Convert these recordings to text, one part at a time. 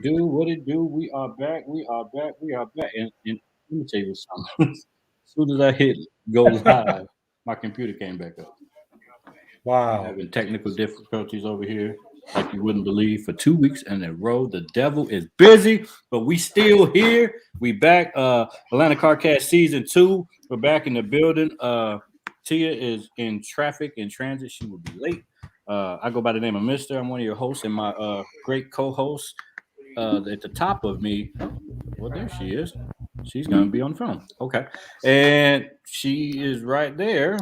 What it do? We are back. We are back. We are back. And let me tell you something. As soon as I hit go live, my computer came back up. I'm Wow. having technical difficulties over here, like you wouldn't believe, for 2 weeks in a row. The devil is busy, but we still here. We back. Atlanta Carcast season 2. We're back in the building. Tia is in traffic and transit. She will be late. I go by the name of Mister. I'm one of your hosts, and my great co-host at the top of me. Well, there she is. She's gonna be on the phone. Okay, and she is right there.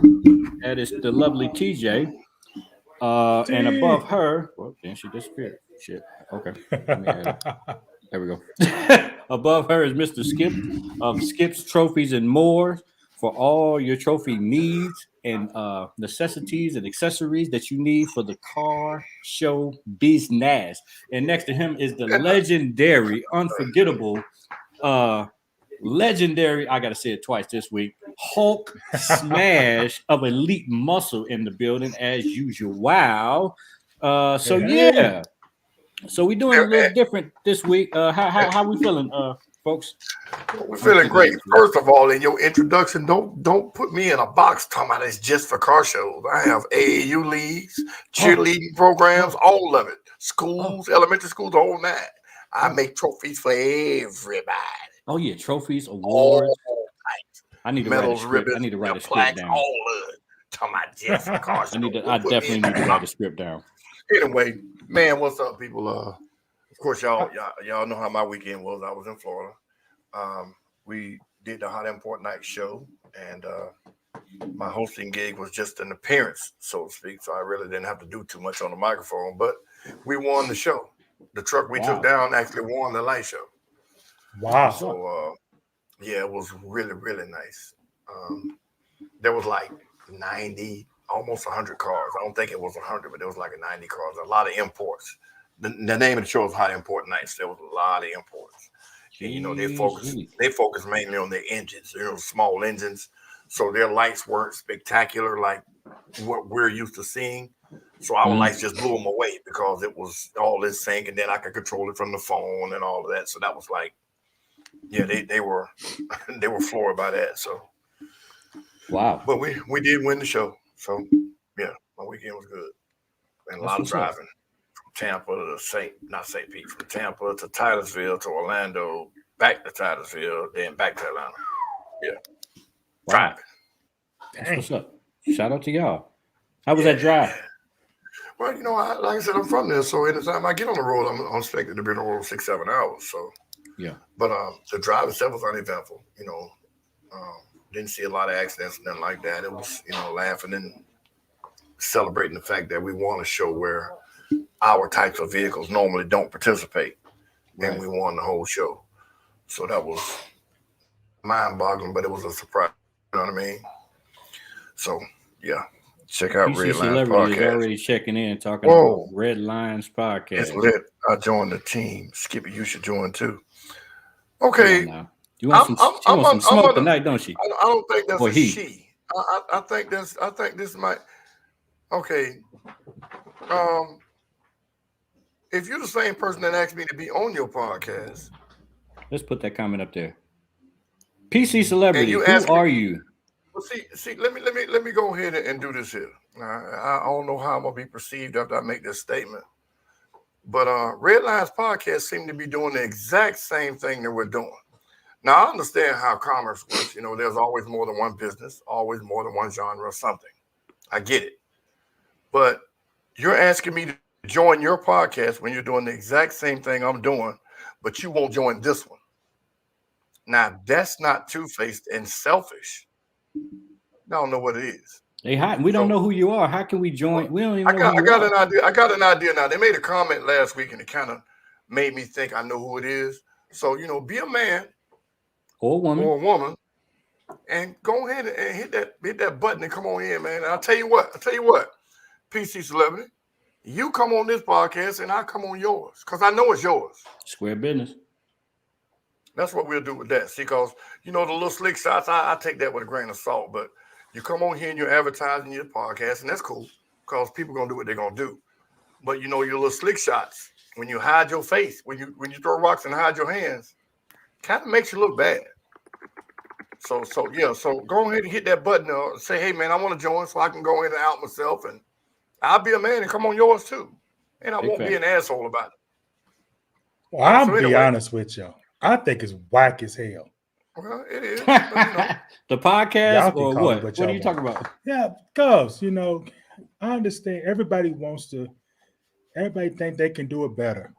That is the lovely TJ. And above her, well, then she disappeared. Shit. Okay. Let me add it. There we go. Above her is Mr. Skip of Skip's Trophies and More for all your trophy needs and necessities and accessories that you need for the car show business. And next to him is the legendary, unforgettable, legendary, I gotta say it twice this week, Hulk smash of elite muscle in the building as usual. Wow. So yeah. So we're doing a little different this week. How we feeling, folks? We're feeling great. First of all, in your introduction, don't put me in a box talking about it's just for car shows. I have AAU leagues, cheerleading programs, all of it. Schools, elementary schools, the whole nine. I make trophies for everybody. Oh yeah, trophies, awards. I need to medals, write a script. ribbons, I need to write a script plaques, down. all of it. Talking about just for car shows. I definitely need to write a script down. Anyway, man, what's up, people? Of course, y'all know how my weekend was. I was in Florida. We did the Hot Import Night show, and my hosting gig was just an appearance, so to speak. So I really didn't have to do too much on the microphone, but we won the show. The truck we took down actually won the light show. Wow. So, yeah, it was really, really nice. There was like 90, almost 100 cars. I don't think it was 100, but there was like 90 cars. A lot of imports. The name of the show was Hot Import Nights. There was a lot of imports. And, you know, they focus mainly on their engines, small engines. So their lights weren't spectacular like what we're used to seeing. So our lights just blew them away because it was all in sync, and then I could control it from the phone and all of that. So that was like, yeah, they were they were floored by that. So wow. But we did win the show. So yeah, my weekend was good. And a lot of driving from Tampa to St. Pete, from Tampa to Titusville to Orlando, back to Titusville, then back to Atlanta. Yeah. Wow. That's what's up. Shout out to y'all. How was that drive? Well, like I said, I'm from there, so anytime I get on the road, I'm expected to be on the road 6-7 hours. So yeah. But the drive itself was uneventful. Didn't see a lot of accidents, nothing like that. It was, laughing and celebrating the fact that we won a show where our types of vehicles normally don't participate, and we won the whole show. So that was mind-boggling, but it was a surprise. You know what I mean? So yeah, check out Red Lions Podcast. Is already checking in, talking about Red Lions Podcast. That's it. I joined the team. Skippy, you should join too. Okay. You want some smoke tonight, don't she? I don't think that's she. I think this might. Okay. If you're the same person that asked me to be on your podcast, let's put that comment up there. PC celebrity, who are you? Well, see. Let me go ahead and do this here. I don't know how I'm gonna be perceived after I make this statement, but Red Lions Podcast seem to be doing the exact same thing that we're doing. Now I understand how commerce works. There's always more than one business, always more than one genre or something. I get it, but you're asking me to join your podcast when you're doing the exact same thing I'm doing, but you won't join this one. Now that's not two-faced and selfish. I don't know what it is. We don't know who you are. How can we join? We don't even know. I got an idea now. They made a comment last week and it kind of made me think I know who it is. So, be a man or a woman and go ahead and hit that button and come on in, man. And I'll tell you what, PC Celebrity, you come on this podcast and I come on yours because I know it's yours. Square business. That's what we'll do with that. See, because, the little slick shots, I take that with a grain of salt. But you come on here and you're advertising your podcast, and that's cool because people are going to do what they're going to do. But, your little slick shots, when you hide your face, when you throw rocks and hide your hands, kind of makes you look bad. So go ahead and hit that button and say, hey, man, I want to join so I can go in and out myself. And I'll be a man and come on yours, too. And I won't be an asshole about it. Well, I'll be honest with you. I think it's whack as hell. Well, it is. But, the podcast or what? What are you talking about? Yeah, because, I understand everybody think they can do it better.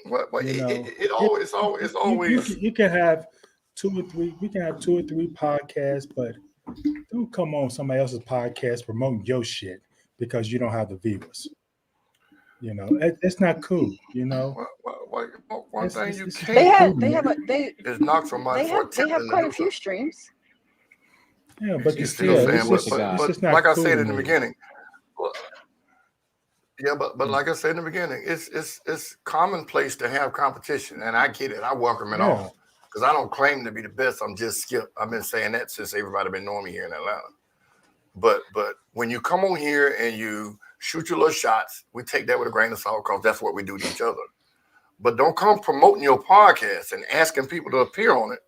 Well, it's always. You can have 2 or 3. We can have 2 or 3 podcasts, but don't come on somebody else's podcast promoting your shit because you don't have the viewers. It's not cool. One thing you can't is knock somebody for a tip. They have quite a few streams. Yeah, but it's just not like cool, I said in the beginning. Yeah, but like I said in the beginning, it's commonplace to have competition, and I get it. I welcome it all because I don't claim to be the best. I'm just Skip. I've been saying that since everybody been knowing me here in Atlanta. But when you come on here and you shoot your little shots, we take that with a grain of salt because that's what we do to each other. But don't come promoting your podcast and asking people to appear on it.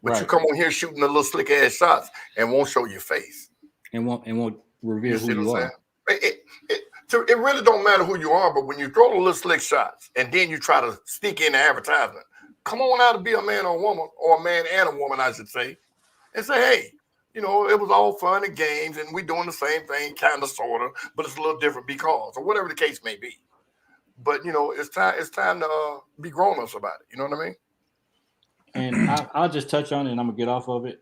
But you come on here shooting the little slick ass shots and won't show your face. And won't reveal who you are. It really don't matter who you are, but when you throw the little slick shots and then you try to sneak in the advertisement, come on out to be a man or a woman, or a man and a woman, I should say, and say, hey, it was all fun and games, and we doing the same thing, kind of, sort of, but it's a little different because, or whatever the case may be. But it's time to be grown-ups about it. You know what I mean? And I'll just touch on it, and I'm gonna get off of it.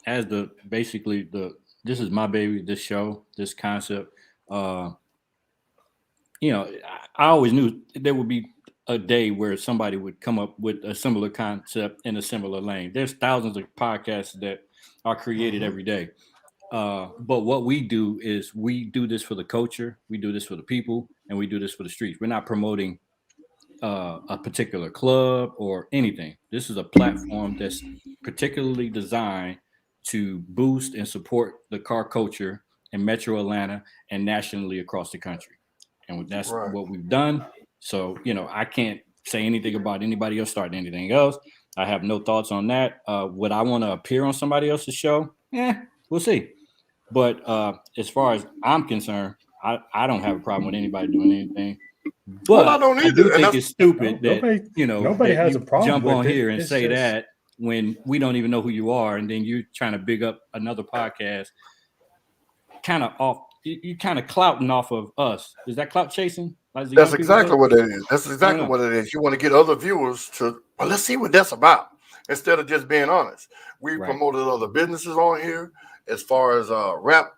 As this is my baby, this show, this concept. I always knew there would be a day where somebody would come up with a similar concept in a similar lane. There's thousands of podcasts that are created every day. But what we do is we do this for the culture, we do this for the people, and we do this for the streets. We're not promoting a particular club or anything. This is a platform that's particularly designed to boost and support the car culture in Metro Atlanta and nationally across the country. And that's what we've done. So, I can't say anything about anybody else starting anything else. I have no thoughts on that. Would I want to appear on somebody else's show? We'll see. But as far as I'm concerned, I don't have a problem with anybody doing anything. But I do think it's stupid that nobody has a problem jump with on it. here and say that when we don't even know who you are, and then you're trying to big up another podcast, kind of off. You kind of clouting off of us. Is that clout chasing? That's exactly what it is. That's exactly what it is. You want to get other viewers to, let's see what that's about. Instead of just being honest, we promoted other businesses on here. As far as rap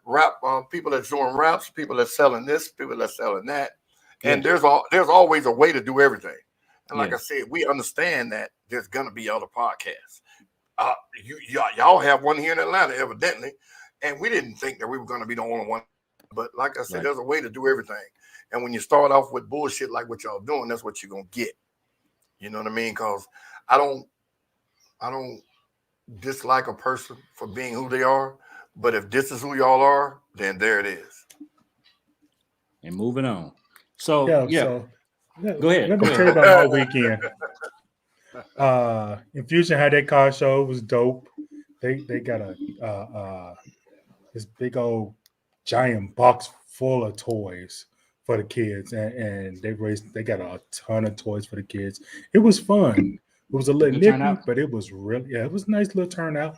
people that's doing raps, people that's selling this, people that's selling that, and there's always a way to do everything. And like I said, we understand that there's gonna be other podcasts. Y'all have one here in Atlanta, evidently, and we didn't think that we were gonna be the only one. But like I said, there's a way to do everything. And when you start off with bullshit like what y'all doing, that's what you're gonna get. You know what I mean? Because I don't dislike a person for being who they are. But if this is who y'all are, then there it is. And moving on. So go ahead. Let me tell you about my weekend. Infusion had their car show. It was dope. They got this big old giant box full of toys for the kids, and they got a ton of toys for the kids. It was fun. It was a little nippy, but it was really it was a nice little turnout,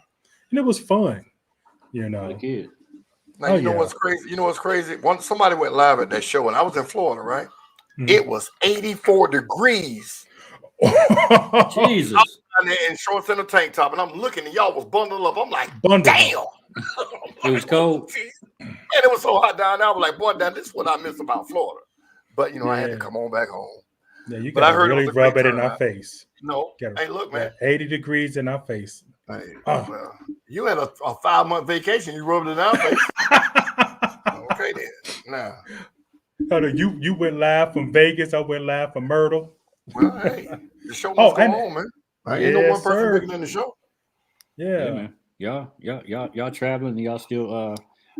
and it was fun. Now, what's crazy? What's crazy? Somebody went live at that show, and I was in Florida, right? Mm-hmm. It was 84 degrees. Jesus. I was down there in shorts and a tank top, and I'm looking, and y'all was bundled up. I'm like, damn. It was cold. And it was so hot down there. I was like, boy, this is what I miss about Florida. But, I had to come on back home. Yeah, you But I got to heard really it was a rub great it in our turnout. face. No, Gotta- hey, look, man. 80 degrees in our face. Hey, Oh. well, you had a 5-month vacation. You rubbed it in our face. Okay, then. Now, You went live from Vegas. I went live from Myrtle. well, hey, the show must go on, man. Ain't no one person bigger than the show. Yeah, man. Y'all traveling and y'all still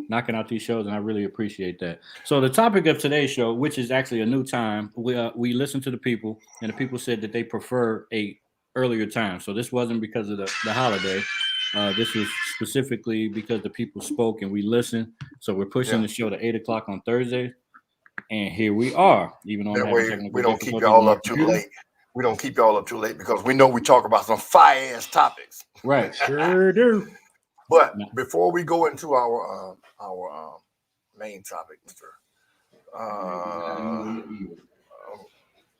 knocking out these shows, and I really appreciate that. So the topic of today's show, which is actually a new time, we listened to the people, and the people said that they prefer a earlier time. So this wasn't because of the holiday. This was specifically because the people spoke and we listened. So we're pushing the show to 8:00 on Thursday, and here we are. Even though that way we don't keep y'all up too late. We don't keep y'all up too late because we know we talk about some fire-ass topics. Right. Sure do. But before we go into our main topic, Mr.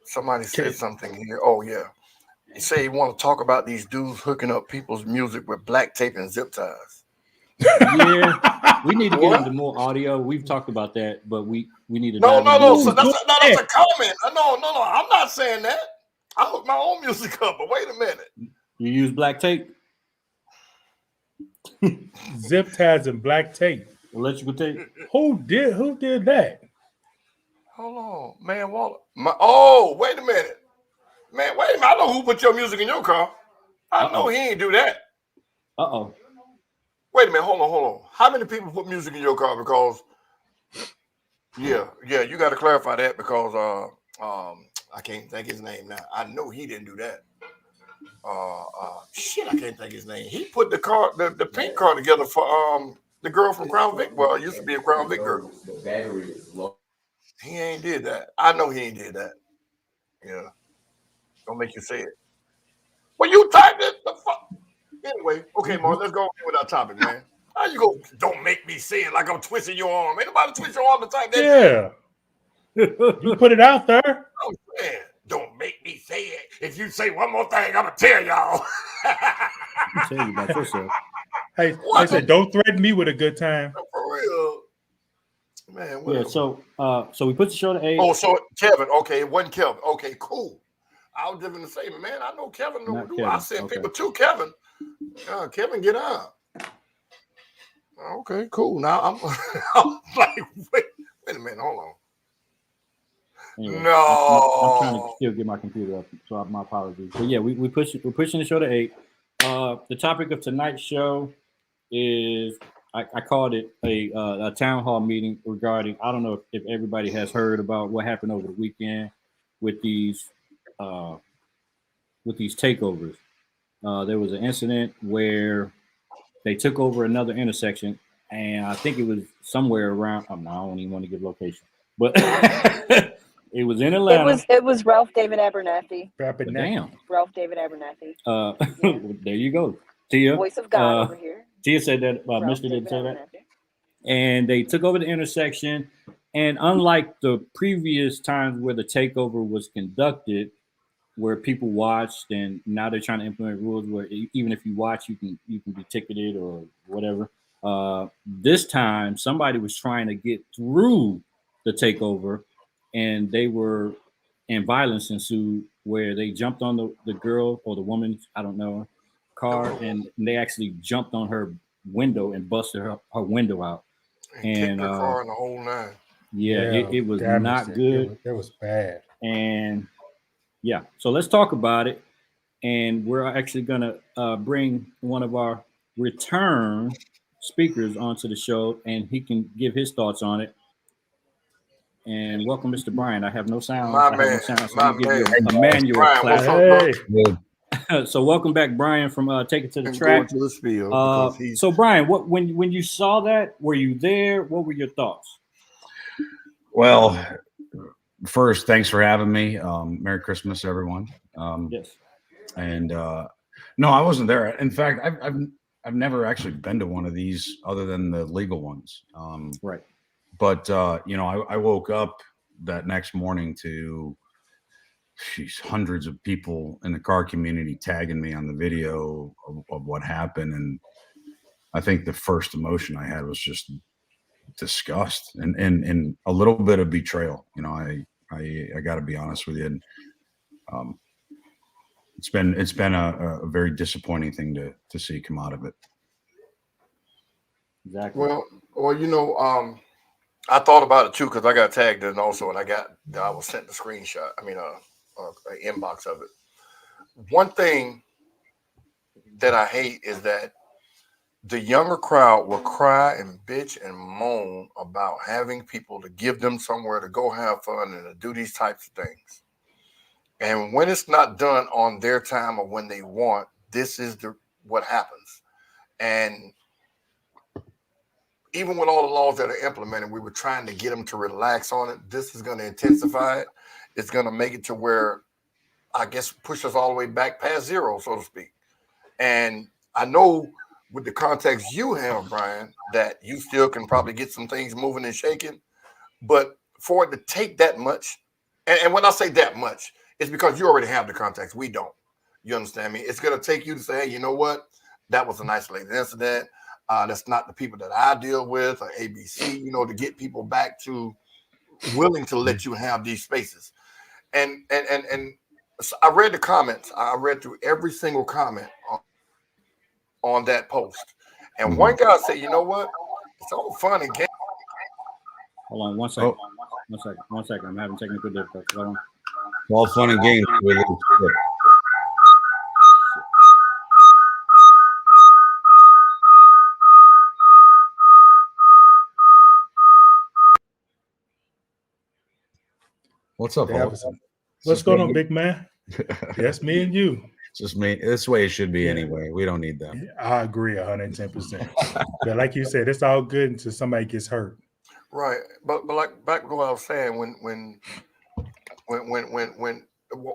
Somebody said something here. Oh yeah, he said he want to talk about these dudes hooking up people's music with black tape and zip ties. Yeah, we need to get into more audio. We've talked about that, but we need to. No. So that's a comment. No. I'm not saying that. I hook my own music up. But wait a minute. You use black tape? Zip ties and black tape. Electrical tape? Who did that? Hold on, man. Wait a minute. Man, wait a minute. I know who put your music in your car. I know he ain't do that. Uh-oh. Wait a minute. Hold on. How many people put music in your car? Because yeah, you got to clarify that because I can't think his name now. I know he didn't do that. I can't think his name. He put the car, the pink car together for the girl from Crown Vic. Well, it used to be a Crown Vic girl. The battery is low. He ain't did that. I know he ain't did that. Yeah. Don't make you say it. Well, you typed it. The fuck. Anyway, okay, Mark, let's go with our topic, man. How you go? Don't make me say it like I'm twisting your arm. Ain't nobody twist your arm to type that. Yeah. You put it out there. I'm saying, don't make me say it. If you say one more thing, I'm gonna tell y'all. I'll tell you about yourself. Hey, I said, don't threaten me with a good time. For real. Man, yeah, so we put the show to 8. Oh, so Kevin, okay, it wasn't Kevin. Okay, cool. I was just gonna say, man, I know Kevin. I sent people to Kevin. Kevin, get out. Okay, cool. Now I'm like, wait a minute, hold on. Anyway, No, I'm trying to still get my computer up, so my apologies. But yeah, we're pushing the show to 8. The topic of tonight's show is I called it a town hall meeting regarding. I don't know if everybody has heard about what happened over the weekend with these takeovers. There was an incident where they took over another intersection, and I think it was somewhere around. I don't even want to give location, but it was in Atlanta. It was Ralph David Abernathy. Damn. Ralph David Abernathy. There you go, Tia. Voice of God over here. Tia said that. Mr. didn't say that. And they took over the intersection, and unlike the previous times where the takeover was conducted, where people watched, and now they're trying to implement rules where even if you watch, you can be ticketed or whatever. This time, somebody was trying to get through the takeover, and they were, and violence ensued where they jumped on the girl or the woman, I don't know, car, and they actually jumped on her window and busted her window out. And kicked her car in the whole nine. Yeah, it was not good. It was bad. And yeah, so let's talk about it. And we're actually going to bring one of our return speakers onto the show, and he can give his thoughts on it. And welcome, Mr. Brian. I have no sound. My man. So I'm give you a manual class. Hey. So welcome back, Brian, from Take It to the Track. To the field so Brian, when you saw that, were you there? What were your thoughts? Well, first, thanks for having me. Merry Christmas, everyone. Yes. And no, I wasn't there. In fact, I've never actually been to one of these other than the legal ones. Right. But I woke up that next morning to hundreds of people in the car community tagging me on the video of what happened, and I think the first emotion I had was just disgust and a little bit of betrayal. I got to be honest with you. And It's been a very disappointing thing to see come out of it. Exactly. Well, I thought about it too because I got tagged in also, and I was sent the screenshot. I mean, an inbox of it. One thing that I hate is that the younger crowd will cry and bitch and moan about having people to give them somewhere to go have fun and to do these types of things. And when it's not done on their time or when they want, this is what happens. And even with all the laws that are implemented, we were trying to get them to relax on it. This is going to intensify it. It's going to make it to where, I guess, push us all the way back past zero, so to speak. And I know with the context you have, Brian, that you still can probably get some things moving and shaking. But for it to take that much, and when I say that much, it's because you already have the context. We don't. You understand me? It's going to take you to say, hey, you know what? That was an isolated incident. That's not the people that I deal with or ABC, to get people back to willing to let you have these spaces. And so I read the comments. I read through every single comment on that post. And one guy said, you know what? It's all fun and games. Hold on 1 second. 1 second. I'm having technical difficulties. Hold on. All fun and games. What's up, What's going on, big man? Yes, me and you. Just me. This way it should be anyway. We don't need them. I agree 110%. But like you said, it's all good until somebody gets hurt. Right. But like back to what I was saying, when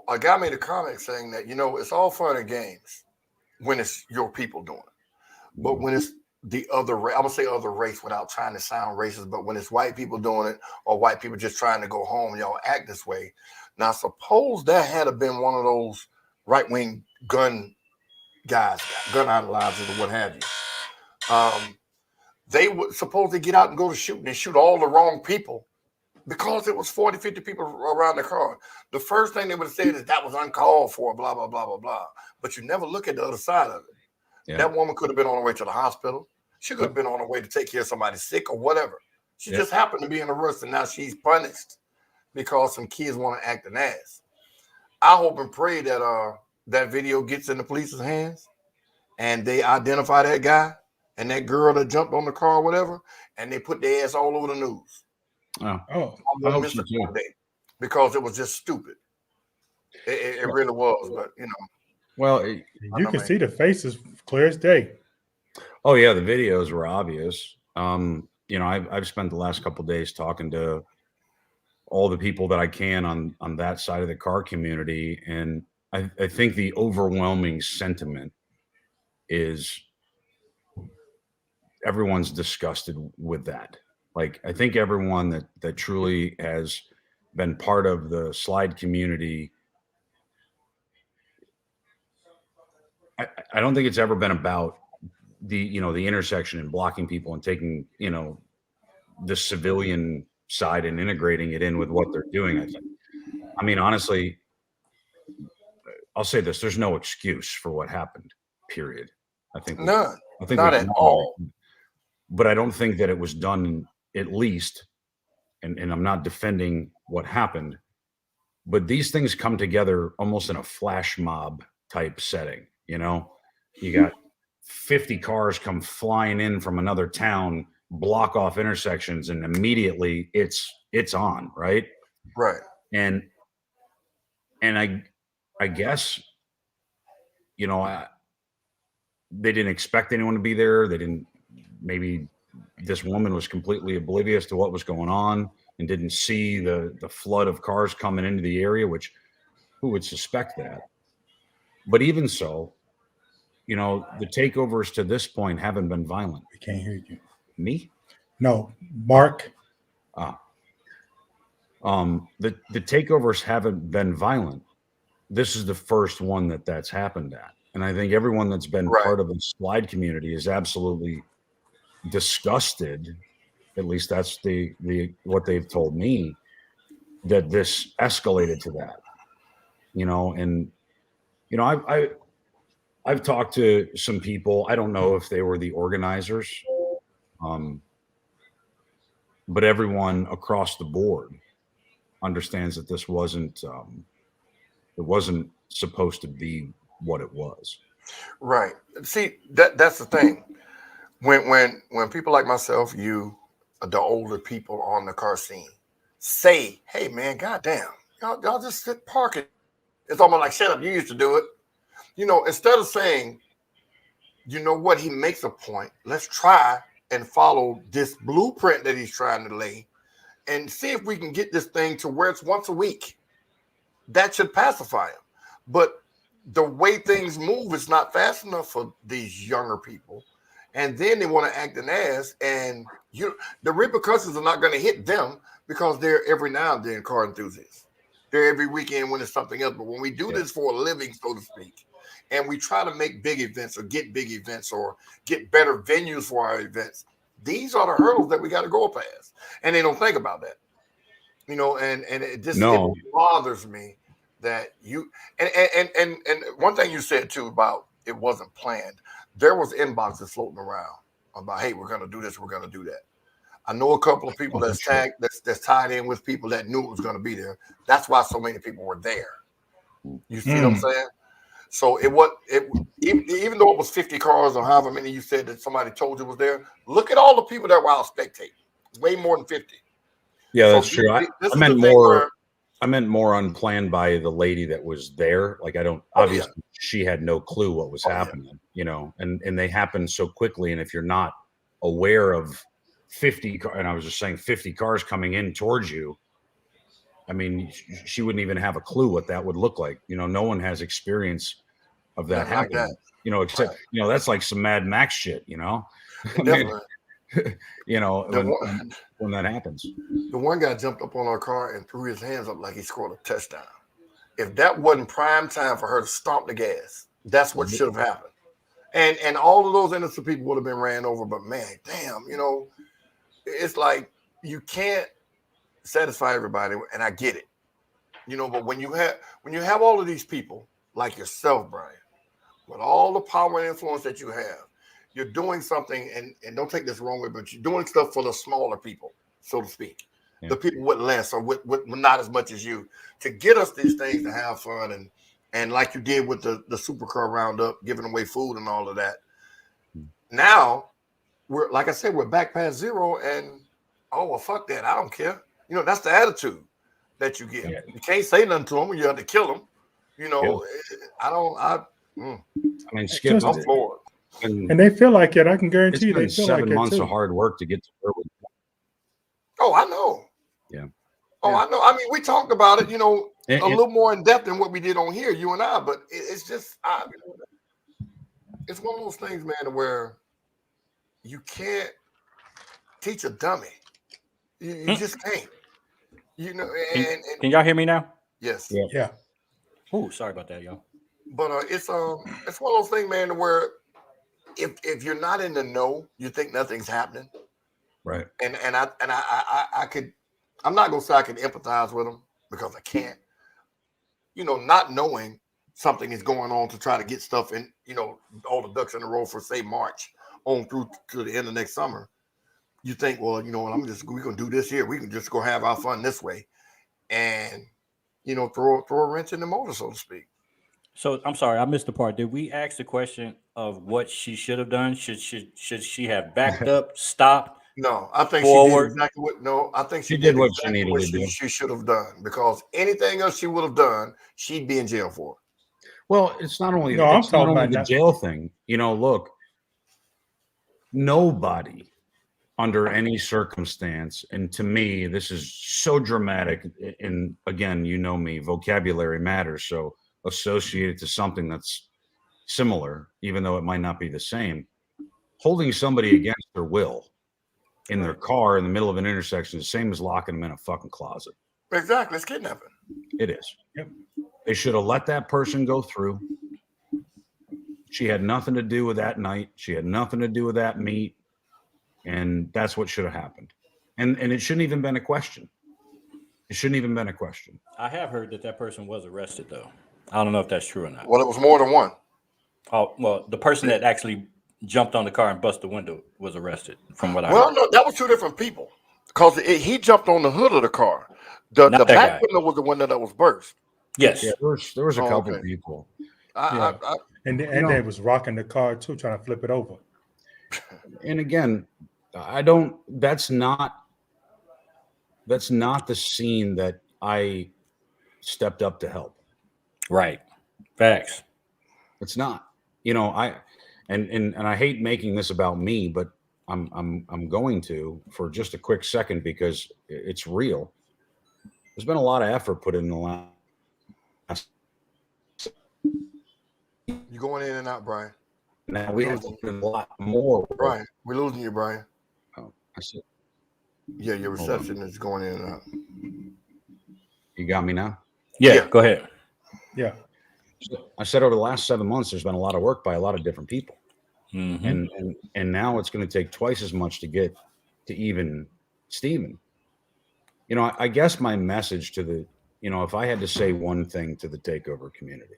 a guy made a comment saying that, it's all fun and games when it's your people doing it. But when it's the other race, I'm going to say other race without trying to sound racist, but when it's white people doing it or white people just trying to go home, y'all act this way. Now, suppose that had been one of those right-wing gun guys, gun idolizers or what have you. They would suppose they get out and go to shooting and shoot all the wrong people because it was 40, 50 people around the car. The first thing they would have said is that was uncalled for, blah, blah, blah, blah, blah. But you never look at the other side of it. Yeah. That woman could have been on her way to the hospital. She could have been on her way to take care of somebody sick or whatever. She just happened to be in a rush, and now she's punished because some kids want to act an ass. I hope and pray that that video gets in the police's hands and they identify that guy and that girl that jumped on the car or whatever, and they put their ass all over the news. I hope so too. Because it was just stupid. It really was, but Well, you can see the faces clear as day. Oh yeah, the videos were obvious. I've spent the last couple of days talking to all the people that I can on that side of the car community, and I think the overwhelming sentiment is everyone's disgusted with that. Like, I think everyone that truly has been part of the slide community, I don't think it's ever been about the intersection and blocking people and taking, the civilian side and integrating it in with what they're doing. I mean, honestly, I'll say this: there's no excuse for what happened. Period. I think none. Not at all. But I don't think that it was done, at least, and I'm not defending what happened, but these things come together almost in a flash mob type setting. You got 50 cars come flying in from another town, block off intersections, and immediately it's on, right? Right. And I guess, they didn't expect anyone to be there. Maybe this woman was completely oblivious to what was going on and didn't see the flood of cars coming into the area, which who would suspect that? But even so, the takeovers to this point haven't been violent. We can't hear you. Me? No, Mark. The takeovers haven't been violent. This is the first one that's happened at. And I think everyone that's been part of the slide community is absolutely disgusted. At least that's what they've told me, that this escalated to that. you know, and you know, I've talked to some people. I don't know if they were the organizers, but everyone across the board understands that this wasn't it wasn't supposed to be what it was. Right. See, that's the thing. When people like myself, you, the older people on the car scene, say, "Hey, man, goddamn, y'all just sit park it." It's almost like, "Shut up, you used to do it." You know, instead of saying, "You know what? He makes a point. Let's try and follow this blueprint that he's trying to lay, and see if we can get this thing to where it's once a week." That should pacify him. But the way things move is not fast enough for these younger people. And then they want to act an ass, and the repercussions are not going to hit them because they're every now and then car enthusiasts. They're every weekend when it's something else. But when we do this for a living, so to speak, and we try to make big events or get big events or get better venues for our events, these are the hurdles that we got to go past. And they don't think about that. You know, and it just it bothers me that you and one thing you said too about it wasn't planned. There was inboxes floating around about, "Hey, we're gonna do this, we're gonna do that." I know a couple of people that's tied in with people that knew it was gonna be there. That's why so many people were there. You see what I'm saying? So even though it was 50 cars or however many you said that somebody told you was there, look at all the people that were out spectating. Way more than 50. Yeah, that's true. I meant more. I meant more unplanned by the lady that was there. Like obviously she had no clue what was happening, you know, and they happen so quickly. And if you're not aware of 50, and I was just saying 50 cars coming in towards you, I mean, she wouldn't even have a clue what that would look like. You know, no one has experience of that happening, like that. You know, except, you know, that's like some Mad Max shit, you know, you know, when that happens. The one guy jumped up on our car and threw his hands up like he scored a touchdown. If that wasn't prime time for her to stomp the gas, that's what should have happened. And all of those innocent people would have been ran over. But man, damn, you know, it's like you can't satisfy everybody, and I get it. You know, but when you have all of these people like yourself, Brian, with all the power and influence that you have, you're doing something, and don't take this the wrong way, but you're doing stuff for the smaller people, so to speak. Yeah. The people with less or with not as much as you, to get us these things to have fun and like you did with the supercar roundup, giving away food and all of that. Now we're, like I said, we're back past zero, and oh well, fuck that, I don't care. You know, that's the attitude that you get. Yeah. You can't say nothing to them. You have to kill them. You know, I mean, Skip, I'm floored. And they feel like it. I can guarantee you they feel like it. 7 months of hard work to get to where we go. Oh, I know. Yeah. Oh, yeah. I know. I mean, we talked about it, you know, a little more in depth than what we did on here, you and I. But it's just, it's one of those things, man, where you can't teach a dummy. You just can't. You know. Can y'all hear me now? Yes. Yeah. Oh, sorry about that, y'all. But it's one of those things, man, where if you're not in the know, you think nothing's happening. Right. And I could, I'm not gonna say I can empathize with them because I can't. You know, not knowing something is going on to try to get stuff in, you know, all the ducks in a row for say March on through to the end of next summer. You think, well, you know what, we're gonna do this here. We can just go have our fun this way, and you know, throw a wrench in the motor, so to speak. So I'm sorry, I missed the part. Did we ask the question of what she should have done? Should she have backed up, stopped? No, I think forward? She did exactly what. No, I think she did what exactly she needed to do. She should have done, because anything else she would have done, she'd be in jail for. Well, it's not only I'm talking about the jail thing. You know, look, nobody under any circumstance, and to me, this is so dramatic. And again, you know me, vocabulary matters. So associated to something that's similar, even though it might not be the same, holding somebody against their will in their car in the middle of an intersection is the same as locking them in a fucking closet. Exactly. It's kidnapping. It is. Yep. They should have let that person go through. She had nothing to do with that night. She had nothing to do with that meet. And that's what should have happened. And it shouldn't even been a question. It shouldn't even been a question. I have heard that person was arrested, though. I don't know if that's true or not. Well, it was more than one. Oh, well, the person that actually jumped on the car and busted the window was arrested, from what I Well, heard. no, that was two different people because he jumped on the hood of the car. The Not that back guy. window was the window that was burst. Yes. Yeah, there was a Oh, couple okay. people. And they was rocking the car too, trying to flip it over. And again, that's not the scene that I stepped up to help. Right. Facts. It's not. And I hate making this about me, but I'm going to for just a quick second because it's real. There's been a lot of effort put in the last. You going in and out, Brian? Now we have to put in a lot more. Brian, we're losing you, Brian. Oh, I said, Yeah, your reception is going in and out. you got me now? Yeah. Go ahead. Yeah. So I said over the last 7 months, there's been a lot of work by a lot of different people. Mhm. And now it's going to take twice as much to get to even Steven. I guess my message to if I had to say one thing to the takeover community,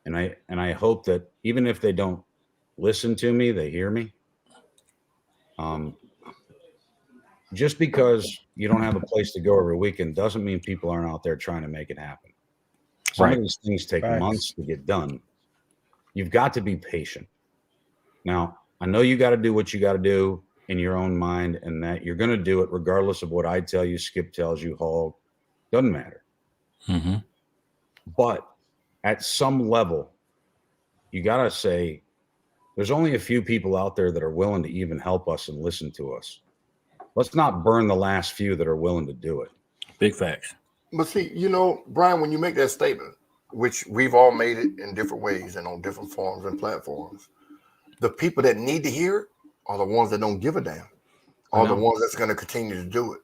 and I hope that even if they don't listen to me, they hear me. Just because you don't have a place to go every weekend doesn't mean people aren't out there trying to make it happen. Some of these things take months to get done. You've got to be patient. Now, I know you got to do what you got to do in your own mind, and that you're going to do it regardless of what I tell you, Skip tells you, Hall. Doesn't matter. Mm-hmm. But at some level, you got to say, there's only a few people out there that are willing to even help us and listen to us. Let's not burn the last few that are willing to do it. Big facts. But see, Brian, when you make that statement, which we've all made it in different ways and on different forums and platforms, the people that need to hear it are the ones that don't give a damn, are the ones that's going to continue to do it.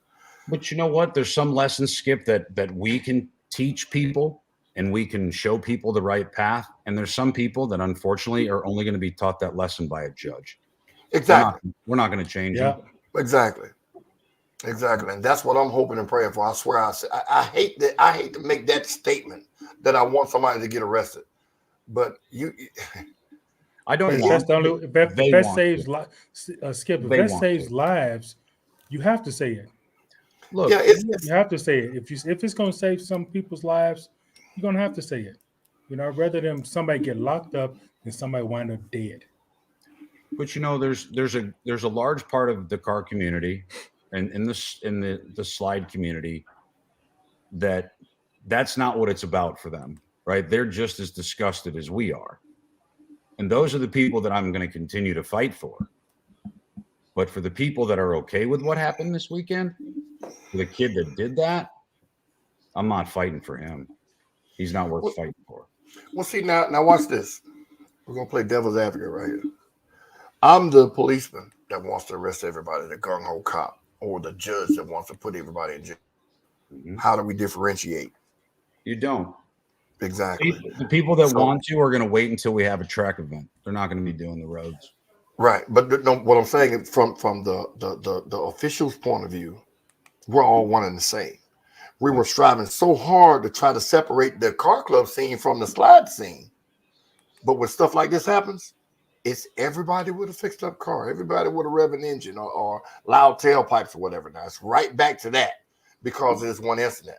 But you know what? There's some lessons, Skip, that we can teach people and we can show people the right path. And there's some people that unfortunately are only going to be taught that lesson by a judge. Exactly. We're not going to change them. Exactly. And that's what I'm hoping and praying for. I swear, I hate to make that statement that I want somebody to get arrested, but I don't. If that's the only. If that saves Skip. If that saves lives, you have to say it. Look, you have to say it. If it's going to save some people's lives, you're going to have to say it. Rather than somebody get locked up than somebody wind up dead. But there's a large part of the car community and in the slide community that's not what it's about for them, right? They're just as disgusted as we are. And those are the people that I'm going to continue to fight for. But for the people that are okay with what happened this weekend, for the kid that did that, I'm not fighting for him. He's not worth fighting for. Well, see, now watch this. We're going to play devil's advocate right here. I'm the policeman that wants to arrest everybody, the gung-ho cop, or the judge that wants to put everybody in jail. Mm-hmm. How do we differentiate? You don't. Exactly. The people that want to are going to wait until we have a track event. They're not going to be doing the roads. Right. But no, what I'm saying is from the official's point of view, we're all one and the same. We were striving so hard to try to separate the car club scene from the slide scene. But when stuff like this happens, it's everybody with a fixed up car, everybody with a revving engine or loud tailpipes or whatever. Now it's right back to that because of this one incident.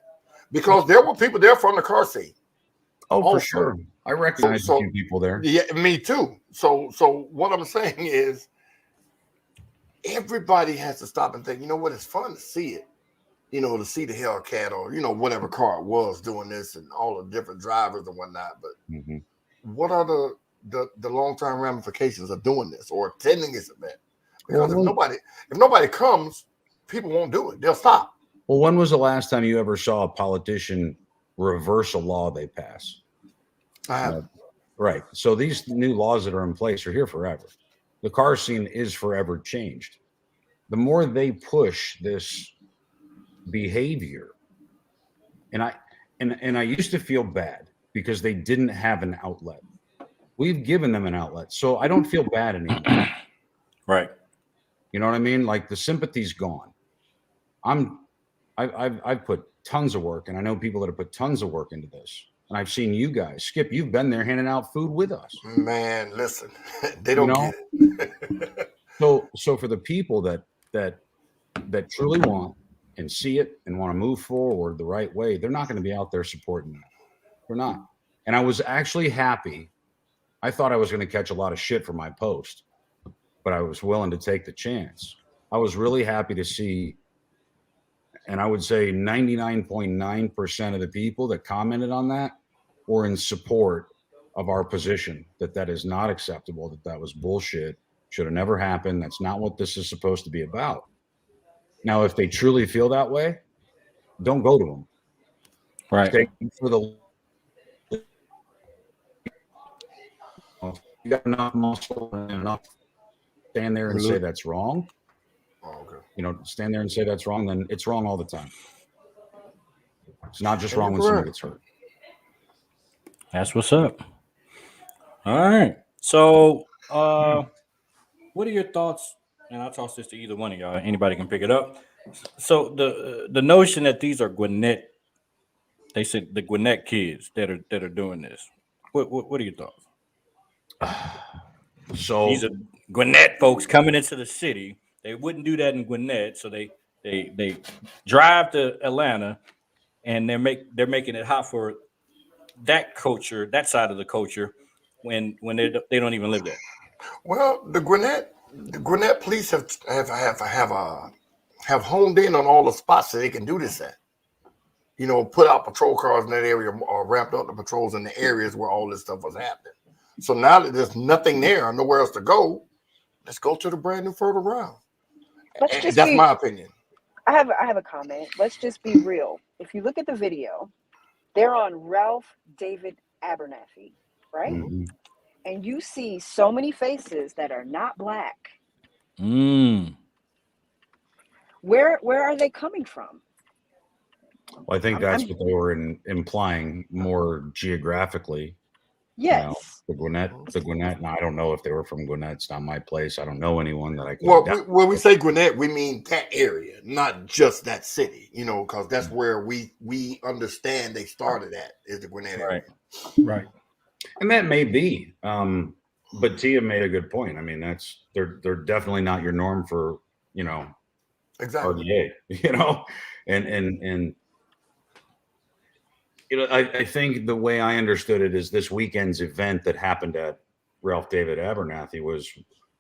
Because there were people there from the car scene. Oh, for sure. I recognize a few people there. Yeah, me too. So what I'm saying is everybody has to stop and think, you know what, it's fun to see it. To see the Hellcat or, whatever car it was doing this and all the different drivers and whatnot. But what are the long-term ramifications of doing this or attending this event? Because if nobody comes, people won't do it. They'll stop. Well, when was the last time you ever saw a politician reverse a law they pass? I have. Right. So these new laws that are in place are here forever. The car scene is forever changed. The more they push this behavior, and I used to feel bad because they didn't have an outlet. We've given them an outlet, so I don't feel bad anymore. Right. You know what I mean? Like the sympathy's gone. I've put tons of work, and I know people that have put tons of work into this. And I've seen you guys, Skip. You've been there handing out food with us. Man, listen, they don't get it. So for the people that truly want and see it and want to move forward the right way, they're not going to be out there supporting that. They're not. And I was actually happy. I thought I was going to catch a lot of shit for my post, but I was willing to take the chance. I was really happy to see, and I would say 99.9% of the people that commented on that were in support of our position, that is not acceptable, that was bullshit, should have never happened. That's not what this is supposed to be about. Now, if they truly feel that way, don't go to them. Right. Stay for the. You got enough muscle and enough. Stand there and say that's wrong. Oh, okay. You know, stand there and say that's wrong. Then it's wrong all the time. It's not just wrong when someone gets hurt. That's what's up. All right. So, what are your thoughts? And I'll toss this to either one of y'all. Anybody can pick it up. So the notion that these are Gwinnett, they said the Gwinnett kids that are doing this. What are your thoughts? So these are Gwinnett folks coming into the city. They wouldn't do that in Gwinnett, so they drive to Atlanta, and they're making it hot for that culture, that side of the culture, when they don't even live there. Well, the Gwinnett police have honed in on all the spots that they can do this at. You know, put out patrol cars in that area, or ramped up the patrols in the areas where all this stuff was happening. So now that there's nothing there, nowhere else to go, let's go to the brand new Fertile Ground. That's my opinion. I have a comment. Let's just be real. If you look at the video, they're on Ralph David Abernathy, right? Mm-hmm. And you see so many faces that are not black. Where are they coming from? Well, I think that's what they were implying more geographically. Yes. You know, the Gwinnett. Now, I don't know if they were from Gwinnett. It's not my place. I don't know anyone that I can. Well, when we say Gwinnett, we mean that area, not just that city. You know, because that's where we understand they started at, is the Gwinnett area. Right. And that may be. But Tia made a good point. I mean, they're definitely not your norm for, you know, exactly. RDA, you know, and you know, I think the way I understood it is this weekend's event that happened at Ralph David Abernathy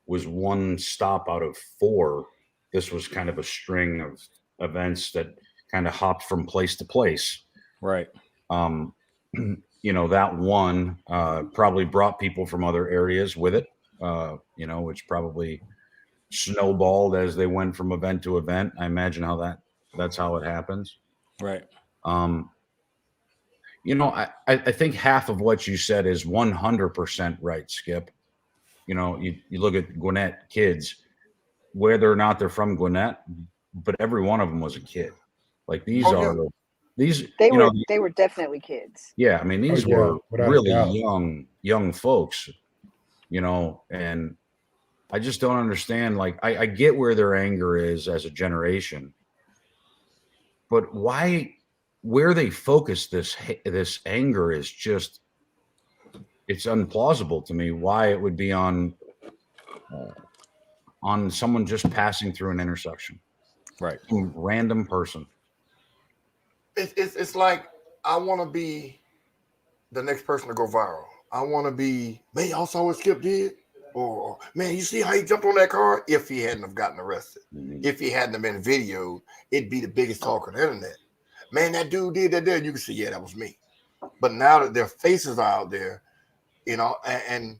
was one stop out of 4. This was kind of a string of events that kind of hopped from place to place. Right. You know, that one probably brought people from other areas with it, you know, which probably snowballed as they went from event to event. I imagine that's how it happens. Right. You know, I think half of what you said is 100% right, Skip. You know, you look at Gwinnett kids, whether or not they're from Gwinnett, but every one of them was a kid. Like these they were definitely kids. Yeah, I mean, these were really young folks, you know, and I just don't understand. Like, I get where their anger is as a generation, but where they focus this anger is just, it's implausible to me why it would be on someone just passing through an intersection. Right. Some random person. It's like, I want to be the next person to go viral. I want to be, man, y'all saw what Skip did? Or, man, you see how he jumped on that car? If he hadn't have gotten arrested. Mm-hmm. If he hadn't have been videoed, it'd be the biggest talk on the internet. Man, that dude did that there. You can see, yeah, that was me. But now that their faces are out there, you know, and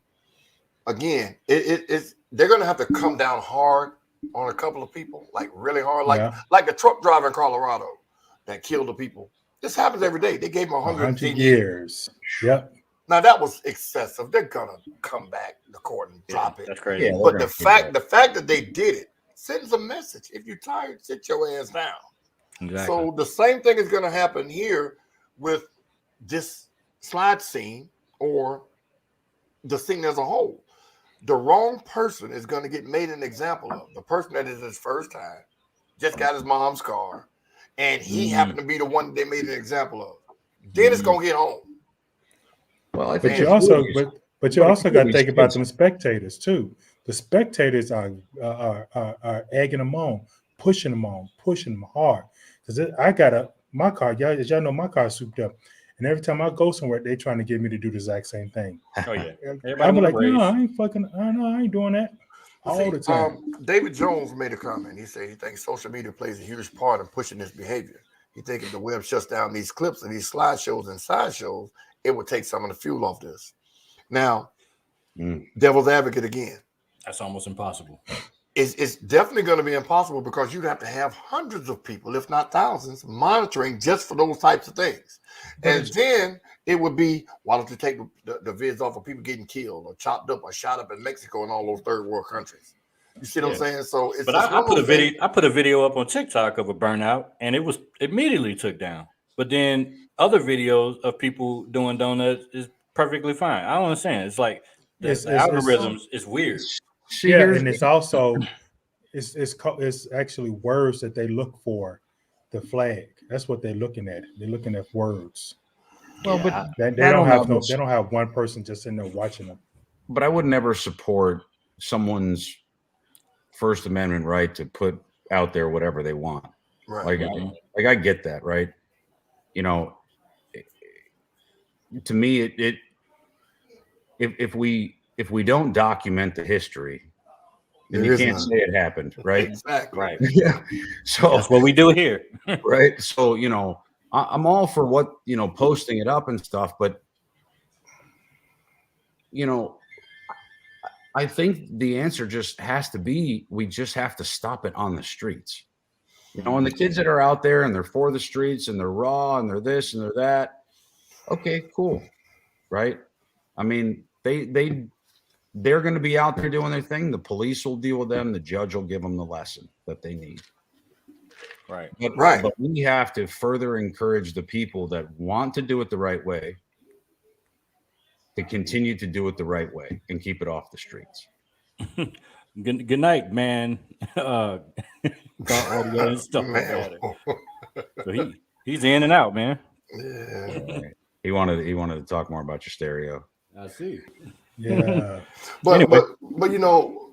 again, it's they're going to have to come down hard on a couple of people, like really hard, like the truck driver in Colorado that killed the people. This happens every day. They gave him 110 years. Yep. Now that was excessive. They're gonna come back to court and drop it. That's crazy. Yeah, but the fact that they did it sends a message. If you're tired, sit your ass down. Exactly. So the same thing is going to happen here with this slide scene or the scene as a whole. The wrong person is going to get made an example of. The person that is his first time, just got his mom's car, and he happened to be the one that they made an example of, then it's gonna get home. Well, I But think you it's also, movies. but you But also if got to movies, think about kids- them spectators too. The spectators are egging them on, pushing them hard. Because I got my car, y'all, as y'all know, my car's souped up, and every time I go somewhere, they trying to get me to do the exact same thing. Oh yeah. I'll Everybody be want like, to race. no, I ain't fucking, I ain't doing that all the time. David Jones made a comment. He said he thinks social media plays a huge part in pushing this behavior. He thinks if the web shuts down these clips and these slideshows and sideshows, it would take some of the fuel off this. Now, devil's advocate again. That's almost impossible. It's definitely going to be impossible because you'd have to have hundreds of people, if not thousands, monitoring just for those types of things. And then it would be, why don't you take the vids off of people getting killed or chopped up or shot up in Mexico and all those third world countries? You see what I'm saying? So it's. But I put a video. I put a video up on TikTok of a burnout, and it was immediately took down. But then other videos of people doing donuts is perfectly fine. I don't understand. It's like the algorithms is weird. And it's also it's actually words that they look for the flag. That's what they're looking at. They're looking at words. Well, but they don't have one person just in there watching them. But I would never support someone's First Amendment right to put out there whatever they want. Right. Like I get that, right? You know, to me, if we don't document the history, then you can't say it happened, right? Exactly. Right. Yeah. So that's what we do here, right? So I'm all for what posting it up and stuff, but I think the answer just has to be we just have to stop it on the streets. And the kids that are out there and they're for the streets and they're raw and they're this and they're that. Okay, cool. Right? I mean, they're going to be out there doing their thing. The police will deal with them. The judge will give them the lesson that they need. Right. But we have to further encourage the people that want to do it the right way to continue to do it the right way and keep it off the streets. Good night, man. Audio and stuff like that. So he's in and out, man. Yeah. Right. He wanted to talk more about your stereo. I see. Yeah. but Anyway. but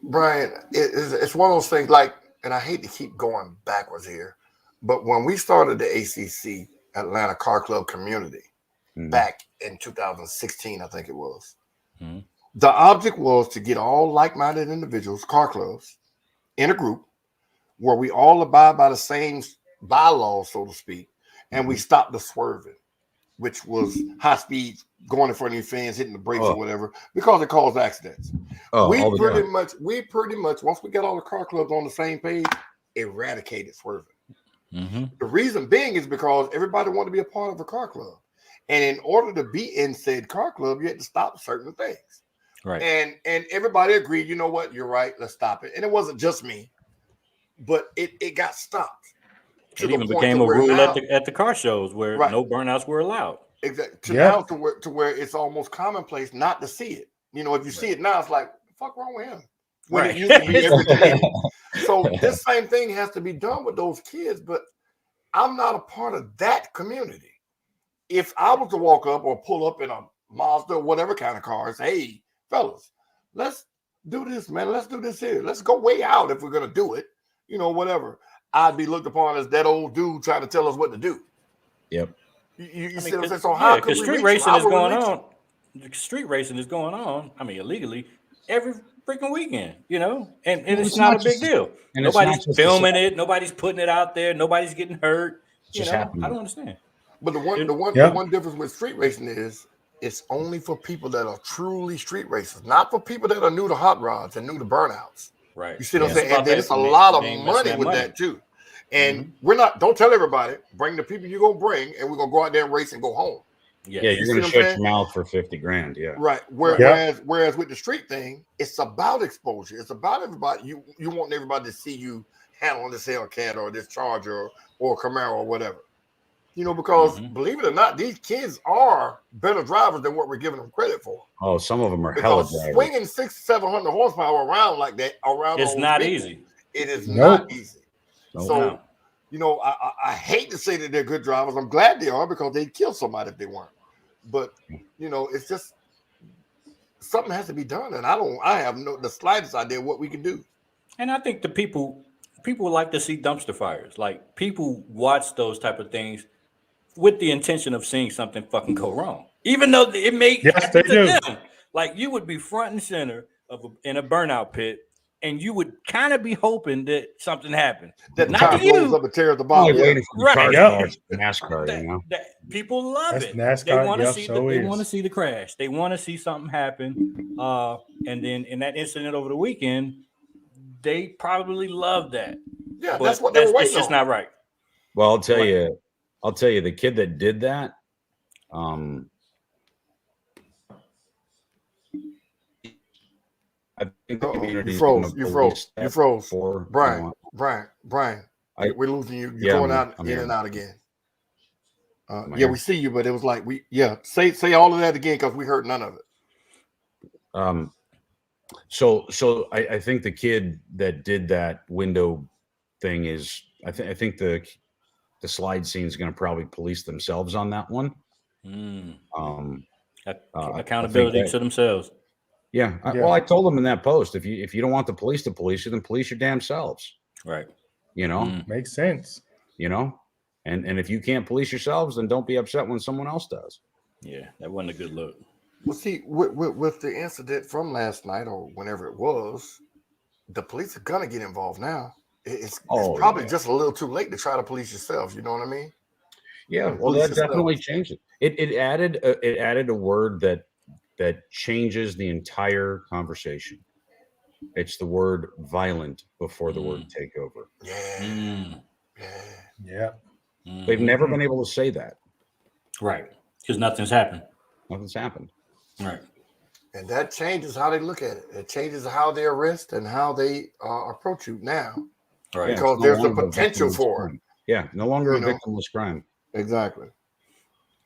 Brian, it's one of those things like, and I hate to keep going backwards here, but when we started the ACC Atlanta Car Club community back in 2016, I think it was. The object was to get all like-minded individuals, car clubs, in a group where we all abide by the same bylaws, so to speak, and we stop the swerving, which was high speed going in front of your fans, hitting the brakes or whatever, because it caused accidents. We pretty much, once we got all the car clubs on the same page, eradicated swerving. The reason being is because everybody wanted to be a part of a car club. And in order to be in said car club, you had to stop certain things. Right. And everybody agreed, you know what, you're right, let's stop it. And it wasn't just me, but it got stopped. It even became a rule at the car shows where no burnouts were allowed. Exactly. Now to where it's almost commonplace not to see it. If you see it now, it's like, the fuck wrong with him? When it used to be every day. So this same thing has to be done with those kids, but I'm not a part of that community. If I was to walk up or pull up in a Mazda or whatever kind of car and say, hey, fellas, let's do this, man. Let's do this here. Let's go way out if we're going to do it. Whatever. I'd be looked upon as that old dude trying to tell us what to do. Yep. You see what I'm saying? So how could we street racing is going on? Street racing is going on. I mean, illegally every freaking weekend, and it's not a big deal. Nobody's filming it. Nobody's putting it out there. Nobody's getting hurt. I don't understand. But the one difference with street racing is it's only for people that are truly street racers, not for people that are new to hot rods and new to burnouts. Right. You see what I'm saying? And there's a lot of money with that too. And don't tell everybody, bring the people you're gonna bring, and we're gonna go out there and race and go home. Yeah, you're gonna shut your mouth for $50,000. Yeah. Right. Whereas with the street thing, it's about exposure. It's about everybody. You want everybody to see you handling this Hellcat or this Charger or Camaro or whatever. Because believe it or not, these kids are better drivers than what we're giving them credit for. Oh, some of them are hella drivers. Swinging 600-700 horsepower around like that, it's not easy. It is not easy. Nope. So I hate to say that they're good drivers. I'm glad they are because they'd kill somebody if they weren't. But it's just something has to be done, and I have the slightest idea what we can do. And I think the people like to see dumpster fires. Like people watch those type of things with the intention of seeing something fucking go wrong, even though it may Yes, happen they to do. them. Like you would be front and center in a burnout pit, and you would kind of be hoping that something happened. That the Not car to blows you. up and tears the I'm bottom. like waiting for the Right. car Yep. cars, NASCAR, That people love That's it. NASCAR. They want to Yep, see so they is. want to see the crash. They want to see something happen. And then in that incident over the weekend, they probably love that. Yeah, But that's what they were waiting it's just on. not right. Well, I'll tell you, the kid that did that, I think the community You froze. Brian, we're losing you. You're going out in and out again. We see you, but it was like say all of that again because we heard none of it. So I think the kid that did that window thing is I think the slide scene is going to probably police themselves on that one. Accountability to themselves. Yeah. Well, I told them in that post, if you don't want the police to police you, then police your damn selves. Right. Makes sense. And if you can't police yourselves, then don't be upset when someone else does. Yeah, that wasn't a good look. Well, see, with the incident from last night or whenever it was, the police are gonna get involved now. It's probably just a little too late to try to police yourself. You know what I mean? Yeah. Well, that definitely changed it. It added a word that changes the entire conversation. It's the word violent before the word takeover. Yeah. They've never been able to say that. Right. Because nothing's happened. Nothing's happened. Right. And that changes how they look at it. It changes how they arrest and how they approach you now. Right. Because there's a potential for it. Yeah. No longer a victimless crime. Exactly.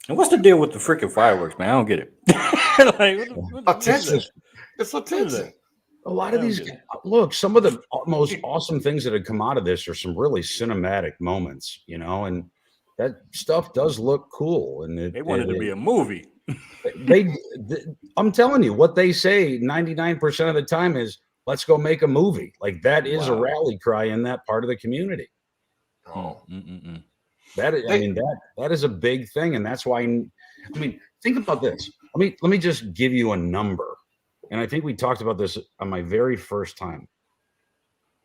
And what's the deal with the freaking fireworks, man? I don't get it. Attention. It's attention. A lot of these, some of the most awesome things that have come out of this are some really cinematic moments, and that stuff does look cool. And they wanted to be a movie. I'm telling you, what they say 99% of the time is, let's go make a movie. Like that is a rally cry in that part of the community. That is a big thing. And that's why, think about this. Let me just give you a number. And I think we talked about this on my very first time.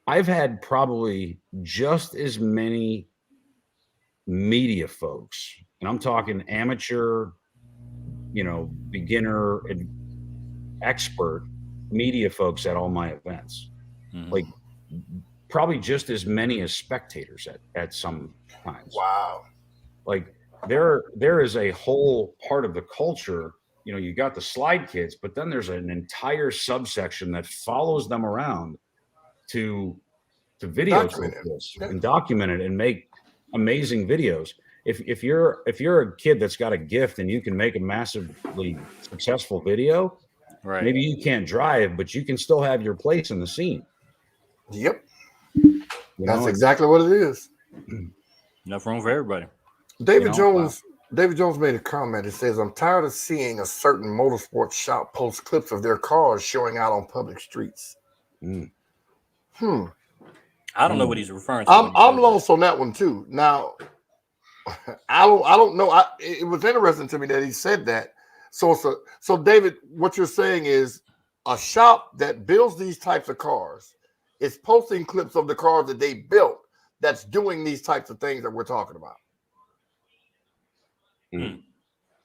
I've had probably just as many media folks, and I'm talking amateur, beginner, expert media folks at all my events. Like probably just as many as spectators at some times. Wow. Like there is a whole part of the culture. You got the slide kids, but then there's an entire subsection that follows them around to videotape this and document it and make amazing videos. If you're a kid that's got a gift and you can make a massively successful video, right? Maybe you can't drive, but you can still have your place in the scene. Yep. That's exactly what it is. Enough room for everybody. David Jones made a comment. It says, "I'm tired of seeing a certain motorsports shop post clips of their cars showing out on public streets." I don't know what he's referring to. I'm lost on that one too. Now, I don't know. It was interesting to me that he said that. So David, what you're saying is a shop that builds these types of cars is posting clips of the cars that they built that's doing these types of things that we're talking about.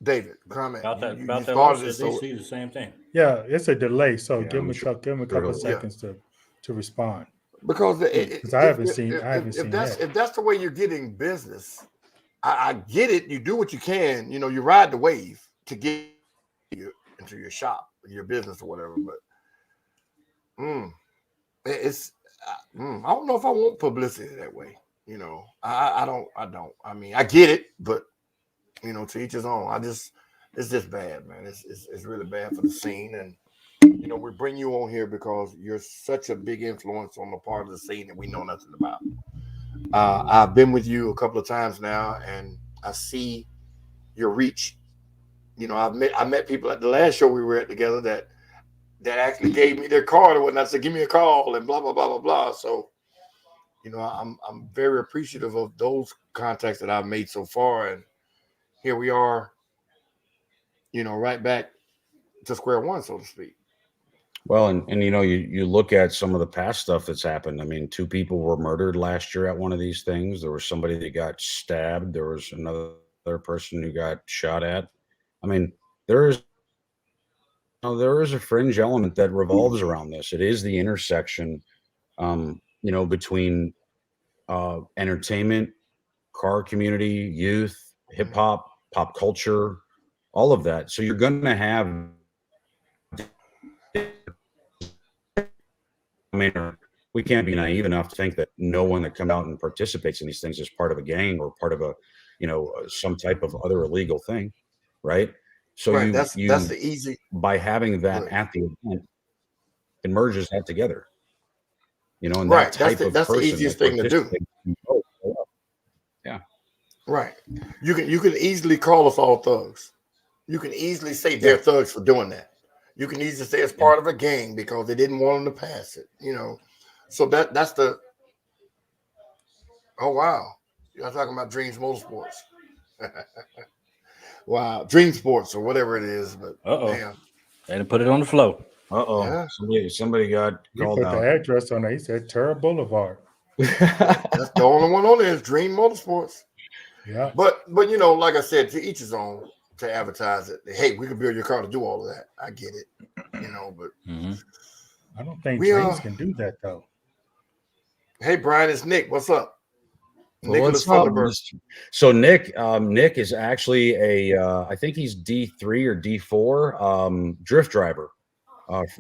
David, comment about that. They see the same thing. Yeah, it's a delay, so give him a couple of seconds to respond. Because I haven't seen that. If that's the way you're getting business, I get it. You do what you can. You ride the wave to get into your shop, your business, or whatever. But I don't know if I want publicity that way. I don't. I mean, I get it, but to each his own. It's just bad, man. It's really bad for the scene, and we bring you on here because you're such a big influence on the part of the scene that we know nothing about. I've been with you a couple of times now, and I see your reach. You know, I met people at the last show we were at together that actually gave me their card or whatnot. Said, "Give me a call," and blah blah blah blah blah. So, you know, I'm very appreciative of those contacts that I've made so far, and here we are. You know, right back to square one, so to speak. Well, and you know, you look at some of the past stuff that's happened. I mean, 2 people were murdered last year at one of these things. There was somebody that got stabbed. There was another person who got shot at. I mean, there is there is a fringe element that revolves around this. It is the intersection, you know, between entertainment, car community, youth, hip hop, pop culture, all of that. So you're going to have. I mean, we can't be naive enough to think that no one that comes out and participates in these things is part of a gang or part of a, you know, some type of other illegal thing, right? So Right. you That's the easy. by having that Right. at the event, it merges that together, you know, and Right. that That's type of that's the person easiest that thing to do. participates. Yeah, Right. You can easily call us all thugs. You can easily say they're thugs for doing that. You can easily say it's part of a gang because they didn't want them to pass it. You know, so that's the. Oh wow, you're talking about Dreams Motorsports. Wow, Dream Sports or whatever it is, but damn. And put it on the floor. Yeah. Somebody got He called put out. the address on there. He said Terra Boulevard. That's the only one on there is Dream Motorsports. Yeah. But you know, like I said, to each his own to advertise it. Hey, we could build your car to do all of that. I get it. You know, but I don't think We, Dreams can do that though. hey Brian, it's Nick. What's up? Well, Nicholas what's up, Thunderbird. Mr. So Nick is actually I think he's D3 or D4 drift driver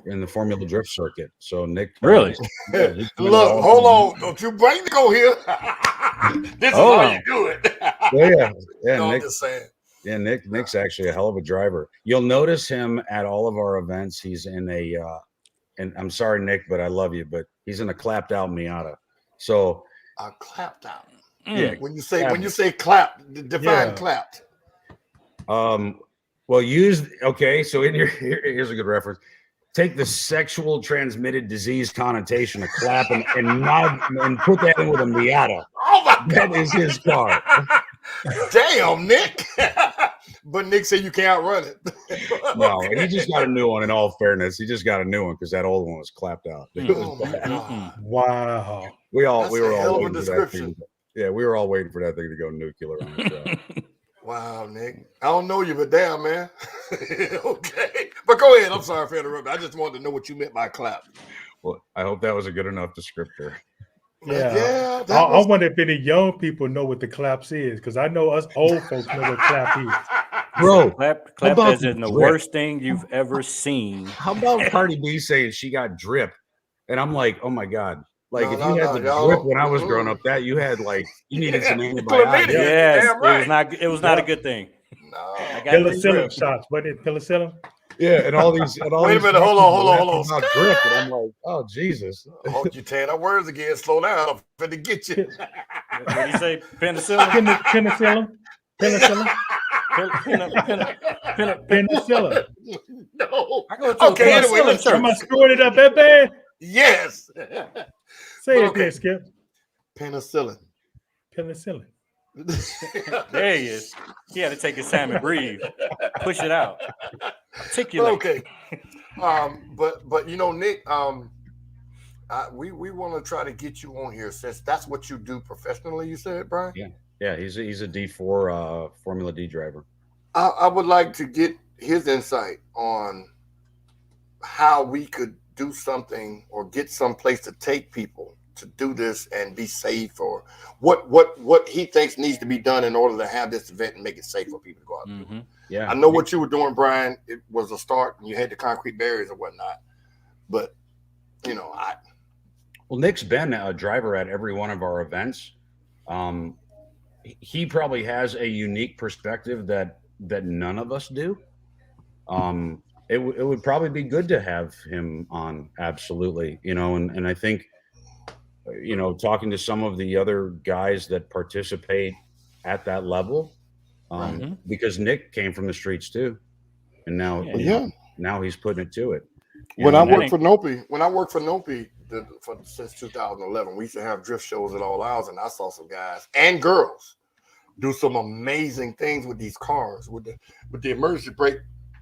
in the Formula Drift circuit. So Nick, Really? he's Look, hold on. Don't you bring Nick over here. This is how you do it. yeah, No, I'm Nick. just saying. Yeah, Nick's actually a hell of a driver. You'll notice him at all of our events. He's in a, and I'm sorry, Nick, but I love you, but he's in a clapped out Miata. So Clapped out. yeah, When you say clap, define clapped. Well, so in here's a good reference. Take the sexual transmitted disease connotation of clap and put that in with a Miata. Oh my God. That is his car. Damn, Nick. But Nick said you can't run it. No, and he just got a new one. In all fairness, he just got a new one because that old one was clapped out. Oh my God. Wow. We were all hell of a waiting for that thing. description. Yeah, we were all waiting for that thing to go nuclear on the track. Wow, Nick. I don't know you, but damn, man. Okay. But go ahead. I'm sorry for interrupting. I just wanted to know what you meant by clap. Well, I hope that was a good enough descriptor. Yeah. I wonder if any young people know what the claps is, because I know us old folks know what clap is. Bro, Clap about as in the drip? worst thing you've ever seen. How about Cardi B saying she got drip? And I'm like, oh my God. Like, if you had the y'all. drip when I was growing up, that you had you needed some antibiotics. Yes, Damn right. it was not a good thing. No. I got the Penicillin drip. shots. What is penicillin? Yeah, and all these. Wait a minute, hold on. About drip, and I'm like, oh Jesus. Oh, you tearing up words again. Slow down. I'm finna get you. What did you say? Penicillin? Penicillin. Penicillin. No. I go to Okay, a anyway, let's church. Am I screwing it up that bad? Yes. Say it Okay. again, Skip. Penicillin. Penicillin. There he is. He had to take his time and breathe. Push it out. Articulate. Okay. But you know, Nick, we want to try to get you on here since that's what you do professionally. You said, Brian. Yeah, he's a D4 Formula D driver. I would like to get his insight on how we could do something or get some place to take people to do this and be safe, or what he thinks needs to be done in order to have this event and make it safe for people to go out. Mm-hmm. Yeah, I know what you were doing, Brian. It was a start, and you had the concrete barriers and whatnot. But you know, well, Nick's been a driver at every one of our events. He probably has a unique perspective that none of us do. It would probably be good to have him on. Absolutely, you know, and I think you know, talking to some of the other guys that participate at that level, because Nick came from the streets too, and now now he's putting it to it. When I worked for Nopi, since 2011, we used to have drift shows at all hours, and I saw some guys and girls do some amazing things with these cars with the emergency brake.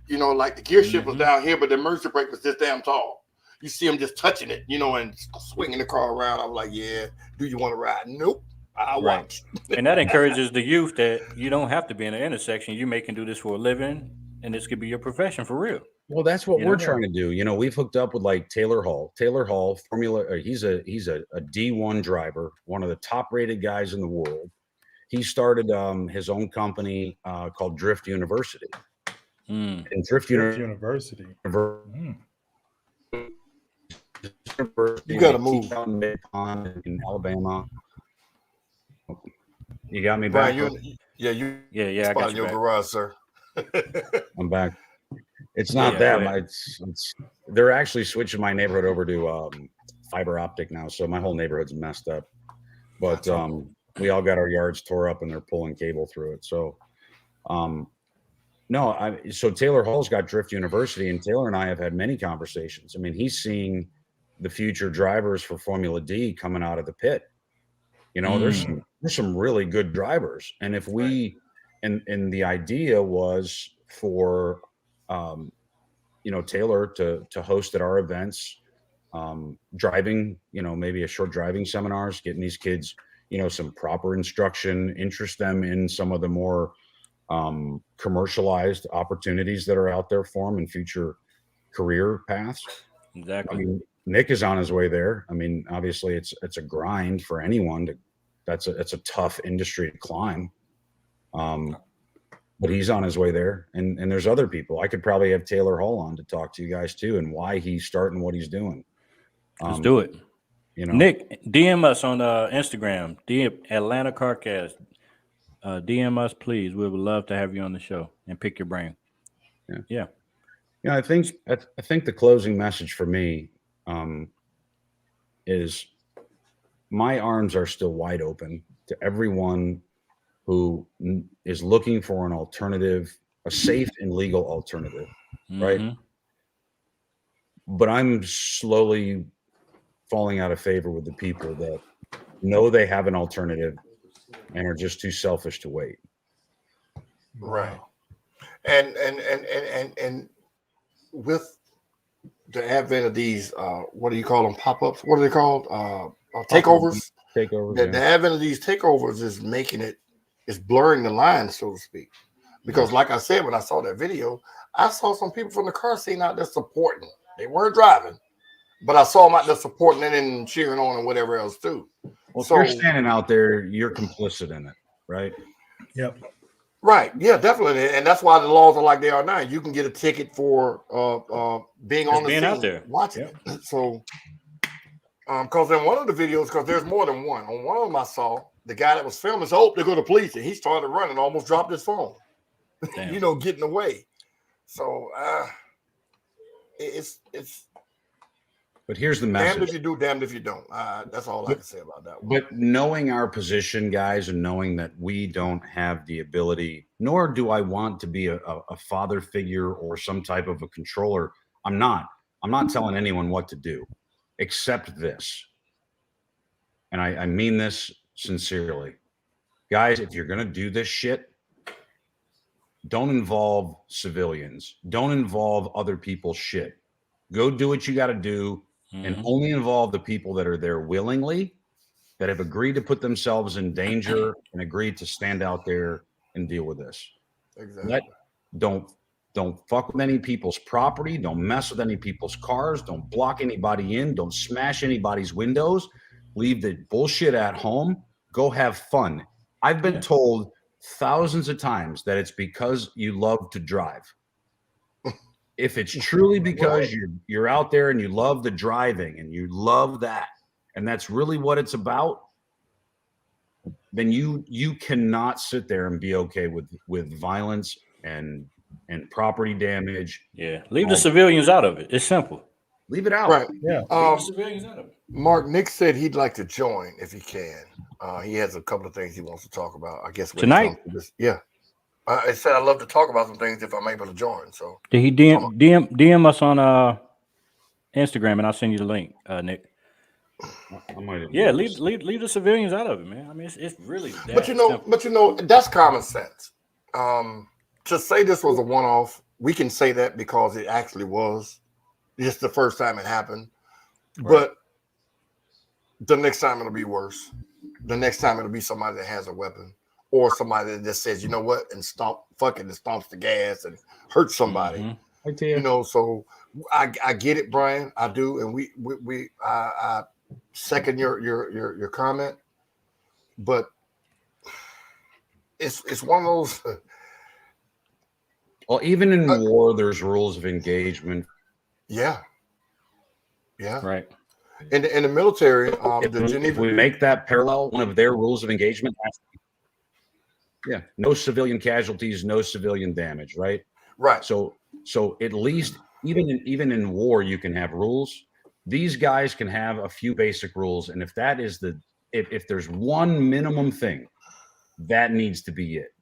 You know, like the gear shift was down here, but the emergency brake was this damn tall. You see them just touching it, you know, and swinging the car around. I'm like, yeah, do you want to ride? Nope. I'll watch. And that encourages the youth that you don't have to be in an intersection. You can do this for a living, and this could be your profession for real. Well, that's what we're trying to do. You know, we've hooked up with like Taylor Hall. Taylor Hall, he's a D1 driver, one of the top rated guys in the world. He started his own company called Drift University. And Drift University. You got to move in Alabama. You got me back. Brian, yeah. I got you your back. garage, sir. I'm back. It's not that. It's they're actually switching my neighborhood over to fiber optic now, so my whole neighborhood's messed up. But we all got our yards tore up, and they're pulling cable through it. So, so Taylor Hall's got Drift University, and Taylor and I have had many conversations. I mean, he's seeing the future drivers for Formula D coming out of the pit. You know, there's some really good drivers, and if we and the idea was for Taylor to host at our events, driving, maybe a short driving seminars, getting these kids, some proper instruction, interest them in some of the more commercialized opportunities that are out there for them in future career paths. Exactly. I mean, Nick is on his way there. I mean, obviously it's a grind for anyone it's a tough industry to climb. But he's on his way there, and there's other people. I could probably have Taylor Hall on to talk to you guys too, and why he's starting what he's doing. Let's do it. Nick, DM us on Instagram, DM Atlanta CarCast. DM us, please. We would love to have you on the show and pick your brain. Yeah. I think the closing message for me is my arms are still wide open to everyone who is looking for an alternative, a safe and legal alternative, right? But I'm slowly falling out of favor with the people that know they have an alternative and are just too selfish to wait. Right. And with the advent of these, what do you call them? Pop-ups? What are they called? Takeovers. Takeovers. The advent of these takeovers is it's blurring the line, so to speak. Because like I said, when I saw that video, I saw some people from the car scene out there supporting. They weren't driving, but I saw them out there supporting and then cheering on and whatever else too. Well, so, if you're standing out there, you're complicit in it, right? Yep. Right. Yeah, definitely. And that's why the laws are like they are now. You can get a ticket for being on the scene, out there watching it. So because in one of the videos, because there's more than one. On one of them I saw the guy that was filming said, "Oh, they're going to police it." He started running, almost dropped his phone. Getting away. So it's. But here's the message: damned if you do, damned if you don't. That's all I can say about that one. But knowing our position, guys, and knowing that we don't have the ability, nor do I want to be a father figure or some type of a controller. I'm not telling anyone what to do, except this. And I mean this sincerely. Guys, if you're going to do this shit, don't involve civilians. Don't involve other people's shit. Go do what you got to do. And only involve the people that are there willingly, that have agreed to put themselves in danger and agreed to stand out there and deal with this. Exactly. Don't fuck with any people's property. Don't mess with any people's cars. Don't block anybody in. Don't smash anybody's windows. Leave the bullshit at home. Go have fun. I've been told thousands of times that it's because you love to drive. If it's truly because you're out there and you love the driving and you love that, and that's really what it's about, then you cannot sit there and be okay with violence and property damage. Yeah, leave the civilians out of it. It's simple. Leave it out. Right. Yeah. Leave the civilians out of it. Mark, Nick said he'd like to join if he can. He has a couple of things he wants to talk about. I guess when Tonight? Yeah. I said I'd love to talk about some things if I'm able to join. So Did he DM us on Instagram and I'll send you the link, Nick. I might have Yeah, noticed. leave the civilians out of it, man. I mean, it's really that but you know, that's common sense. To say this was a one-off, we can say that because it actually was. It's the first time it happened. Right. But the next time it'll be worse. The next time it'll be somebody that has a weapon or somebody that just says, you know what, and stomps the gas and hurts somebody. Mm-hmm. You know, so I get it, Brian. I do, and I second your comment, but it's one of those. Well, even in war, there's rules of engagement. Yeah. Right. In the military, if we make that parallel, one of their rules of engagement has to be, no civilian casualties, no civilian damage, right? Right. So at least even in war, you can have rules. These guys can have a few basic rules, and if that is if there's one minimum thing, that needs to be it.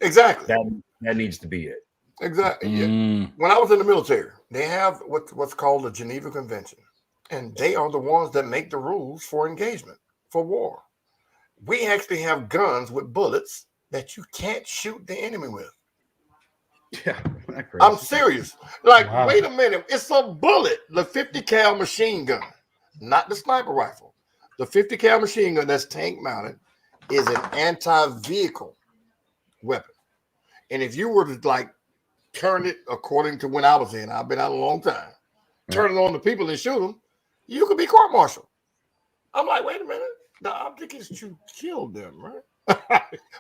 Exactly. That needs to be it. Exactly. Yeah. When I was in the military, they have what's called the Geneva Convention, and they are the ones that make the rules for engagement for war. We actually have guns with bullets that you can't shoot the enemy with. Yeah, I'm serious. Like, Wow. wait a minute, it's a bullet, the 50 cal machine gun, not the sniper rifle. The 50 cal machine gun that's tank mounted is an anti-vehicle weapon, and if you were to like turn it according to when I was in, I've been out a long time, turn it on the people and shoot them, you could be court-martialed. I'm like, wait a minute, the object is to kill them, right?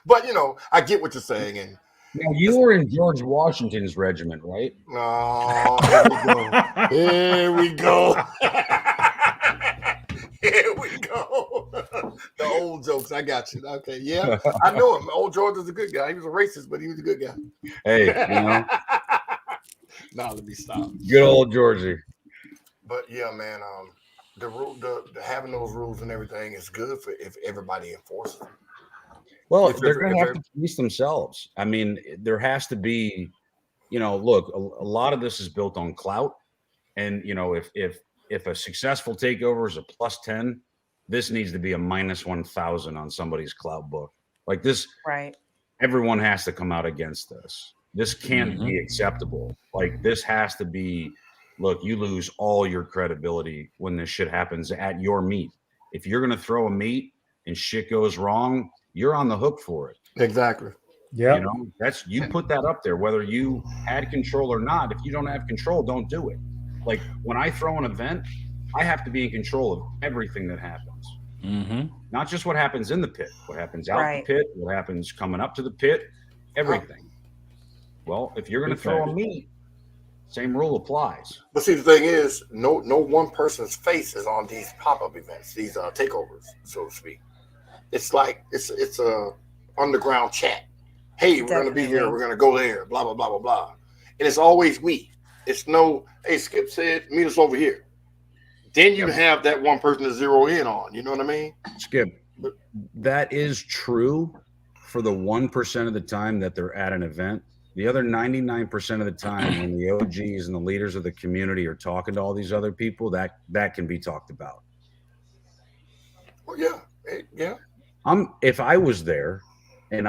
But you know, I get what you're saying, and now you were in George Washington's regiment, right? oh, here we go. Here we go. The old jokes. I got you. Okay. Yeah. I know him. Old George was a good guy. He was a racist, but he was a good guy. Hey, you know. Now let me stop. Good old Georgie. But yeah, man, the having those rules and everything is good for if everybody enforces them. Well, they're going to have to police themselves. I mean, there has to be, you know, look, a lot of this is built on clout. And, you know, if a successful takeover is a +10, this needs to be a -1,000 on somebody's clout book. Like this, Right. Everyone has to come out against this. This can't be acceptable. Like this has to be, look, you lose all your credibility when this shit happens at your meet. If you're going to throw a meet and shit goes wrong, you're on the hook for it. Exactly. Yeah. You know, you put that up there, whether you had control or not. If you don't have control, don't do it. Like when I throw an event, I have to be in control of everything that happens. Mm-hmm. Not just what happens in the pit, what happens out the pit, what happens coming up to the pit, everything. Well, if you're going to throw a meet, same rule applies. But see, the thing is, no one person's face is on these pop-up events, these takeovers, so to speak. It's like it's a underground chat. Hey, we're going to be here. We're going to go there. Blah blah blah blah blah. And it's always we. It's no. Hey, Skip said, meet us over here. Then you have that one person to zero in on. You know what I mean? Skip, that is true for the 1% of the time that they're at an event. The other 99% of the time, when the OGs and the leaders of the community are talking to all these other people, that can be talked about. Well, yeah. If I was there, and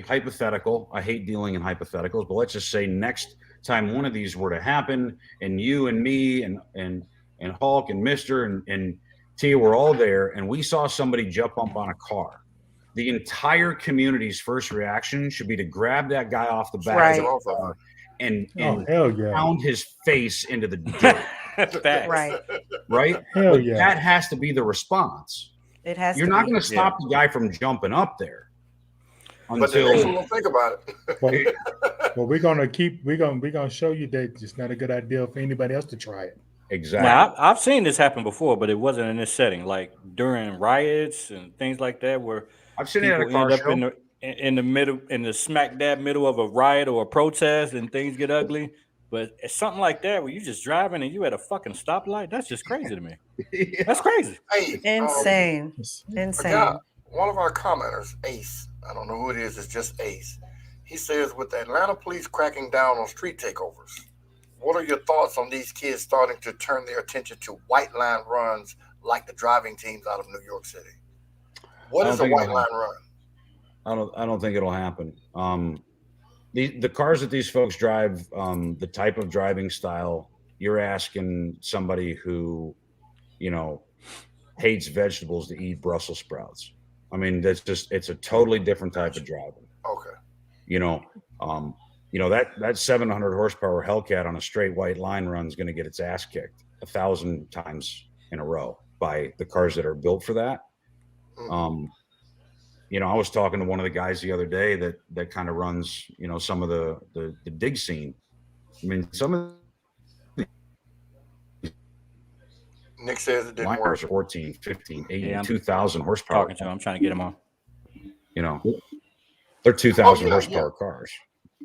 hypothetical. I hate dealing in hypotheticals, but let's just say next time one of these were to happen, and you and me and Hulk and Mister and Tia were all there, and we saw somebody jump up on a car. The entire community's first reaction should be to grab that guy off the back of the car and pound his face into the dirt. Right? Hell yeah. That has to be the response. It has. You're not going to stop the guy from jumping up there. But the next one will think about it. Well, we're gonna show you that it's not a good idea for anybody else to try it. Exactly. Now, I've seen this happen before, but it wasn't in this setting, like during riots and things like that, where I've seen it at a car end show. up in the middle, in the smack dab middle of a riot or a protest, and things get ugly. But it's something like that where you just driving and you at a fucking stoplight. That's just crazy to me. Yeah. That's crazy. Hey, Insane. a Insane. guy, one of our commenters, Ace, I don't know who it is, it's just Ace. He says, with the Atlanta police cracking down on street takeovers, what are your thoughts on these kids starting to turn their attention to white line runs like the driving teams out of New York City? What I is don't a think white line run? I don't think it'll happen. The cars that these folks drive, the type of driving style, you're asking somebody who, you know, hates vegetables to eat Brussels sprouts. I mean, it's a totally different type of driving. Okay. You know, that 700 horsepower Hellcat on a straight white line run is going to get its ass kicked 1,000 times in a row by the cars that are built for that. I was talking to one of the guys the other day that kind of runs, some of the dig scene. I mean, some of Nick says it didn't mine work. are 14, 15, 18, Yeah, I'm 2,000 horsepower. Talking to him. I'm trying to get him on. They're 2,000 horsepower cars.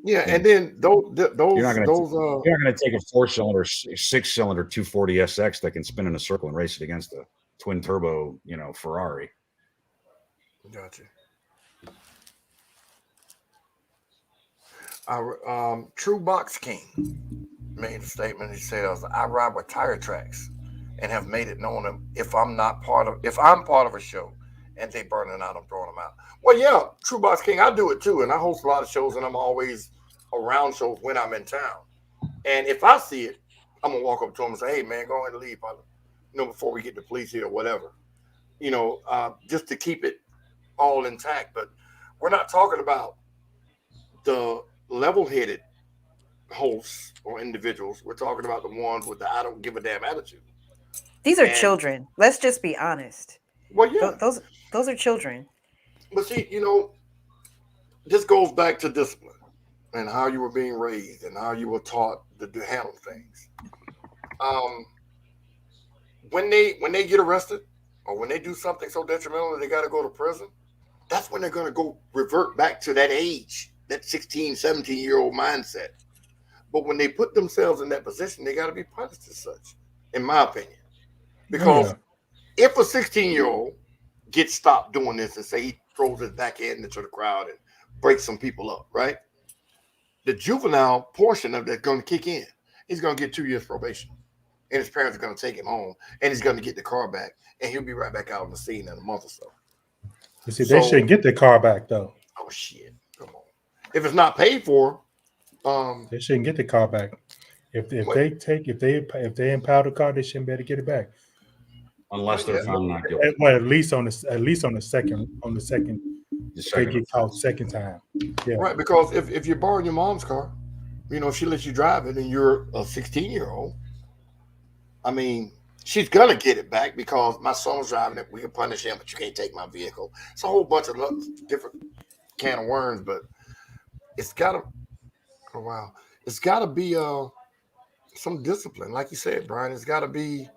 Yeah, and then those You're not going to take a 4-cylinder, 6-cylinder 240 SX that can spin in a circle and race it against a twin turbo, Ferrari. Gotcha. True Box King made a statement. He says, "I ride with tire tracks and have made it known if I'm part of a show and they burning out, I'm throwing them out." Well, yeah, True Box King, I do it too, and I host a lot of shows, and I'm always around shows when I'm in town. And if I see it, I'm gonna walk up to them and say, "Hey, man, go ahead and leave, before we get the police here or whatever." Just to keep it all intact. But we're not talking about the level-headed hosts or individuals. We're talking about the ones with the "I don't give a damn" attitude. These are children. Let's just be honest. Well, yeah, those are children. But see, this goes back to discipline and how you were being raised and how you were taught to handle things. When they get arrested or when they do something so detrimental that they got to go to prison, that's when they're going to go revert back to that age, that 16, 17-year-old mindset. But when they put themselves in that position, they got to be punished as such, in my opinion. Because if a 16-year-old gets stopped doing this and say he throws his back end into the crowd and breaks some people up, right? The juvenile portion of that's going to kick in. He's going to get 2 years probation. And his parents are going to take him home. And he's going to get the car back. And he'll be right back out on the scene in a month or so. You see, they shouldn't get their car back, though. Oh, shit. Come on. If it's not paid for, they shouldn't get the car back. If they impound the car, they shouldn't be able to get it back. Unless they're found not guilty. Well, at least on the second, they get caught second time. Yeah. Right, because if you're borrowing your mom's car, if she lets you drive it and you're a 16-year-old, I mean, she's gonna get it back because my son's driving it. We can punish him, but you can't take my vehicle. It's a whole bunch of different can of worms, but it's gotta be some discipline, like you said, Brian. It's gotta be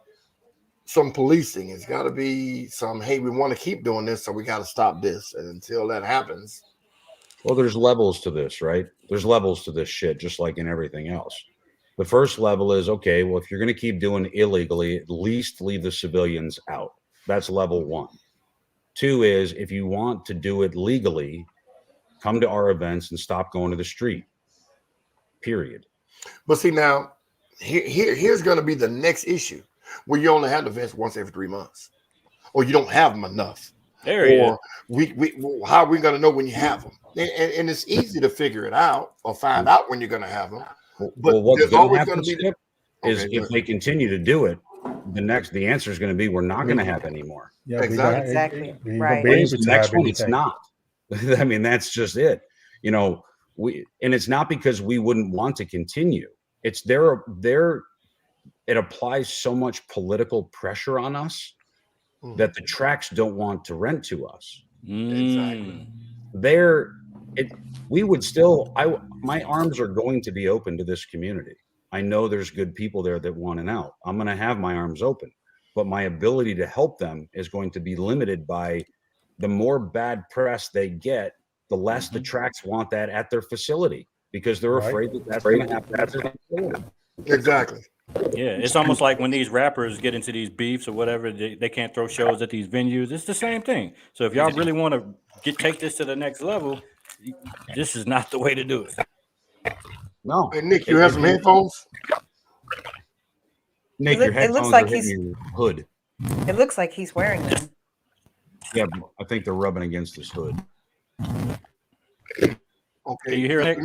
some policing. It's got to be some, hey, we want to keep doing this, so we got to stop this. And until that happens. Well, there's levels to this, right? There's levels to this shit, just like in everything else. The first level is, okay, well, if you're going to keep doing illegally, at least leave the civilians out. That's level 1. 2 is, if you want to do it legally, come to our events and stop going to the street. Period. But see, now, here's going to be the next issue. Where you only have the events once every 3 months, or you don't have them enough. Or how are we going to know when you have them? And it's easy to figure it out or find out when you're going to have them. But what's always going to be if they continue to do it, the answer is going to be we're not going to have any more. Yeah, exactly. Right. The next one, it's not. I mean, that's just it. And it's not because we wouldn't want to continue. It's it applies so much political pressure on us that the tracks don't want to rent to us. Exactly. We would still, my arms are going to be open to this community. I know there's good people there that want an out. I'm going to have my arms open, but my ability to help them is going to be limited by the more bad press they get, the less the tracks want that at their facility, because they're Right. afraid that that's going to happen. Exactly. Yeah, it's almost like when these rappers get into these beefs or whatever, they can't throw shows at these venues. It's the same thing. So if y'all really want to take this to the next level, this is not the way to do it. No, Hey, Nick, you have some headphones? Nick, It your looks headphones like are hitting your hood. It looks like he's wearing them. Yeah, I think they're rubbing against his hood. Okay. Can you hear it?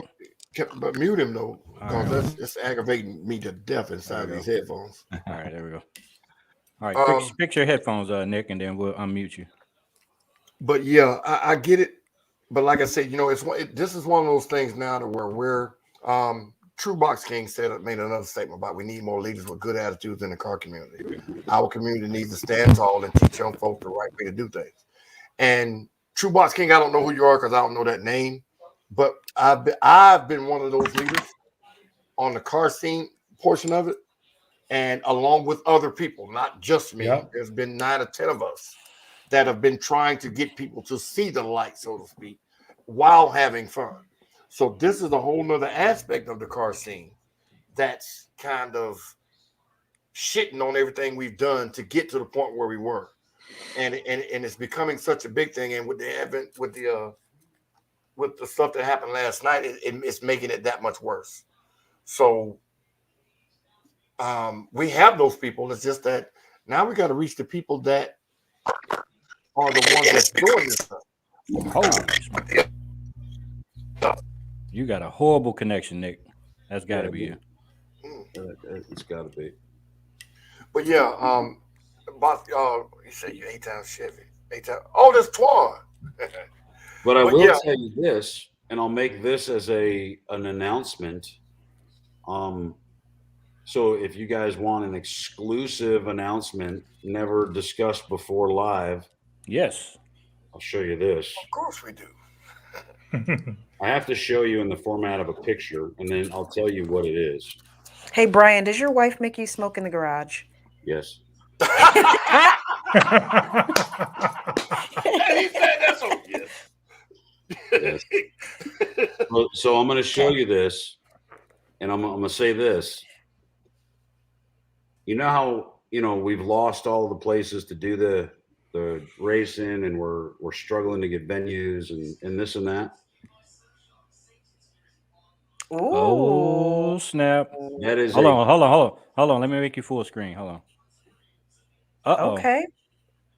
But mute him though, All because that's aggravating me to death inside these headphones. All right, there we go. All right, fix your headphones, Nick, and then we'll unmute you. But yeah, I get it. But like I said, this is one of those things now to where we're True Box King made another statement about we need more leaders with good attitudes in the car community. Our community needs to stand tall and teach young folks the right way to do things. And True Box King, I don't know who you are because I don't know that name, but I've been one of those leaders on the car scene portion of it, and along with other people, not just me. Yep. There's been 9 or 10 of us that have been trying to get people to see the light, so to speak, while having fun. So this is a whole nother aspect of the car scene that's kind of shitting on everything we've done to get to the point where we were. And it's becoming such a big thing. And with the advent, with the stuff that happened last night, it's making it that much worse. So we have those people. It's just that now we got to reach the people that are the ones that's doing this stuff. Oh, you got a horrible connection, Nick. That's got to be it. It's got to be. But yeah, about you say you 8 times Chevy, 8 times. Oh, that's Twan. But I But will yeah. tell you this, and I'll make this as an announcement. So if you guys want an exclusive announcement, never discussed before live, Yes. I'll show you this. Of course we do. I have to show you in the format of a picture, and then I'll tell you what it is. Hey, Brian, does your wife make you smoke in the garage? Yes. And he said that's okay. Yes. So I'm going to show you this, and I'm going to say this. You know how we've lost all the places to do the racing, and we're struggling to get venues and this and that. Ooh. Oh, snap. That is Hold on. Let me make you full screen. Hold on. Uh-oh. Okay.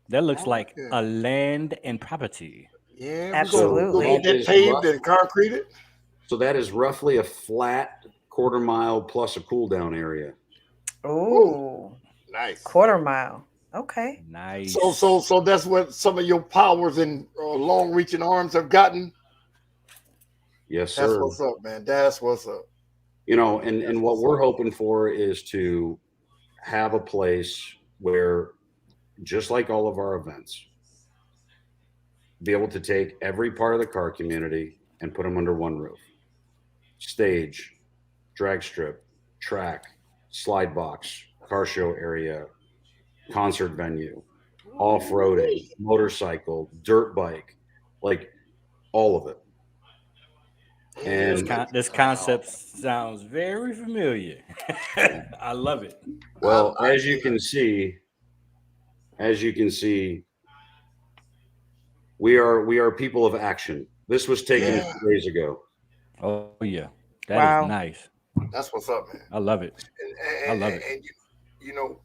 That looks like a land and property. Yeah, Absolutely. We're gonna get paved and concreted. So that is roughly a flat quarter-mile plus a cool-down area. Ooh. Nice. Quarter mile. Okay. Nice. So that's what some of your powers and long-reaching arms have gotten. Yes, That's sir. what's up, man. That's what's up. And what we're hoping for is to have a place where, just like all of our events, be able to take every part of the car community and put them under one roof. Stage, drag strip, track, slide box, car show area, concert venue, off-roading, motorcycle, dirt bike, like all of it. And This concept sounds very familiar. I love it. well, as you can see, we are people of action. This was taken 2 days ago. Oh yeah, that is nice. That's what's up, man. I love it. I love it. And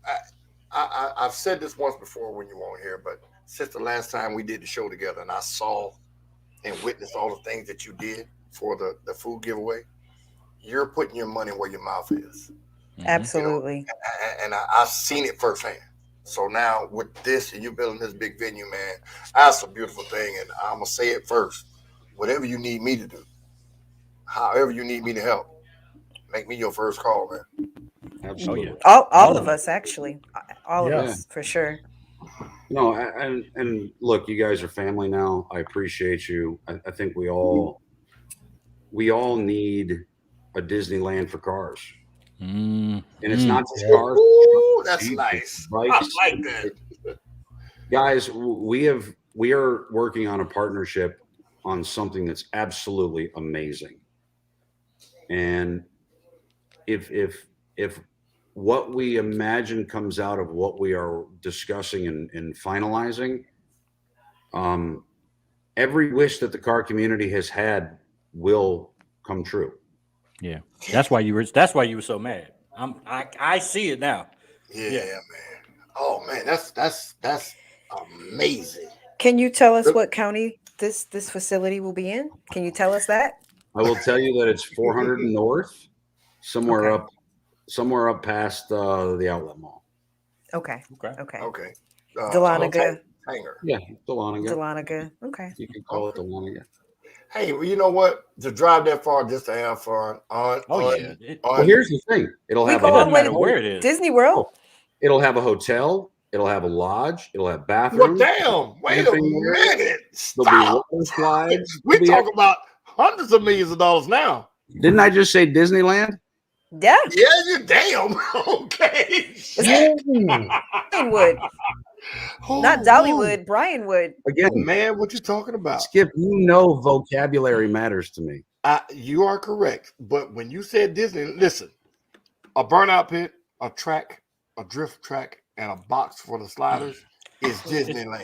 I've said this once before when you weren't here, but since the last time we did the show together, and I saw and witnessed all the things that you did for the food giveaway, you're putting your money where your mouth is. Absolutely. And I've seen it firsthand. So now with this and you building this big venue, man, that's a beautiful thing. And I'm going to say it first. Whatever you need me to do, however you need me to help, make me your first call, man. Absolutely. All of us, actually. All of Yeah. us, for sure. No, and look, you guys are family now. I appreciate you. I think we all need a Disneyland for cars. And it's not just cars. Ooh, that's Jeeps, nice. bikes. I like that. Guys, we are working on a partnership on something that's absolutely amazing. And if what we imagine comes out of what we are discussing and finalizing, every wish that the car community has had will come true. Yeah, that's why you were so mad. I see it now. Yeah, man. Oh man, that's amazing. Can you tell us what county this facility will be in? Can you tell us that? I will tell you that it's 400 north, somewhere Okay. up past the outlet mall. Okay. Okay. Okay. Okay. Dahlonega. Hanger. Yeah, Dahlonega. Dahlonega. Okay. You can call it Dahlonega. Hey, well, you know what? To drive that far just to have fun. Well, here's the thing. It'll We have go a all the way matter to where it is. Disney World. It'll have a hotel. It'll have a lodge. It'll have Well, bathrooms. damn. Wait a minute. There'll be Stop. water slides. We talk about hundreds of millions of dollars now. Didn't I just say Disneyland? Yeah. Yeah, you damn. Okay. Brian Wood. Not Dollywood. Brian Wood. Again, Man, what you talking about? Skip, you know vocabulary matters to me. You are correct. But when you said Disney, listen, a burnout pit, a track, a drift track, and a box for the sliders is Disneyland.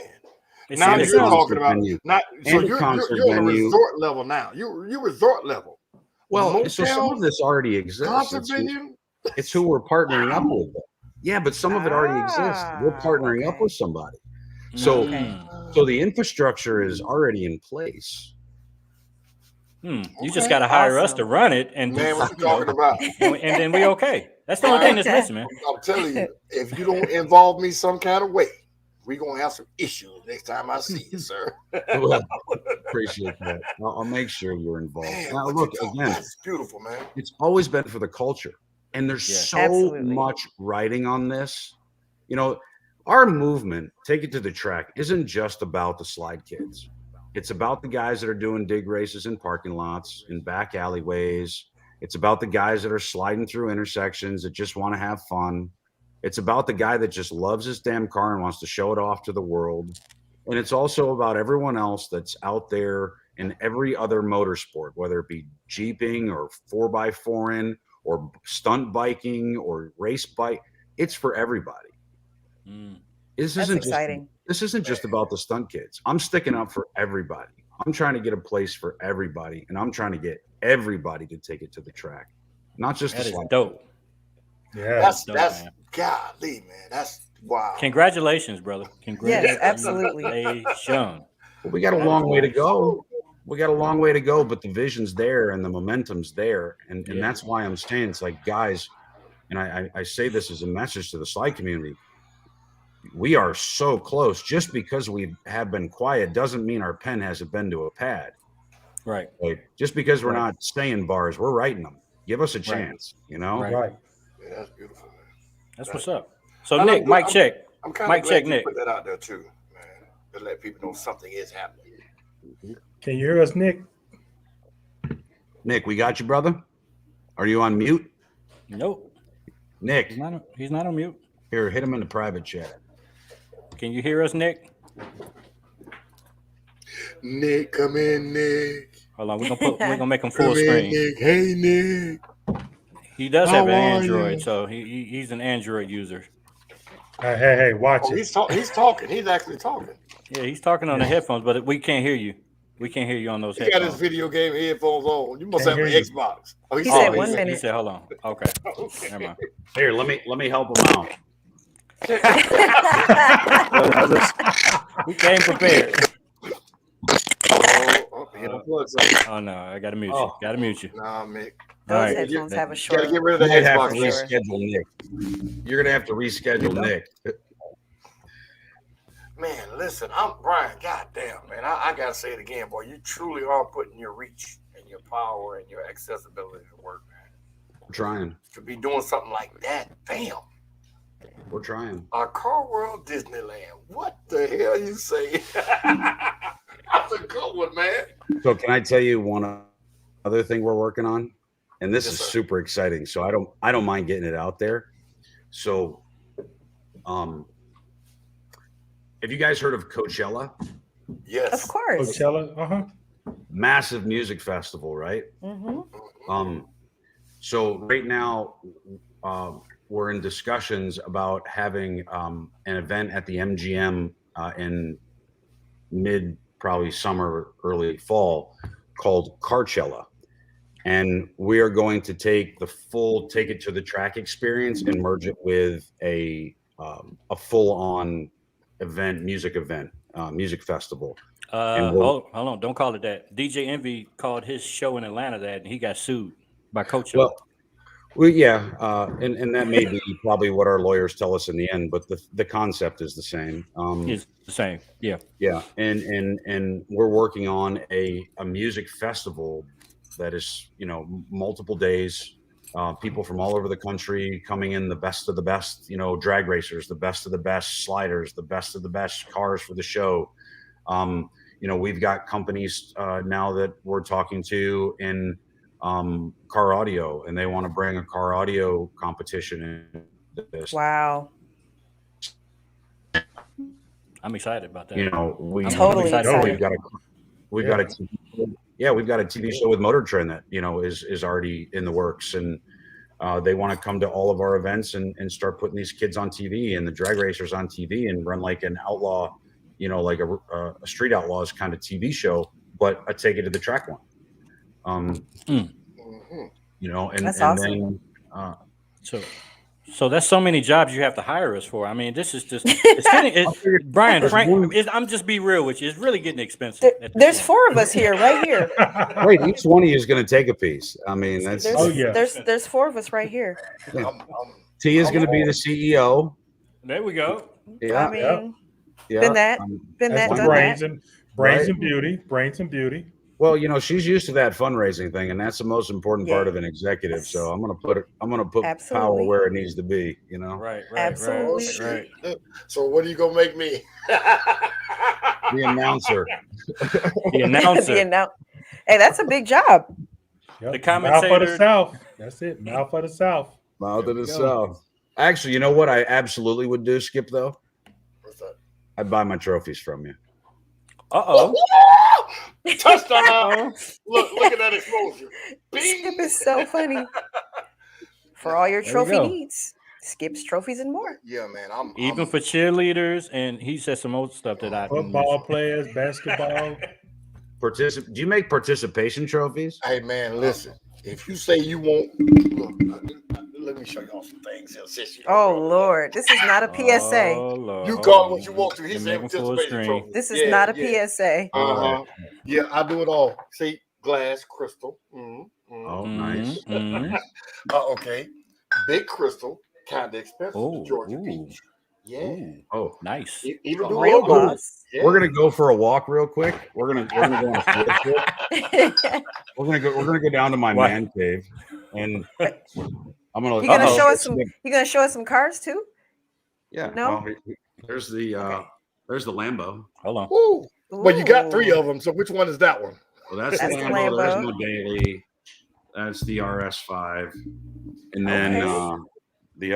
Now you're talking about you're on a resort level now. You're resort level. Well, so some of this already exists. It's who we're partnering up with. Yeah, but some of it already exists. We're partnering up with somebody. So the infrastructure is already in place. You just got to hire us to run it, and man, what you talking about? And then we okay. That's the only thing that's missing, man. I'm telling you, if you don't involve me some kind of way, we're gonna have some issues next time I see you, sir. Well, appreciate that. I'll make sure you're involved. Man, now, look again. That's beautiful, man. It's always been for the culture, and there's so much writing on this. You know, our movement, Take It to the Track, isn't just about the slide kids. It's about the guys that are doing dig races in parking lots, in back alleyways. It's about the guys that are sliding through intersections that just want to have fun. It's about the guy that just loves his damn car and wants to show it off to the world. And it's also about everyone else that's out there in every other motorsport, whether it be jeeping or 4x4ing or stunt biking or race bike. It's for everybody. This isn't just about the stunt kids. I'm sticking up for everybody. I'm trying to get a place for everybody, and I'm trying to get everybody to take it to the track, not just that the is slide. dope. Yeah, that's golly, man. That's wow. Congratulations, brother. Congratulations. Yes, absolutely. Well, we got a long way to go. But the vision's there and the momentum's there, and that's why I'm saying it's like, guys, and I say this as a message to the slide community. We are so close. Just because we have been quiet doesn't mean our pen hasn't been to a pad. Right. Like, just because we're not saying bars, we're writing them. Give us a chance, you know? Right. Yeah, that's beautiful, man. That's what's up. So, Nick, mic check. I'm kind of glad you Nick. put that out there too, man, to let people know something is happening. Can you hear us, Nick? Nick, we got you, brother. Are you on mute? Nope. Nick. He's not on mute. Here, hit him in the private chat. Can you hear us, Nick? Nick, come in, Nick. Hold on, we're gonna make him full screen. Nick. Hey, Nick. He does have an Android, so he's an Android user. Hey, watch it. He's talking. He's actually talking. Yeah, he's talking on the headphones, but we can't hear you. We can't hear you on those He headphones. got his video game headphones on. You must have an Xbox. Oh, he said 1 minute. He said, hold on. Okay. Never mind. Here, let me help him out. We came prepared. Oh, no, I gotta mute you. Gotta mute you. Nah, Mick. Those headphones have a short. Gotta get rid of the Have to Xbox. reschedule Nick. You're gonna have to reschedule Nick. Man, listen, I'm Brian. Goddamn, man. I gotta say it again, boy. You truly are putting your reach and your power and your accessibility to work, man. We're trying. To be doing something like that, damn. We're trying. Our Car World Disneyland. What the hell you say? That's a good one, man. So can I tell you one other thing we're working on? And this is super exciting. So I don't mind getting it out there. So have you guys heard of Coachella? Yes. Of course. Coachella, Massive music festival, right? Mm-hmm. So right now, we're in discussions about having an event at the MGM in mid, probably summer, early fall, called Carchella. And we are going to take the full Take It to the Track experience and merge it with a full-on event, music festival. And Hold on, don't call it that. DJ Envy called his show in Atlanta that, and he got sued by Coach. Well, and that may be probably what our lawyers tell us in the end, but the concept is the same. It's the same, yeah. Yeah, and we're working on a music festival that is, multiple days, people from all over the country coming in, the best of the best, drag racers, the best of the best sliders, the best of the best cars for the show. We've got companies now that we're talking to in car audio, and they want to bring a car audio competition in this. Wow. I'm excited about that. I'm totally excited. We've got a TV show with Motor Trend that is already in the works, and they want to come to all of our events and start putting these kids on TV and the drag racers on TV and run like an outlaw, like a Street Outlaws kind of TV show, but a Take It to the Track one. That's awesome. Then so that's so many jobs you have to hire us for. I mean, this is just Brian, Frank. I'm just be real with you. It's really getting expensive. There's 4 of us here, right here. Right, each one of you is going to take a piece. I mean, that's there's 4 of us right here. Yeah. T is going to be the CEO. There we go. Yeah, I mean, yeah. been that, done brains that. Brains and beauty. Well, she's used to that fundraising thing, and that's the most important part of an executive. Yes. So I'm going to put Absolutely. power where it needs to be. Right. Absolutely. Right. So what are you gonna make me? The announcer. The announcer. Hey, that's a big job. Yep. The commentator. Mouth of the South. That's it. Mouth of the South. Mouth of the South. Actually, you know what I absolutely would do, Skip, though? What's that? I'd buy my trophies from you. Uh-oh. Touchdown! Look at that exposure. Skip is so funny. For all your There we trophy go. needs, Skip's trophies and more. Yeah, man. Even for cheerleaders, and he said some old stuff that I didn't Football mention. players, basketball. Do you make participation trophies? Hey, man, listen. If you say you won't, look, let me show y'all some things here. Sis, Oh Lord, this is not a PSA. Oh, Lord. You call it what you want to. He You're said making full participation screen. trophy. This is not a PSA. Yeah, I do it all. See, glass, crystal. Oh, nice. Mhm. Okay. Big crystal, kind of expensive. Oh, Georgia ooh. Peach. Yeah. Ooh, Oh, nice. Even do Real logo. boss. Yeah. we're gonna go for a walk real quick. We're gonna go on a field trip. We're gonna go down to my What? man cave, and I'm gonna. You gonna Uh-oh. show us some? You gonna show us some cars too? Yeah. No? well, there's the Lambo. Hold on. Woo. Well, you got 3 Ooh. of them. So which one is that one? Well, that's That's the the Lambo. There's Lambo. no daily. That's the RS5, and then Okay. the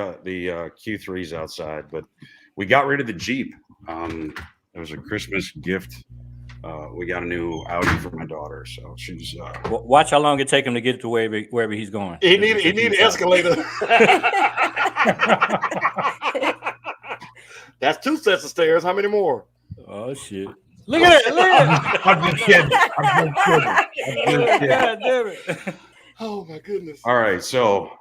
Q3's outside. But we got rid of the Jeep. It was a Christmas gift. We got a new Audi for my daughter, so she's. Watch how long it take him to get to wherever he's going. He need an escalator. That's 2 sets of stairs. How many more? Oh shit! Look at it! Look at I'm just kidding. I'm just kidding. I'm it! just kidding. God damn it! Oh my goodness. All right, so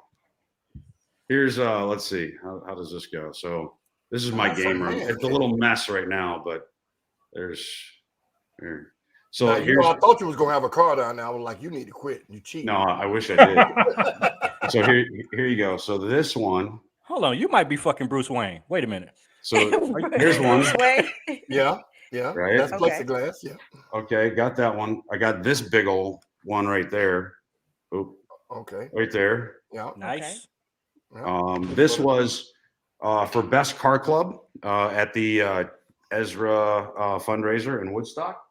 here's let's see how does this go. So this is my That's game a room. man It's a little mess right now, but there's here. So Now, here's I thought you was gonna have a car down there. I was like, you need to quit. You cheat. no, I wish I did. So here you go. So this one. Hold on, you might be fucking Bruce Wayne. Wait a minute. So here's one. Way. Yeah. Right? That's Okay. plexiglass. Yeah. Okay, got that one. I got this big old one right there. Oop, Okay. right there. Yeah. Nice. Yeah. This was for Best Car Club at the Ezra fundraiser in Woodstock.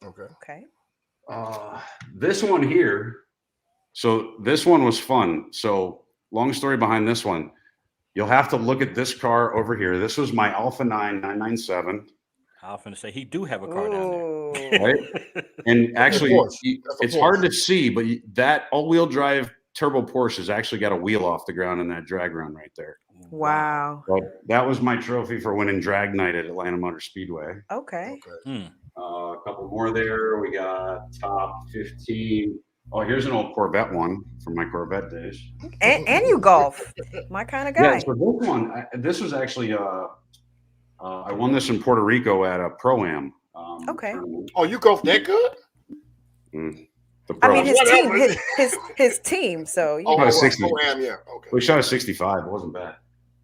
Okay. Okay. This one here. So this one was fun. So long story behind this one. You'll have to look at this car over here. This was my Alpha 9 997. I was finna say he do have a car down there. Ooh. Right? And actually, Porsche. That's a it's Porsche. hard to see, but that all-wheel drive turbo Porsche has actually got a wheel off the ground in that drag run right there. Wow. But that was my trophy for winning drag night at Atlanta Motor Speedway. Okay. A couple more there. We got top 15. Oh, here's an old Corvette one from my Corvette days. And you golf. My kind of guy. Yeah, so this one, this was actually, I won this in Puerto Rico at a Pro-Am. Okay. tournament. Oh, you golf that good? The I mean, Pro-Am. his team. So you Oh, About a 60. yeah. Okay. We shot a 65. It wasn't bad.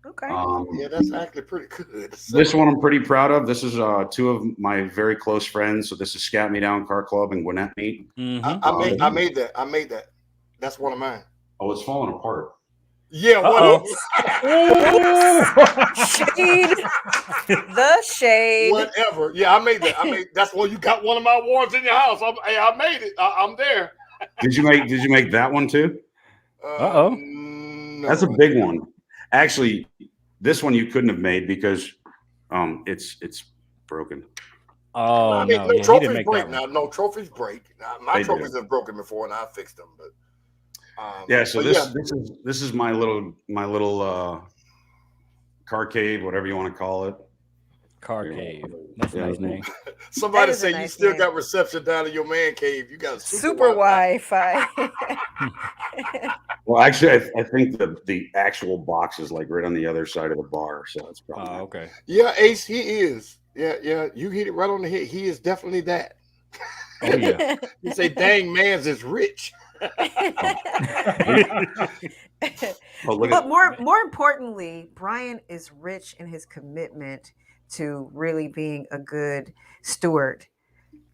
okay. Yeah, that's actually pretty good. So, This one I'm pretty proud of. This is two of my very close friends. So this is Scat Me Down Car Club and Gwinnett Meet. I made that. That's one of mine. Oh, it's falling apart. Yeah. Shade. The shade. Whatever. Yeah, I made that. That's why you got one of my awards in your house. I made it. I'm there. Did you make that one too? No. That's a big one. Actually, this one you couldn't have made because it's broken. Oh, I mean, no. no Yeah, he didn't trophies make break that now. one. No trophies break. Now, my They trophies do. have broken before, and I fixed them. But Yeah. So this is my little car cave, whatever you want to call it. Car cave. That's a nice name. somebody That is a say you nice still name. got reception down in your man cave. You got Super Wi-Fi. Well, actually, I think the actual box is like right on the other side of the bar, so it's probably. Oh, okay. Yeah, Ace, he is. Yeah. You hit it right on the head. He is definitely that. Oh, yeah. You say, "Dang, man's is rich." Oh, look But at more importantly, Brian is rich in his commitment to really being a good steward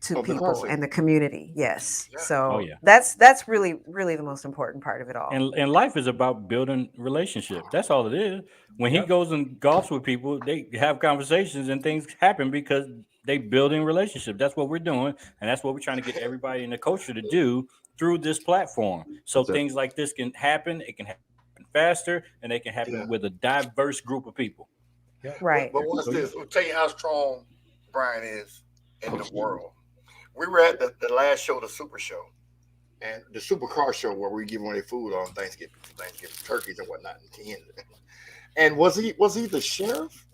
to Of the people country. and the community. Yes. Yeah. So Oh, yeah. that's really the most important part of it all. And life is about building relationships. That's all it is. When he goes and golfs with people, they have conversations and things happen because they building relationships. That's what we're doing, and that's what we're trying to get everybody in the culture to do through this platform. So That's it. things like this can happen. It can happen faster, and they can happen with a diverse group of people. Right. But what's this? I'll tell you how strong Brian is in the world. We were at the last show, the Super Show, and the Supercar Show where we give away food on Thanksgiving turkeys and whatnot. And was he the sheriff?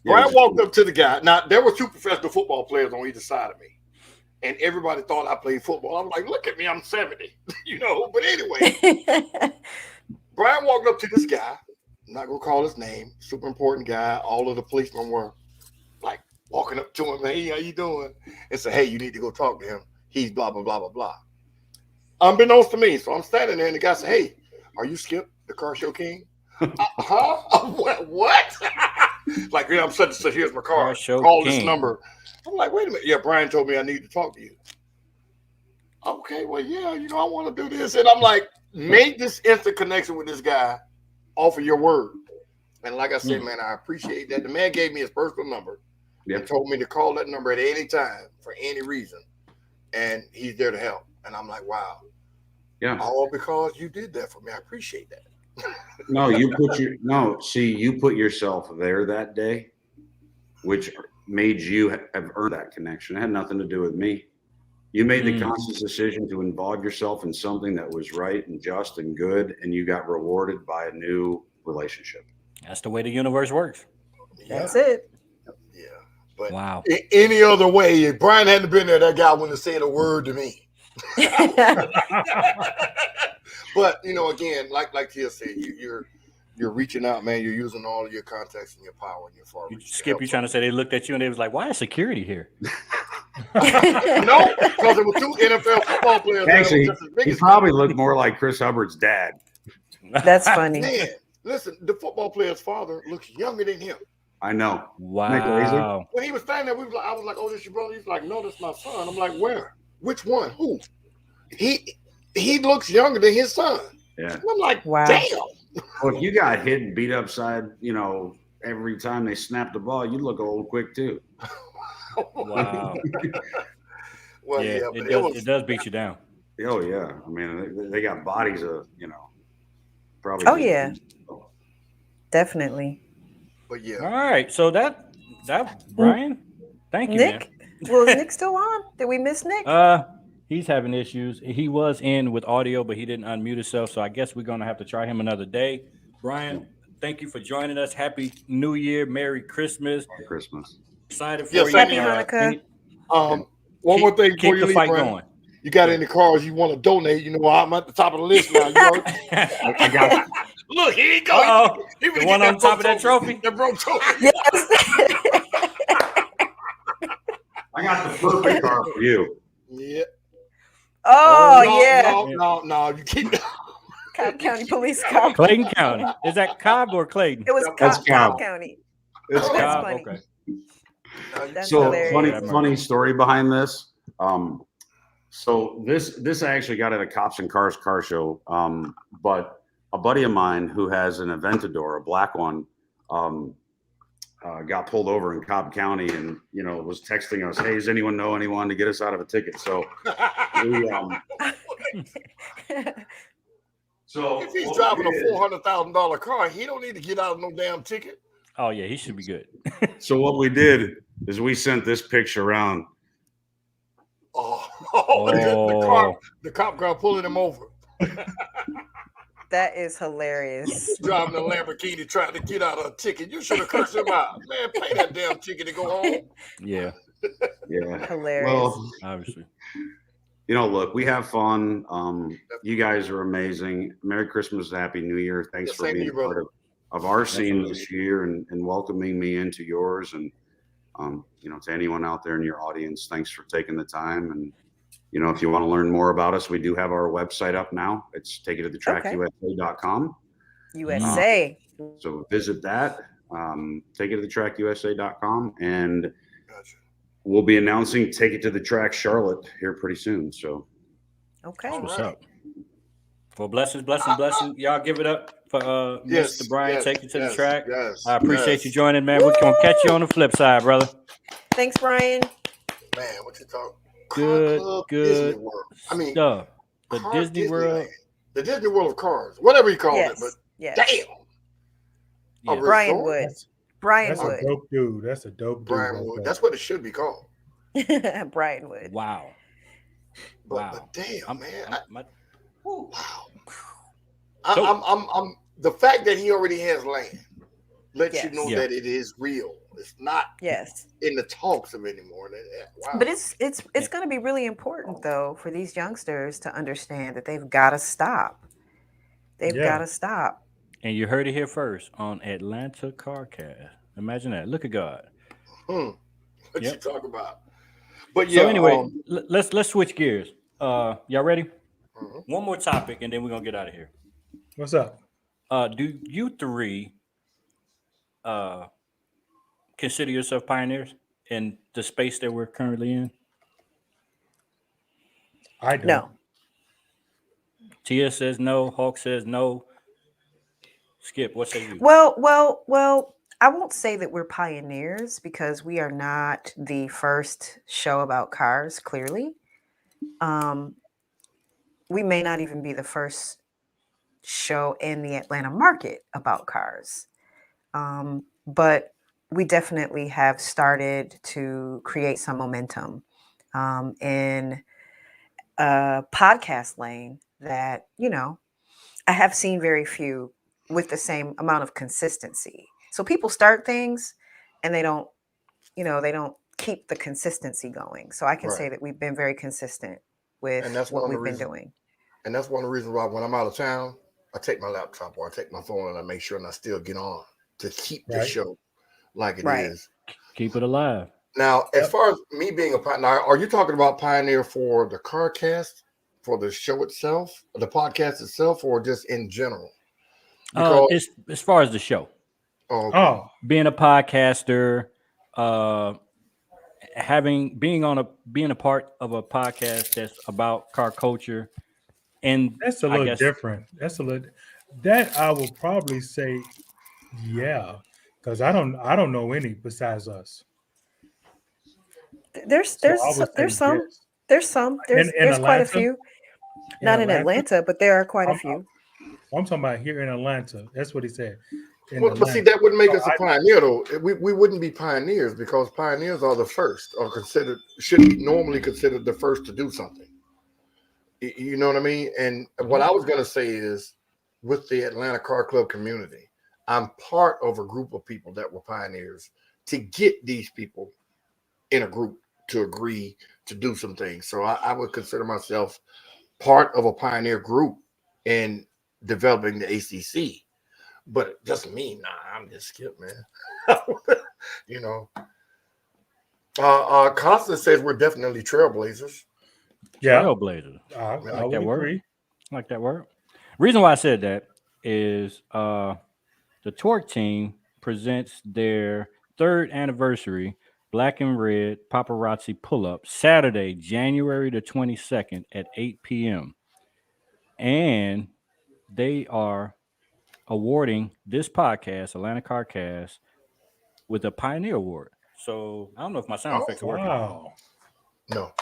Yeah, Brian he's- walked up to the guy. Now there were two professional football players on either side of me, and everybody thought I played football. I'm like, look at me, I'm 70, But anyway, Brian walked up to this guy. I'm not gonna call his name. Super important guy. All of the policemen were like walking up to him. Hey, how you doing? And said, hey, you need to go talk to him. He's blah blah blah blah blah. Unbeknownst to me, so I'm standing there, and the guy said, hey, are you Skip, the car show king? Huh? What? Like, I'm such and such. Here's my car. Car show Call this king. number. I'm like, wait a minute. Yeah, Brian told me I need to talk to you. Okay, well, yeah, I want to do this. And I'm like, make this instant connection with this guy off of your word. And like I said, man, I appreciate that. The man gave me his personal number and told me to call that number at any time for any reason. And he's there to help. And I'm like, wow. Yeah. All because you did that for me. I appreciate that. No, you put yourself there that day, which made you have earned that connection. It had nothing to do with me. You made the conscious decision to involve yourself in something that was right and just and good, and you got rewarded by a new relationship. That's the way the universe works. That's it. Yeah. But Wow. any other way, if Brian hadn't been there, that guy wouldn't have said a word to me. But again, like Tia said, you're reaching out, man. You're using all of your contacts and your power and your far reach. Skip, you trying to say they looked at you and they was like, why is security here? No, because there were two NFL football players. Actually, just as big he as probably looked more like Chris Hubbard's dad. That's funny. man. Listen, the football player's father looks younger than him. I know. Wow. When he was standing there, I was like, "Oh, this your brother?" He's like, "No, that's my son." I'm like, "Where? Which one? Who?" He looks younger than his son. Yeah. And I'm like, Wow. "Damn." Well, if you got hit and beat upside, every time they snapped the ball, you look old quick too. Wow. Well, Yeah, but it does beat you down. Oh yeah. I mean, they got bodies of probably. Oh yeah. Definitely. But yeah, All right. So that Brian, thank you, Nick? Well, is Nick still on? Did we miss Nick? man. He's having issues. He was in with audio, but he didn't unmute himself. So I guess we're gonna have to try him another day. Brian, thank you for joining us. Happy New Year, Merry Christmas. Merry Christmas. Excited for Yeah, you. same Happy Hanukkah. One more thing before keep you the leave, fight Brian. going. You got any cars you want to donate? You know, I'm at the top of the list now. You know, I got look, here you go. Uh-oh. He finna The get one on top of that trophy? That broke trophy. Yes. I got the perfect car for you. Yeah. Oh, no, yeah. No. You keep. Cobb County Police Car. Clayton County. Is that Cobb or Clayton? It was That's Cobb Cobb. County. It's Oh, that's Cobb, funny. okay. That's so hilarious. funny story behind this. So this I actually got at a Cops and Cars car show. But a buddy of mine who has an Aventador, a black one, got pulled over in Cobb County, and was texting us, "Hey, does anyone know anyone to get us out of a ticket?" So we so If he's driving a $400,000 car, he don't need to get out of no damn ticket. Oh yeah, he should be good. So what we did is we sent this picture around. The cop car pulling him over. That is hilarious. Driving a Lamborghini trying to get out of a ticket. You should have cursed him out. Man, pay that damn ticket to go home. Yeah, Yeah. Hilarious. Well, obviously. look, we have fun. You guys are amazing. Merry Christmas, Happy New Year. Thanks Yeah, for same to being you, part brother. of our scene this year and welcoming me into yours. And to anyone out there in your audience, thanks for taking the time. And if you want to learn more about us, we do have our website up now. It's takeittothetrackusa.com. USA. So visit that. Takeittothetrackusa.com, and Gotcha. we'll be announcing Take It to the Track Charlotte here pretty soon. So Okay. All What's right. up? For blessings. Y'all give it up for Yes, Mr. Brian. yes, Take it to the yes, track. yes, I appreciate yes. you joining, man. We're gonna catch you on the flip side, brother. Thanks, Brian. Man, what you talking? Good, Car Club good Disney World. I mean, stuff. The Car Disney World. Disneyland. The Disney World of Cars, whatever you call it. But Yes. damn, Yeah. a Brian resort? Wood. Brian That's a Wood. dope dude. That's a dope dude. Brian right Wood. there. That's what it should be called. Brian Wood. Wow. But, Wow. but damn, man. Woo. Wow. So- I'm the fact that he already has land lets you Yes. know Yeah. that it is real. It's not Yes. in the talks of anymore. Wow. But it's going to be really important though for these youngsters to understand that they've got to stop. They've Yeah. got to stop. And you heard it here first on Atlanta CarCast. Imagine that. Look at God. What Yep. you talk about? But yeah. So anyway, let's switch gears. Y'all ready? Mhm. One more topic, and then we're gonna get out of here. What's up? Do you three consider yourself pioneers in the space that we're currently in? I don't. No. Tia says no. Hawk says no. Skip, what say you? Well, I won't say that we're pioneers because we are not the first show about cars, clearly. We may not even be the first show in the Atlanta market about cars. But we definitely have started to create some momentum in a podcast lane that, I have seen very few with the same amount of consistency. So people start things and they don't keep the consistency going. So I can say Right. that we've been very consistent with And that's what one of we've the been reasons- doing. And that's one of the reasons why when I'm out of town, I take my laptop or I take my phone and I make sure and I still get on to keep the Right. show like it is. Right. Keep it alive. Now, as far as me being a pioneer, are you talking about pioneer for the CarCast, for the show itself, the podcast itself, or just in general? It's as far as the show, Okay. Oh, being a podcaster, being a part of a podcast that's about car culture, and that's a I little guess- different. That I will probably say, yeah, because I don't know any besides us. There's So I would there's say some yes. there's some In there's quite a Atlanta? few. Not in Atlanta, but there are quite a few. I'm talking about here in Atlanta. That's what he said. In Well, but see, Atlanta. that wouldn't make So us a pioneer, though. We wouldn't be pioneers because pioneers are the first, or should be normally considered the first to do something. You know what I mean? And what I was going to say is, with the Atlanta Car Club community, I'm part of a group of people that were pioneers to get these people in a group to agree to do some things. So I would consider myself part of a pioneer group in developing the ACC. But it doesn't mean, nah, I'm just Skip, man. You know. Constance says we're definitely trailblazers. Yeah, Trailblazer. I Like would that word. agree. Like that word. Reason why I said that is the Torque team presents their third anniversary Black and Red Paparazzi Pull Up Saturday, January the 22nd at 8 p.m. And they are awarding this podcast, Atlanta Carcast, with a Pioneer Award. So I don't know if my sound Oh, effects are working. Wow. No,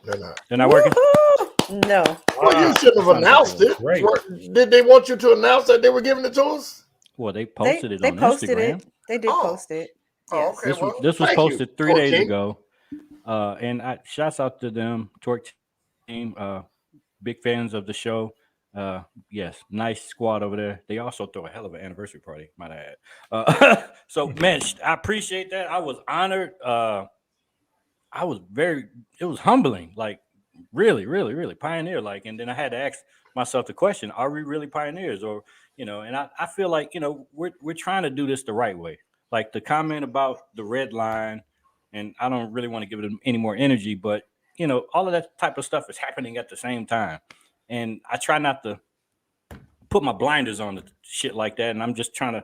they're not. They're not working? Woohoo! No. Well, you Wow. should have Sounds announced like it. great. Did they want you to announce that they were giving it to us? Well, they posted They it on posted Instagram. it. They did Oh. post it. Oh, Yes. okay. Well, This was thank posted you, 3 days King. ago. And I shouts out to them, Torque team, big fans of the show. Yes, nice squad over there. They also throw a hell of an anniversary party, might I add. So man, I appreciate that. I was honored. I was it was humbling, like really, really, really pioneer. Like, and then I had to ask myself the question, are we really pioneers? Or, and I feel like, we're trying to do this the right way. Like the comment about the red line, and I don't really want to give it any more energy, but all of that type of stuff is happening at the same time. And I try not to put my blinders on the shit like that. And I'm just trying to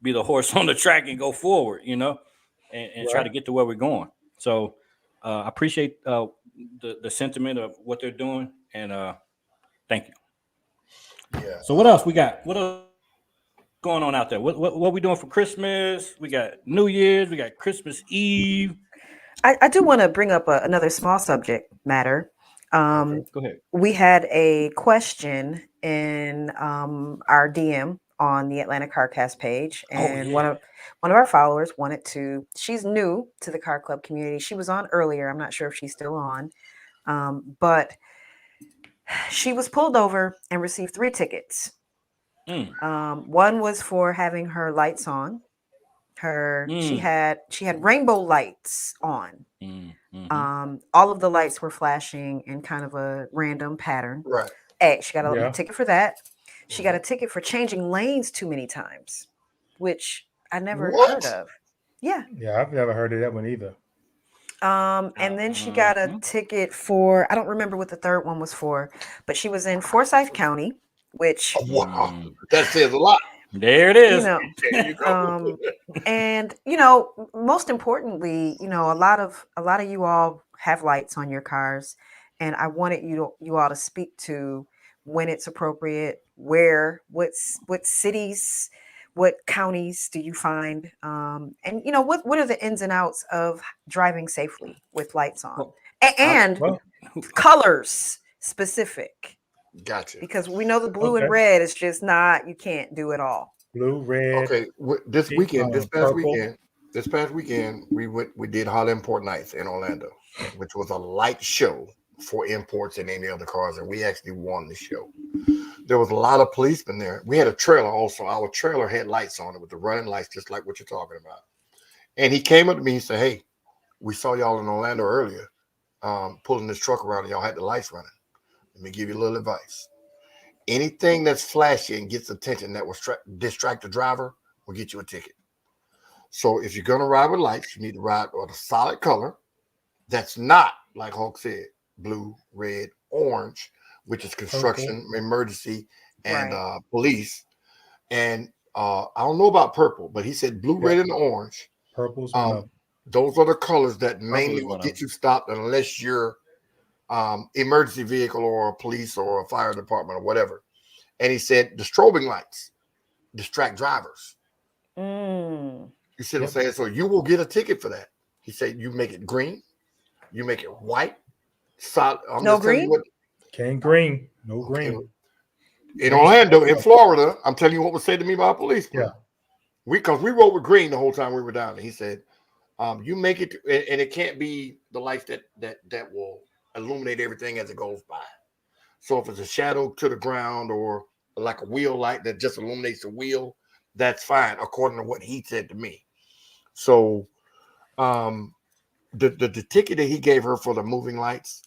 be the horse on the track and go forward, and try to get to where we're going. So I appreciate the sentiment of what they're doing, and thank you. Yeah. So what else we got? What else going on out there? What we doing for Christmas? We got New Year's. We got Christmas Eve. I do want to bring up another small subject matter. Okay, go ahead. We had a question in our DM on the Atlanta Carcast page, and one of our followers wanted to. She's new to the car club community. She was on earlier. I'm not sure if she's still on, but she was pulled over and received 3 tickets. One was for having her lights on. She had rainbow lights on. All of the lights were flashing in kind of a random pattern. Right. She got a ticket for that. She got a ticket for changing lanes too many times, which I never heard of. Yeah. Yeah, I've never heard of that one either. And then she got a ticket for, I don't remember what the third one was for, but she was in Forsyth County, which wow, that says a lot. There it is. There you go. And most importantly, a lot of you all have lights on your cars, and I wanted you all to speak to when it's appropriate, what cities, what counties do you find, and what are the ins and outs of driving safely with lights on, and colors specific. Gotcha. Because we know the blue and red is just not, you can't do it all. Blue, red. Okay, this past weekend, we did Harlem Import Nights in Orlando, which was a light show for imports and any other cars, and we actually won the show. There was a lot of policemen there. We had a trailer also. Our trailer had lights on it with the running lights, just like what you're talking about. And he came up to me and said, "Hey, we saw y'all in Orlando earlier, pulling this truck around, and y'all had the lights running. Let me give you a little advice. Anything that's flashy and gets attention that will distract the driver will get you a ticket. So if you're going to ride with lights, you need to ride with a solid color that's not, like Hulk said, blue, red, orange, which is construction, emergency, and police. And I don't know about purple, but he said blue, red, and orange. Purple's those are the colors that mainly will get you stopped unless you're emergency vehicle or a police or a fire department or whatever. And he said the strobing lights distract drivers. You see what I'm saying? So you will get a ticket for that. He said you make it green, you make it white, solid. No green? Can't green. No green. In Orlando, in Florida, I'm telling you what was said to me by a policeman. Yeah. Because we rode with green the whole time we were down there. He said, you make it, and it can't be the lights that will illuminate everything as it goes by. So if it's a shadow to the ground or like a wheel light that just illuminates the wheel, that's fine, according to what he said to me. So the ticket that he gave her for the moving lights,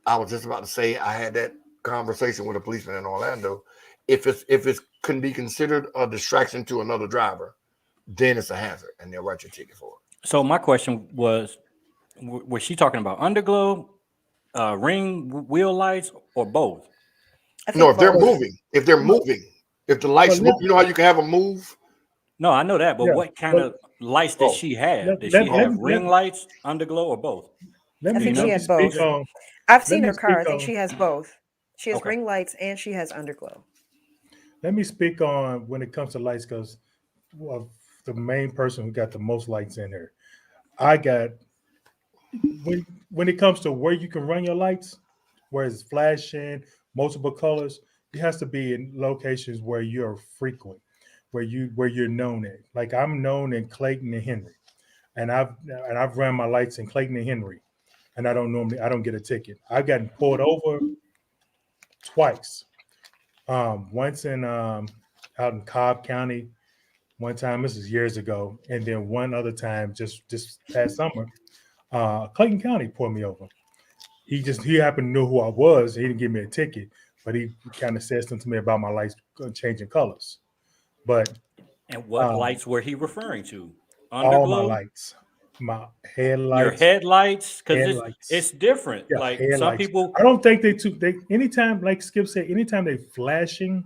I was just about to say I had that conversation with a policeman in Orlando. If it can be considered a distraction to another driver, then it's a hazard, and they'll write your ticket for it. So my question was she talking about underglow, ring wheel lights, or both? I No, think if they're both. moving, if the lights move, you know how you can have them move. No, I know that, but Yeah, what kind but of lights did Oh, she have? let, Did let, she let, have me- let, ring lights, underglow, or both? let I me think You she let know? me had speak both. on I've let seen me her car. I speak think on she has both. She has Okay. ring lights and she has underglow. let me speak on when it comes to lights because the main person who got the most lights in here. I got when it comes to where you can run your lights, where it's flashing, multiple colors, it has to be in locations where you're frequent, where you're known at. Like I'm known in Clayton and Henry, and I've run my lights in Clayton and Henry, and I don't get a ticket. I've gotten pulled over twice. Once in out in Cobb County, one time, this is years ago, and then one other time just this past summer, Clayton County pulled me over. He happened to know who I was. He didn't give me a ticket, but he kind of said something to me about my lights changing colors. But And what um, lights were he referring to? all my Underglow, lights, my your headlights, headlights, because it's headlights, different. yeah, Like some headlights. people, I don't think they anytime, like Skip said, anytime they flashing,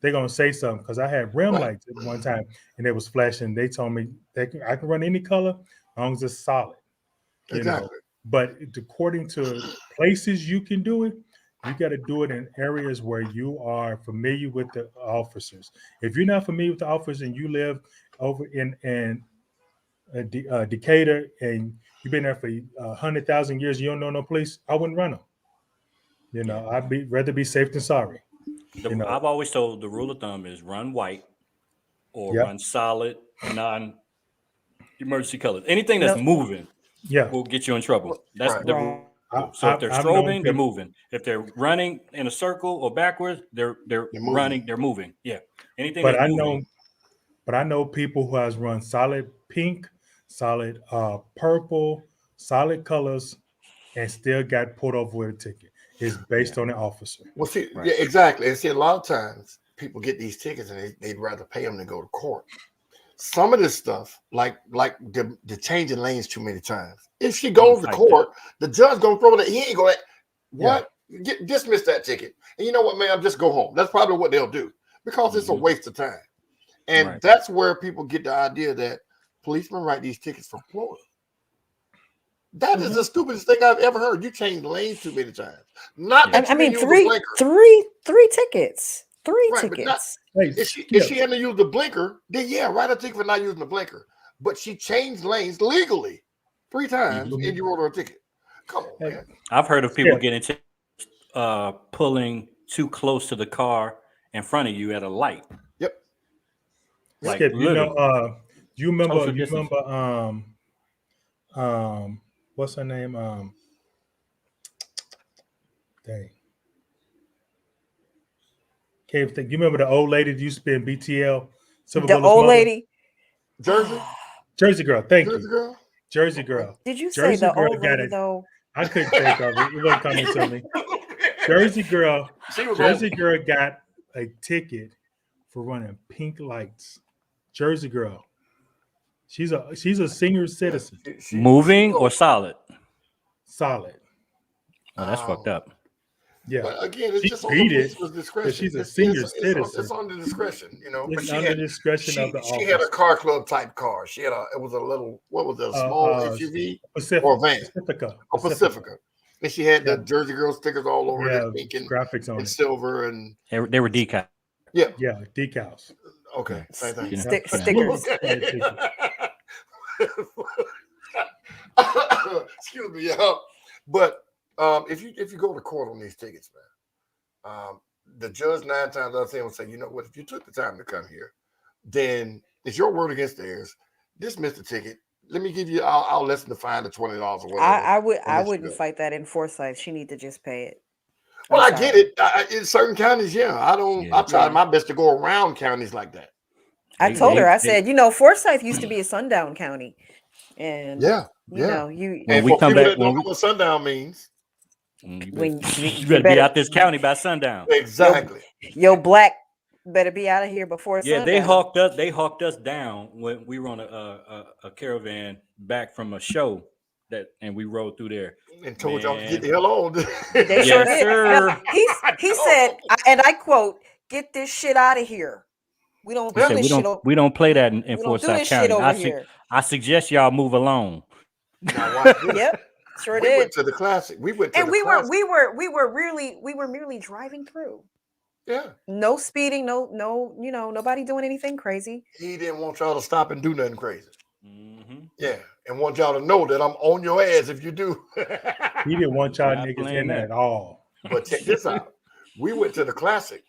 they're gonna say something. Because I had rim right, lights at one time and it was flashing. They told me I can run any color as long as it's solid, you know. exactly. But according to places you can do it, you got to do it in areas where you are familiar with the officers. If you're not familiar with the officers and you live over in Decatur and you've been there for 100,000 years, you don't know no police, I wouldn't run them. You yeah. know, rather be safe than sorry. You know, I've always told the rule of thumb is run white or yep, run solid, non-emergency colors. Anything that's No, moving yeah. will get you in trouble. That's Right. the right. rule. So if they're I've known strobing, they're people. moving. If they're running in a circle or backwards, they're They're moving. running, they're moving. Yeah. Anything But that's I moving. know, but I know people who has run solid pink, solid purple, solid colors, and still got pulled over with a ticket. It's Yeah. based on the officer. Well, see, Right. yeah, exactly. And see, a lot of times people get these tickets and they'd rather pay them than go to court. Some of this stuff, like the changing lanes too many times. If she You can goes to fight that. court, the judge gonna throw it. He ain't going. Yeah, What? Dismiss that ticket. And you know what, ma'am? Just go home. That's probably what they'll do because it's a Mhm. waste of time. And Right. that's where people get the idea that policemen write these tickets for Florida. That is hmm the stupidest thing I've ever heard. You change lanes too many times. Not Yeah. that I you didn't mean, use a blinker. three tickets. Three Right, but not tickets. Hey, if Skip. she hadn't used the blinker, then yeah, write a ticket for not using the blinker. But she changed lanes legally 3 times Mhm. and you wrote her a ticket. Come on, Hey, man. I've heard of people Skip. getting pulling too close to the car in front of you at a light, Yep. Yep. like Skip. literally You remember? social You distancing. remember? What's her name? Dang. Can't think. You remember the old lady that used to be in BTL, Silver The Bullet's old mother? lady. Jersey? Jersey girl. Thank Jersey you. girl? Jersey Okay. girl. Did you say Jersey the girl old got lady it. though? I couldn't think of it. It wasn't coming to me. Jersey girl. She was Jersey old. girl got a ticket for running pink lights. Jersey girl. She's a senior Yeah, citizen. she Moving or old. solid? Solid. Oh, that's fucked up. Yeah. But again, it's She just on the beat it policeman's because discretion. she's a senior It's citizen. on the discretion, you know. But It's under discretion of the she had a office. car club type car. It was a little, what was it, a small SUV or a van, a Pacifica. Pacifica. And she had the Yeah. Jersey Girl stickers all over it, Yeah. in pink Graphics on and it. silver, and They were decal. yeah. Yeah. Decals. Okay, Yeah. same thing. You know, Yeah. yeah. Stickers. Okay. Excuse me, y'all. But if you go to court on these tickets, man, the judge 9 times out of 10 will say, you know what, if you took the time to come here, then it's your word against theirs. Dismiss the ticket. Let me give you. I'll lessen the fine to $20 or whatever, I and let you wouldn't go. fight that in Forsyth. She need to just pay it. Well, I'm I get sorry. it. In certain counties, yeah. I don't. Yeah. I try Yeah. my best to go around counties like that. I They- told her, they- I they- said, you know, Forsyth used to be a sundown county. And Yeah, you yeah. know, you When And we for come people back, that don't know what sundown means, you when you you better be better out this county by sundown. exactly. your black better be out of here before Yeah, sundown. they hawked us down when we were on a caravan back from a show and we rode through there. And told y'all to get Man. the hell on. They sure Yes, did. sir. No, he said, and I quote, "Get this shit out of here. We don't He do said this shit. we don't play that in We don't do Forsyth this shit County. over here." I suggest y'all move along. Now watch this. Yep, sure We did. went to the classic. We went to And the we classic. were merely driving through. Yeah. No speeding, no, you know, nobody doing anything crazy. He didn't want y'all to stop and do nothing crazy. Mm-hmm. Yeah. And want y'all to know that I'm on your ass if you do. He didn't want y'all Not niggas playing in that. at all. But check this out. We went to the classic.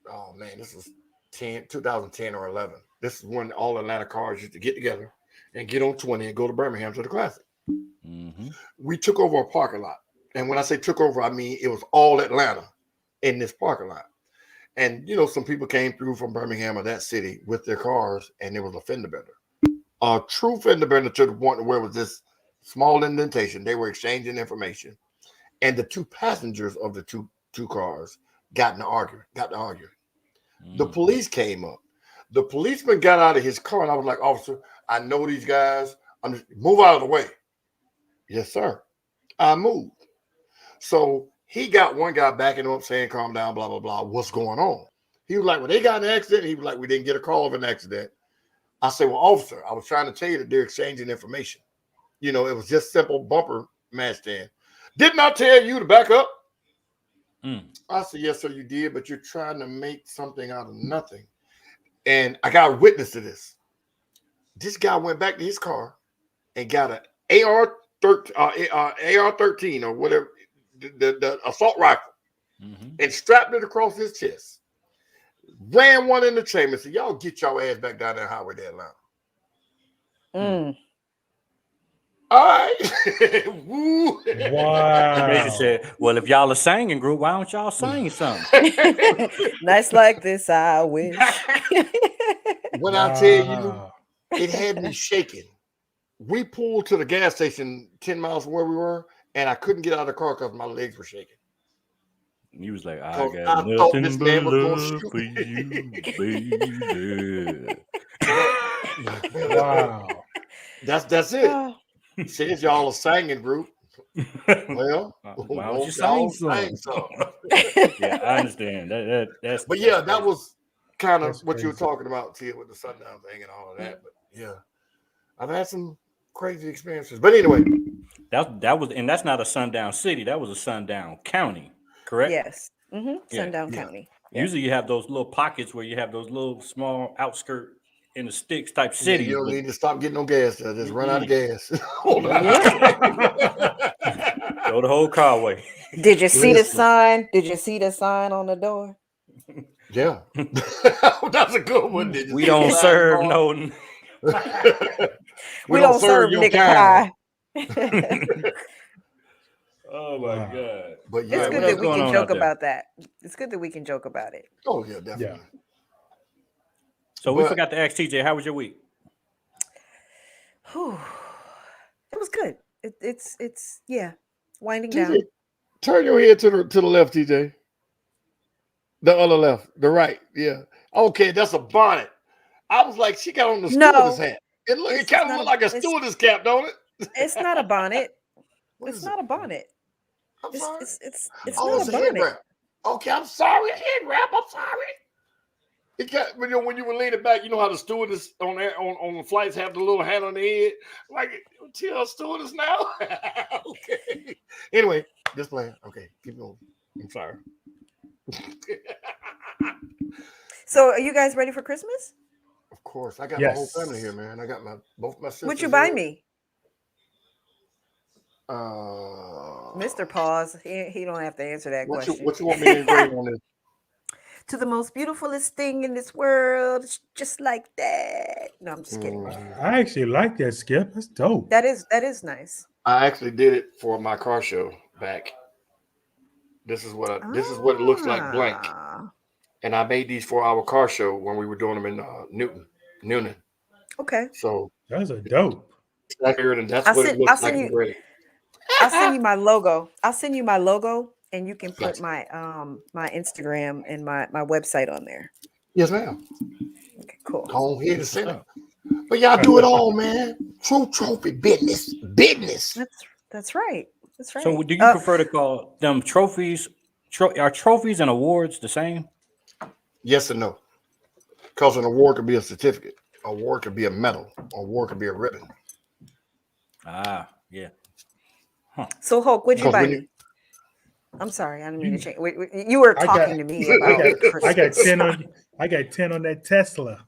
Oh man, this was 2010 or 11. This is when all Atlanta cars used to get together and get on 20 and go to Birmingham to the classic. Mm-hmm. We took over a parking lot. And when I say took over, I mean it was all Atlanta in this parking lot. And you know, some people came through from Birmingham or that city with their cars, and there was a fender bender. A true fender bender to the point where it was this small indentation. They were exchanging information. And the two passengers of the two cars got to arguing. The police came up. The policeman got out of his car, and I was like, "Officer, I know these guys. I'm just move out of the way." Yes, sir. I moved. So he got one guy backing up, saying, "Calm down, blah blah blah. What's going on?" He was like, "Well, they got in an accident." He was like, "We didn't get a call of an accident." I said, "Well, officer, I was trying to tell you that they're exchanging information. You know, it was just simple bumper match stand. Didn't I tell you to back up?" I said, "Yes, sir, you did, but you're trying to make something out of nothing." And I got a witness to this. This guy went back to his car and got an AR-13 or whatever, the assault rifle, and strapped it across his chest. Ran one in the chamber and said, "Y'all get your ass back down that highway to Atlanta." All right. Woo. Wow. Basically said, "Well, if y'all a singing group, why don't y'all sing something?" Nights like this, I wish. When I tell you, it had me shaking. We pulled to the gas station 10 miles from where we were, and I couldn't get out of the car because my legs were shaking. He was like, "I Because got I thought nothing this but man was gonna love shoot for me." you, baby." Wow. That's it. Oh, Says y'all a singing group. Well, Why don't you y'all sing some? some? Yeah, I understand. That's But yeah, that's that crazy. was kind of That's what you were crazy. talking about, Tia, with the sundown thing and all of that. But yeah, I've had some crazy experiences. But anyway, that was, and that's not a sundown city. That was a sundown county, correct? yes. Yeah. Sundown Yeah. County. Yeah. Usually you have those little pockets where you have those little small outskirt in the sticks type yeah, cities. you don't but need to stop getting no gas. Just run out of gas. throw the whole car away. Did you see the Listen. sign? Did you see the sign on the door? Yeah, that's a good one. Did you We see the don't sign, serve Paul? no. We don't serve your nigga kind. pie. Oh my Wow. god! But It's yeah, What good else that we going can on joke out there? about that. It's good that we can joke about it. oh yeah, definitely. So we But- forgot to ask TJ, how was your week? Whew. It was good. It's winding TJ, down. turn your head to the left, TJ. The other left, the right. Yeah. Okay, that's a bonnet. I was like, she got on the No. stewardess hat. It It's kind of not looked a- like a it's- stewardess cap, don't it? It's not a bonnet. What It's is not it? a bonnet. I'm sorry. It's Oh, not it's a a head bonnet. wrap. Okay, I'm sorry. A head wrap. I'm sorry. It got, when you were leaning back, you know how the stewardess on the flights have the little hat on the head? Like, tell stewardess now? Okay. Anyway, just playing. Okay, keep going. I'm sorry. So are you guys ready for Christmas? Of course. I got my whole Yes. family here, man. I got both my sisters. What'd you buy here. me? Mr. Pause. He don't have to answer that What question. you want me to engrave on this? To the most beautifulest thing in this world, it's just like that. No, I'm just kidding. I actually like that, Skip. That's dope. That is nice. I actually did it for my car show back This is what it looks like blank. Ah, And I made these for our car show when we were doing them in Newnan. okay. So Those are dope. and that's I'll what it send. looks like in gray. I'll send you my logo. I'll send you my logo, and you can put Gotcha. my Instagram and my website on there. Yes, ma'am. Okay, cool. Go ahead and send it. But y'all do it all, man. True trophy business. Business. That's right. That's right. So, do you prefer to call them trophies? Are trophies and awards the same? Yes and no. Because an award could be a certificate. An award could be a medal. An award could be a ribbon. Ah, yeah. So Hulk, what'd you Because buy when me? you I'm sorry, I didn't mean to change. You were I got- talking to me about I got Christmas. 10 on. I got 10 on that Tesla.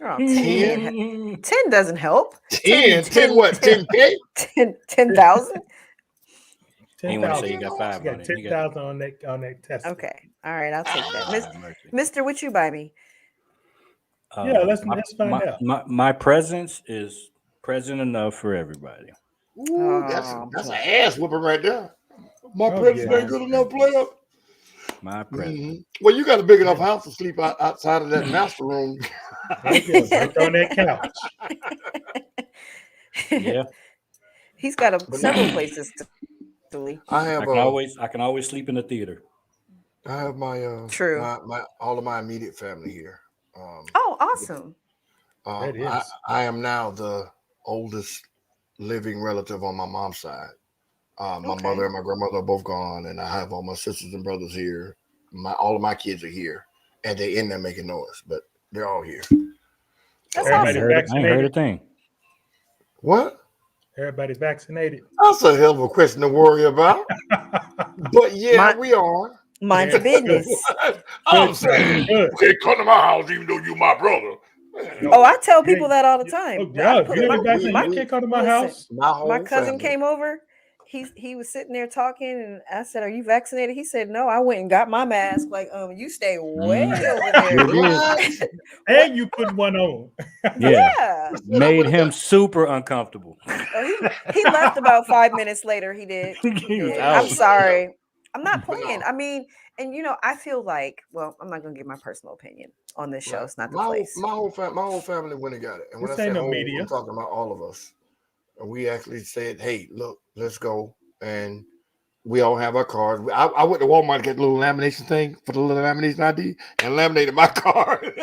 Oh, 10 doesn't help. 10 what? 10K? 10,000? He want to say 10,000. you got 5 I on got it. 10,000 on that Tesla. Okay. All right, I'll take that. Lord have mercy. Mister, what you buy me? Yeah, let's find out. My presence is present enough for everybody. Ooh, that's Oh, an ass whooping right there. My Oh, presence yeah. ain't good enough, player. My presence. Well, you got a big enough house to sleep outside of that master room. Right there, right on that couch. Yeah, He's got several places to sleep. I have I can always sleep in the theater. I have my True. my all of my immediate family here. Oh, awesome. That is. I am now the oldest living relative on my mom's side. My Okay. mother and my grandmother are both gone, and I have all my sisters and brothers here. All of my kids are here, and they're in there making noise, but they're all here. That's Everybody awesome. I ain't heard a thing. What? Everybody vaccinated. That's a hell of a question to worry about. But yeah, we are. Mine's Yeah. business. I'm saying, Good. okay, come to my house, even though you my brother. Oh, I tell people that all the time. Oh, yeah, I put you my- ain't vaccinated. my- You can't come to my listen, house. My cousin came over. He was sitting there talking, and I said, "Are you vaccinated?" He said, "No, I went and got my mask." Like, you stay way over there. What? And you put one on. Yeah. Made him super uncomfortable. Oh, he left about 5 minutes later. He did. He was I'm out. sorry. I'm not But no. playing. I mean, and I feel like, well, I'm not gonna give my personal opinion on this show. Right. It's not the My place. whole family went and got it. And when This I say ain't no whole, media. I'm talking about all of us. And we actually said, "Hey, look, let's go." And we all have our cards. I went to Walmart to get the little lamination thing for the little lamination ID and laminated my card.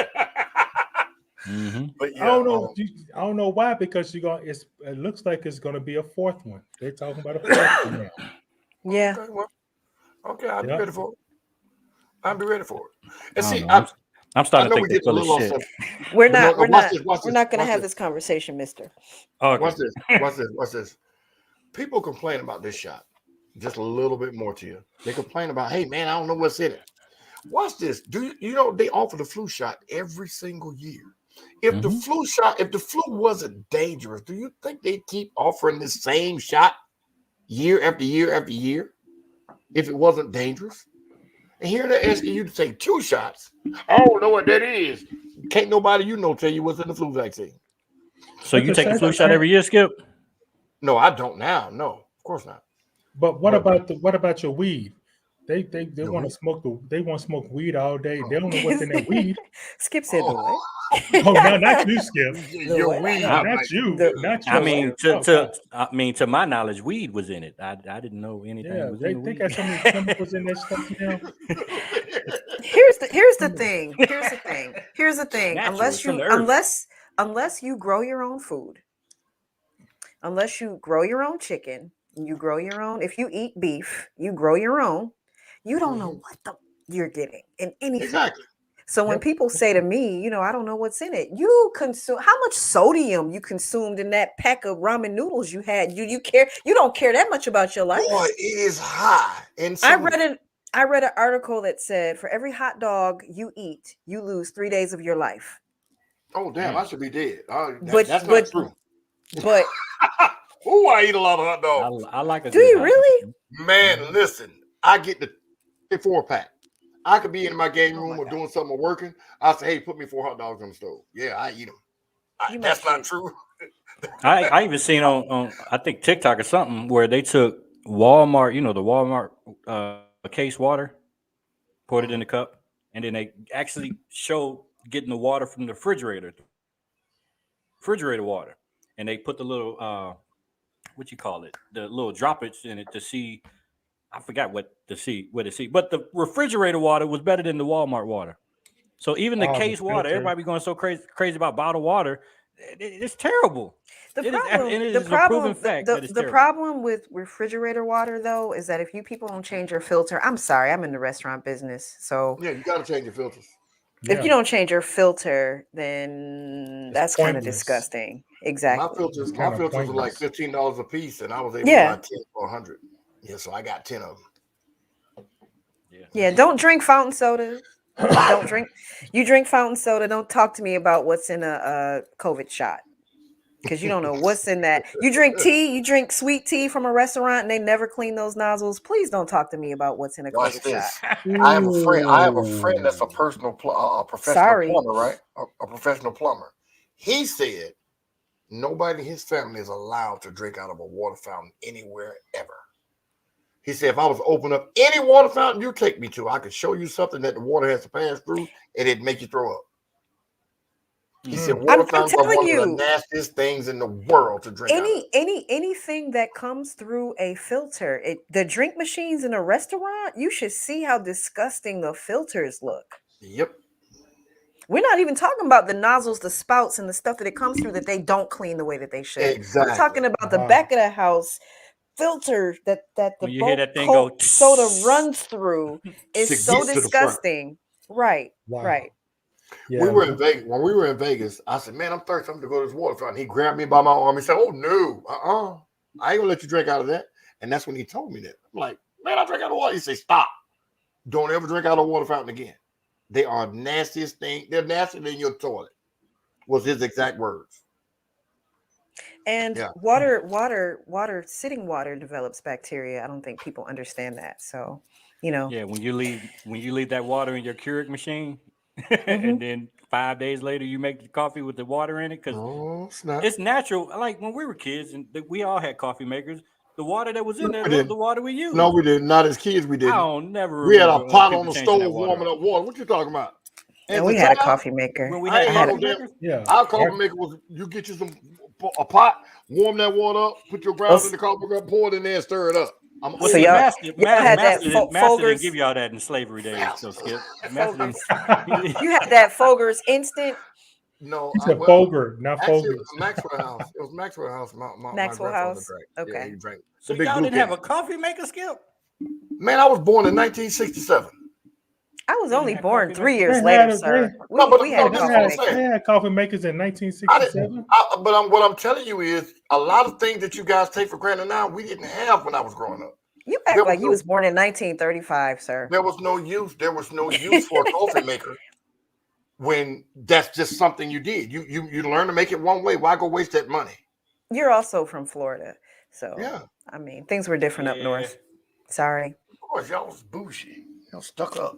Mhm. But yeah, I don't know. I don't know why, because it looks like it's gonna be a fourth one. They're talking about a fourth one now. Yeah. Okay, well, okay, I'll be Yeah. ready for it. I'll be ready for it. And I see, don't know. I'm I starting know to we think get they're a full of little off shit. subject. We're But not. no, We're watch not. this, watch We're this, not going to watch have this. this conversation, Mister. Okay. Watch this. People complain about this shot. Just a little bit more to you. They complain about, hey man, I don't know what's in it. Watch this. You know they offer the flu shot every single year? If the flu wasn't dangerous, do you think they'd keep offering the same shot year after year after year? If it wasn't dangerous? And here they're asking you to take 2 shots. I don't know what that is. Can't nobody tell you what's in the flu vaccine. So you take the flu shot every year, Skip? No, I don't now. No, of course not. But what about your weed? They want weed? to smoke weed all day. They don't know what's in that weed. Skip said the what? Oh, no, not you, Skip. Your what? weed. No, like- not you. Not you. I mean, Oh, to my knowledge, weed was in it. I didn't know anything yeah, was they in the weed. got so many chemicals in that stuff now. Here's the thing. Here's the thing. Natural, it's from the earth. Unless you grow your own food, unless you grow your own chicken, you grow your own. If you eat beef, you grow your own. You don't know what you're getting in anything. Exactly. So when Yep. people say to me, I don't know what's in it. You consume how much sodium you consumed in that pack of ramen noodles you had. You care? You don't care that much about your life. Boy, it is high. And I read an article that said for every hot dog you eat, you lose 3 days of your life. Oh damn, I should be dead. That's not But- true. But Oh, I eat a lot of hot dogs. I like a do good you hot really? dog. Man, listen, I get the 4-pack. I could be in my game Oh, room my or God. doing something or working. I say, hey, put me 4 hot dogs on the stove. Yeah, I eat them. You That's might not true. I even seen on I think TikTok or something where they took Walmart, the Walmart case water, poured it in the cup, and then they actually showed getting the water from the refrigerator water, and they put the little what you call it, the little droplets in it to see. I forgot what to see, but the refrigerator water was better than the Walmart water. So even the Oh, the case water, filter. everybody be going so crazy about bottled water. It's terrible. The It is, problem, and it the is a proven problem, fact the, that it's the terrible. problem with refrigerator water though is that if you people don't change your filter, I'm sorry, I'm in the restaurant business, so Yeah, you got to change your filters. if you don't change your filter, then It's that's kind of pointless. disgusting. My Exactly. filters, Kinda were like pointless. $15 a piece, and I was able to Yeah. buy 10 for 100. Yeah, so I got 10 of them. Yeah. Don't drink fountain soda. Don't drink. You drink fountain soda. Don't talk to me about what's in a COVID shot because you don't know what's in that. You drink tea. You drink sweet tea from a restaurant and they never clean those nozzles. Please don't talk to me about what's in a Watch COVID this. shot. I have a friend that's a personal, a professional Sorry. plumber, right? A professional plumber. He said nobody in his family is allowed to drink out of a water fountain anywhere ever. He said, if I was to open up any water fountain you take me to, I could show you something that the water has to pass through, and it'd make you throw up. He said, water fountains are telling one of you. the nastiest things in the world to drink out of. Anything that comes through a filter, the drink machines in a restaurant, you should see how disgusting the filters look. Yep. We're not even talking about the nozzles, the spouts, and the stuff that it comes through that they don't clean the way that they should. Exactly. I'm talking about the back of the house filter that the When you hear bulk that thing go, soda runs through is Six so feet to the front. disgusting. Right. Wow. Right. Yeah, We were in Vegas. When we were in Vegas, I said, man, I'm thirsty. I'm going to go to this water fountain. He grabbed me by my arm. He said, oh, no. I ain't going to let you drink out of that. And that's when he told me that. I'm like, man, I drink out of water. He said, stop. Don't ever drink out of a water fountain again. They are nastiest thing. They're nastier than your toilet, was his exact words. And sitting water develops bacteria. I don't think people understand that. So, Yeah, when you leave that water in your Keurig machine, and then 5 days later you make the coffee with the water in it, because it's natural. Like when we were kids and we all had coffee makers. The water that was in there was the water we used. No, we didn't. Not as kids, we didn't. I don't never. We had a pot on the stove warming up water. What you talking about? And we had a coffee maker. When we had coffee maker. Yeah. Our coffee maker was you get you a pot, warm that water up, put your grounds in the coffee cup, pour it in there, and stir it up. So y'all had that Master didn't give y'all that in slavery days. So Skip. You had that Folgers instant. No, it's a Folger, not actually, Folgers. it was Maxwell House. It was Maxwell House. Maxwell House. Drank. Okay. Yeah, he drank. So y'all didn't have a coffee maker, Skip? Man, I was born in 1967. I was only born 3 years later, sir. We had coffee makers in 1967. But what I'm telling you is a lot of things that you guys take for granted now, we didn't have when I was growing up. You act like you was born in 1935, sir. There was no use. There was no use for a coffee maker when that's just something you did. You learn to make it one way. Why go waste that money? You're also from Florida, so yeah. I mean, things were different up north. Sorry. Of course, y'all was bougie. Y'all stuck up.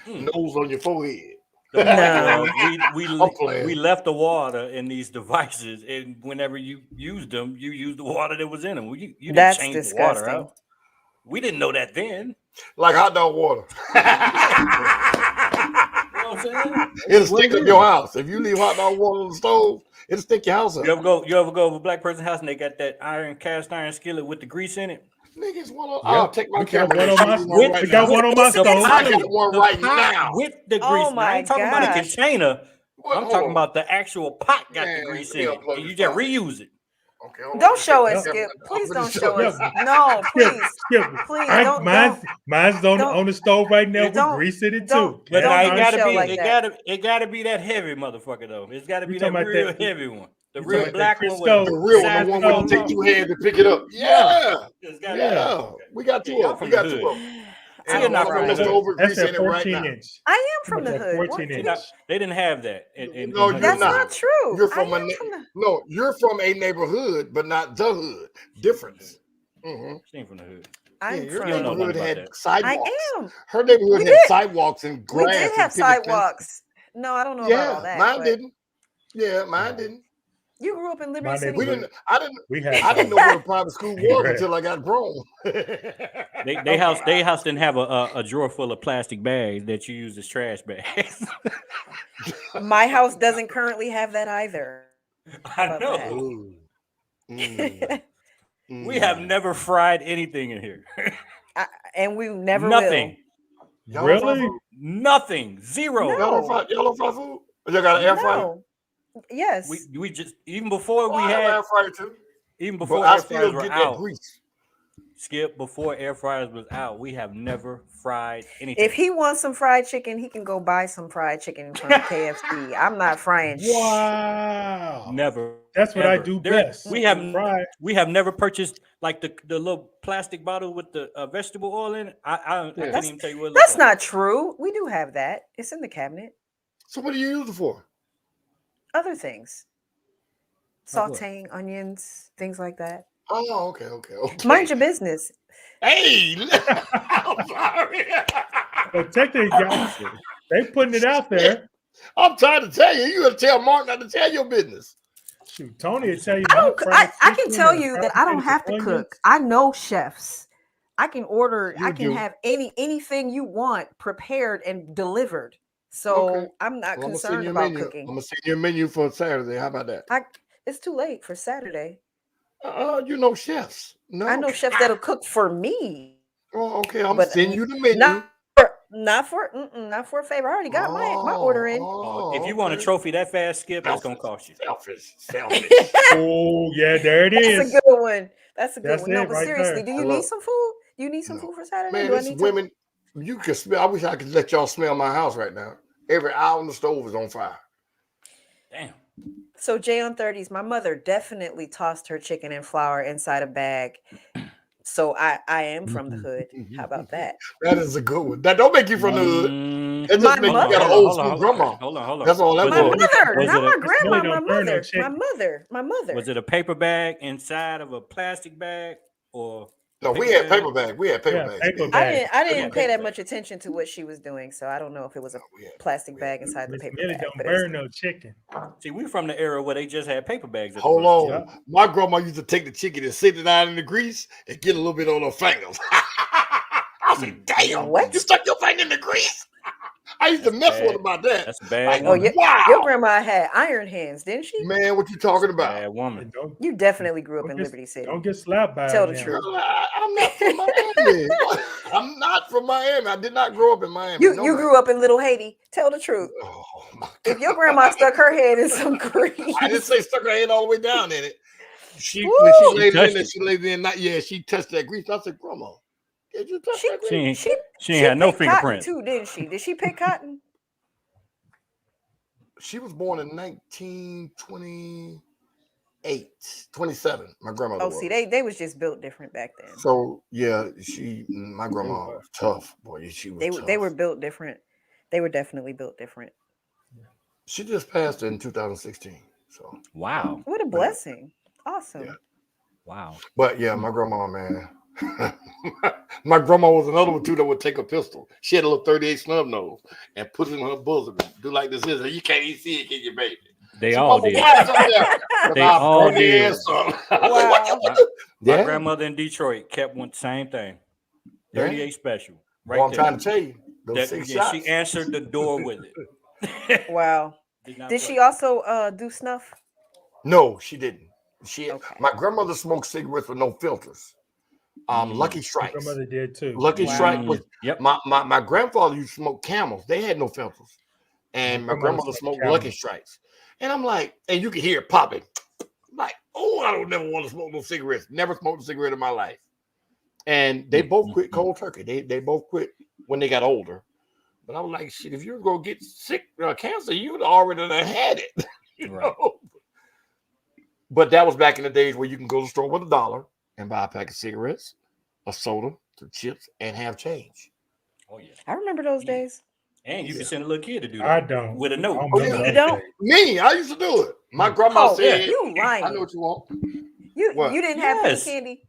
Nose on your forehead. No. we left the water in these devices, and whenever you used them, you used the water that was in them. You didn't change disgusting. the water out. We didn't know that then. Like hot dog water. You know what I'm saying? It'll stick up your house. If you leave hot dog water on the stove, it'll stick your house up. You ever go to a black person's house and they got that cast iron skillet with the grease in it? Niggas I'll take my camera. We got one on my stove. I got one right now with the grease. Oh my I ain't talking about a container. I'm talking about the actual pot got the grease in it, and you just reuse it. Okay, don't show us, Skip. Please don't show us. No, please. Please don't. Mine's on the stove right now. We grease it too. But it gotta be that heavy motherfucker though. It's gotta be that real heavy one. The real black one. The real one, the one where you take 2 hands to pick it up. Yeah. We got 2 of them. We got 2 of them. And that's a 14-inch. I am from the hood. 14-inch. They didn't have that. No, that's not true. You're from you're from a neighborhood, but not the hood. Difference. She ain't from the hood. Your neighborhood had sidewalks. I am. Her neighborhood had sidewalks and grass. We did have sidewalks. No, I don't know about all that. Mine didn't. Yeah, mine didn't. You grew up in Liberty My City. We neighborhood, didn't. I didn't. we had I didn't know what a private school was Right. until I got grown. They house didn't have a drawer full of plastic bags that you use as trash bags. My house doesn't currently have that either. How I about know. Ooh. that? We have never fried anything in here. And we never Nothing. Y'all don't fry Really? food? Nothing. Zero. No. Y'all don't fry food? Y'all got an air will. fryer? No. Yes. We just even before Oh, we I have an had air fryer too. even But before I air still fryers were get that out. grease. Skip, before air fryers was out, we have never fried anything. If he wants some fried chicken, he can go buy some fried chicken from KFC. I'm not frying shit. Wow. Never. That's what I ever. do There- best. We have Fry. we have never purchased like the little plastic bottle with the vegetable oil in it. I can't even tell you what it looks That's like. not true. We do have that. It's in the cabinet. So what do you use it for? Other things. Like what? Sauteing onions, things like that. Oh, okay. Mind your business. Hey, I'm sorry. But technically, guys, they putting it out there. I'm trying to tell you. You got to tell Mark not to tell your business. Shoot, Tony will tell you. I can tell you that I don't have to cook. I know chefs. I can order. You I can do. have anything you want prepared and delivered. So Okay. I'm not Well, I'm gonna send concerned you a about menu. I'm cooking. gonna send you a menu for Saturday. How about that? It's too late for Saturday. You know chefs. No, I know chefs that'll cook for me. Oh, okay. I'm but sending you the menu. Not for a favor. I already got my order in. If you want a trophy that fast, Skip, that's gonna cost you. Selfish. Oh yeah, there it is. That's a good one. That's a good That's one. No, it but right seriously, there. do you need some food? Do you need some food for Saturday? Man, Do I it's need women. You can smell. I wish I could let y'all smell my house right now. Every hour on the stove is on fire. Damn. So Jay on 30s, my mother definitely tossed her chicken and flour inside a bag. So I am from the hood. How about that? That is a good one. That don't make you from the hood. It just My make you mother- got an old school grandma. Hold on. That's all that My was. mother, Was not it my a- grandma, really my don't burn no mother, chicken. my mother. Was it a paper bag inside of a plastic bag or? No, we had paper bag. We had paper bags. paper Yeah. bag. I didn't Yeah, pay paper that bag. much attention to what she was doing, so I don't know if it was a We had- plastic we bag had- inside the Miss paper Millie bag. don't But it was burn no chicken. See, we from the era where they just had paper bags. At the Hold grocery on. store. My grandma used to take the chicken and sit it out in the grease and get a little bit on her fingers. I said, damn, What? you stuck your finger in the grease? I used to That's mess with bad. her about that. That's a bad Like, woman. wow. your grandma had iron hands, didn't she? Man, what you talking about? Bad woman. And don't, You definitely grew up don't in get- Liberty City. Don't get slapped by Tell her the now. truth. I'm not from Miami. I'm not from Miami. I did not grow up in Miami. You No, you man. grew up in Little Haiti. Tell the truth. Oh, my If your God. grandma stuck her head in some grease, I didn't say stuck her head all the way down in it. When Woo! she laid touched in there, it. she laid in. Yeah, she touched that grease. I said, Grandma, did you touch that grease? She ain't had no picked cotton fingerprints. too, didn't she? Did she pick cotton? She was born in 27. My grandmother Oh, was. see, they was just built different back then. So yeah, my grandma was tough. Boy, she was tough. They were built different. They were definitely built different. She just passed in 2016. So Wow. What a blessing! Awesome. Yeah. Wow. but yeah, my grandma, man. My grandma was another one too that would take a pistol. She had a little 38 snub nose and put it in her bosom and do like this. You can't even see it, can you, baby? They So, all Mama, did. why is up there? They I'll all burn your did. ass up. Wow. My grandmother in Detroit kept one same thing. Yeah. 38 special. Right Well, I'm there. trying to tell you, those 6 shots. She answered the door with it. Wow. Did not Did play. she also do snuff? No, she didn't. Okay. My grandmother smoked cigarettes with no filters. Lucky My Strikes. grandmother did too. Lucky Wow. Strike was Yep. my grandfather used to smoke Camels. They had no filters, and my grandmother smoked Camels. Lucky Strikes. And I'm like, and you can hear it popping. I'm like, oh, I don't never want to smoke no cigarettes. Never smoked a cigarette in my life. And they both quit cold turkey. They both quit when they got older. But I was like, shit, if you were gonna get sick, cancer, you would already done had it. you Right. know? But that was back in the days where you can go to the store with $1 and buy a pack of cigarettes, a soda, some chips, and have change. Oh yeah. I remember those days. And you can send a little kid to do that. I don't. With a I note. don't Oh, remember yeah. those You don't? days. Me, I used to do it. My grandma Oh, said, you lying. I know what you want. You What? didn't have penny Yes. candy.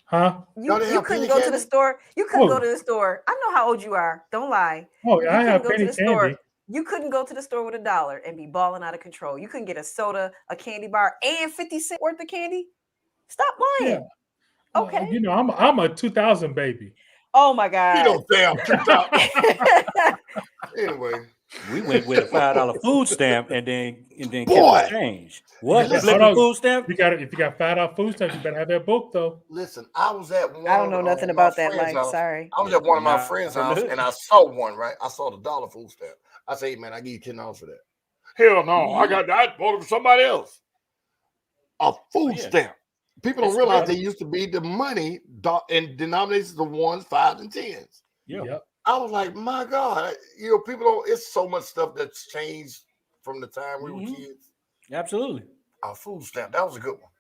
Huh? You, Y'all didn't you have couldn't penny go to the candy? store. You couldn't Oh. go to the store. I know how old you are. Don't lie. Oh, You I have couldn't go to penny the store. candy. You couldn't go to the store with $1 and be balling out of control. You couldn't get a soda, a candy bar, and 50 cents worth of candy. Stop lying. Yeah. Well, Okay. you know, I'm a 2000 baby. Oh my God. You know, damn 2000. Anyway, We went with a $5 food stamp and then kept Boy. the change. What? Listen, Flipping hold on. food stamp? If you got $5 food stamps, you better have that book though. listen, I was at one. I don't know nothing my about that friend's life. house. Sorry. I was at one of my Not friend's from the house hood. and I saw one, right? I saw the dollar food stamp. I said, hey, man, I give you $10 for that. Hell no, I got that bought it for somebody else. A food Yeah. stamp. People don't That's realize right. they used to be the money in denominations of 1s, 5s, and 10s. Yeah. Yep. I was like, my God, you know, people don't. It's so much stuff that's changed from the time we were Mhm. kids. Absolutely. A food stamp, that was a good one.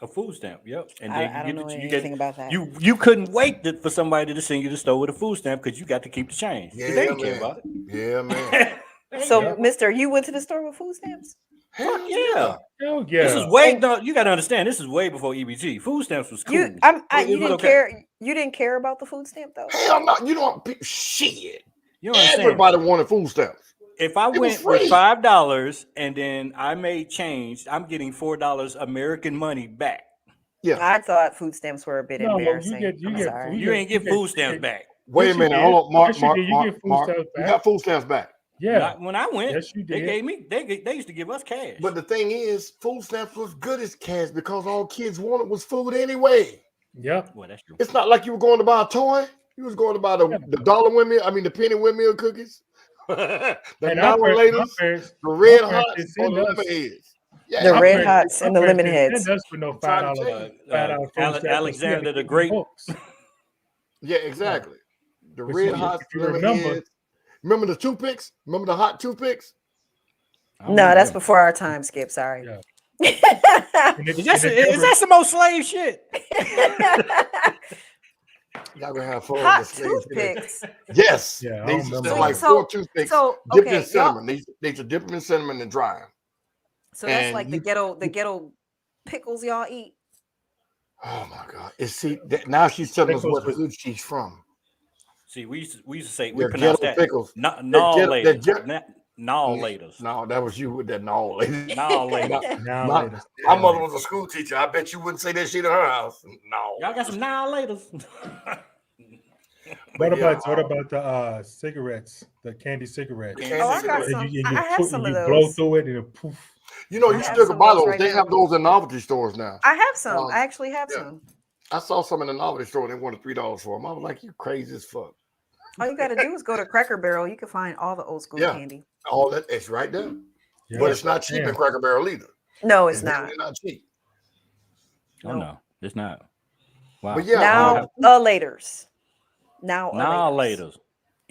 A food stamp. Yep. And I then don't know you anything get about that. you couldn't wait for somebody to send you the store with a food stamp because you got to keep the change. 'Cause Yeah, they didn't care man. about it. Yeah, man. So, Yeah. Mister, you went to the store with food stamps? Hell Fuck yeah. Hell yeah. This is way And- no. You got to understand. This is way before EBT. Food stamps was cool. You It was didn't okay. care. You didn't care about the food stamp though. Hell no. You don't shit. You don't understand. Everybody wanted food stamps. If I was went with free. $5 and then I made change, I'm getting $4 American money back. Yeah. I thought food stamps were a bit No, embarrassing. you I'm get sorry. food- You ain't get food stamps back. Wait Yes, a you minute. did. Hold on. Mark, Yes, you Mark, did. You Mark, get food Mark. stamps You back. got food stamps back. Yeah. Not when I went. Yes, you They did. gave me. They used to give us cash. But the thing is, food stamps was good as cash because all kids wanted was food anyway. Yep. well, that's true. It's not like you were going to buy a toy. You was going to buy the dollar windmill. I mean, the penny windmill cookies. the And now our laters, parents, the red our hots, parents or didn't the send us- lemon heads. Yeah, The our red parents- hots our and the parents lemon didn't heads. send us for no I'm trying to $5 tell you. $5 food stamp 'cause we had to Alexander get the them Great. books. Yeah, exactly. The But red you- hots, if you lemon remember- heads. Remember the toothpicks? Remember the hot toothpicks? I don't No, know that's them. before our time, Skip. Sorry. Yeah. Yeah. And it- Is that, and it is that some old slave shit? Y'all gonna have fun. Hot with the slaves today. toothpicks. Yes. Yeah, I They used to don't sell remember like that. 4 toothpicks So dipped okay, in cinnamon. They used to dip them in cinnamon and dry them. so that's And like the ghetto pickles y'all eat. Oh my God! Now she's telling us what Pickles hood she's from. See, we used to say we They're pronounce ghetto that pickles. no ghetto- they're laters. ghetto- No laters. No, that was you with that no lady. No laters. Now My- later. My mother was a school teacher. I bet you wouldn't say that shit in her house. No. Y'all got some now laters. What yeah, about the cigarettes, the candy cigarettes? Candy Oh, I got cigarettes. some. And you I have put- some and of you blow those. through it and it poof. You know, I you have still some can buy of those those. right They now. have those in novelty stores now. I have some. Um, I actually have yeah. some. I saw some in the novelty store. They wanted $3 for them. I was like, "You crazy as fuck!" All you got to do is go to Cracker Barrel. You can find all the old school Yeah. candy. All that it's right there, Yeah. but it's not cheap in Cracker Barrel either. No, it's not. definitely not cheap. Oh no, it's not. Wow. But yeah, Now, laters. Now, now laters.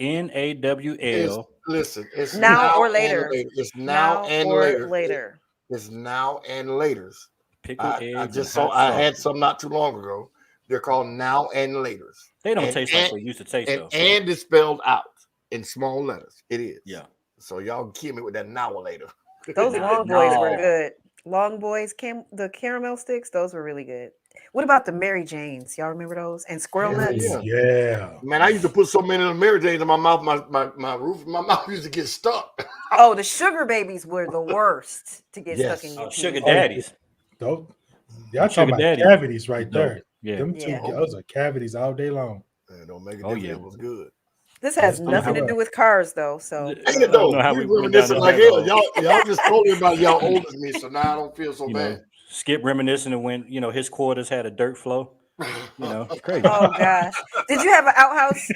laters. NAWL. listen, it's Now or and later. It's now and or later. later. It's now and laters. Pickled eggs. I and just hot saw. I sauce. had some not too long ago. They're called now and laters. They don't and- taste like and- they used to taste And though. and is spelled out in small letters. It is. Yeah. So y'all kill me with that now or later. Those Nah, long boys were no. good. Long boys, the caramel sticks, those were really good. What about the Mary Janes? Y'all remember those? And squirrel Yeah, nuts? yeah. Yeah. Man, I used to put so many of the Mary Janes in my mouth. My roof, my mouth used to get stuck. Oh, the sugar babies were the worst to get Yes. stuck in your teeth. Sugar Oh, daddies. Those, y'all Sugar talking about daddy. cavities right No. there. Yeah. Them two, Yeah. those are cavities all day long. Man, don't make it. Oh, different. yeah. It was good. This has Yes, nothing to how- do with cars, though. So Ain't I it don't though? know how We we went down reminiscing this like rabbit hell. hole. Y'all just told me about y'all older than me, so now I don't feel so You bad. know, Skip reminiscing of when his quarters had a dirt flow. It's crazy. oh gosh. Did you have an outhouse?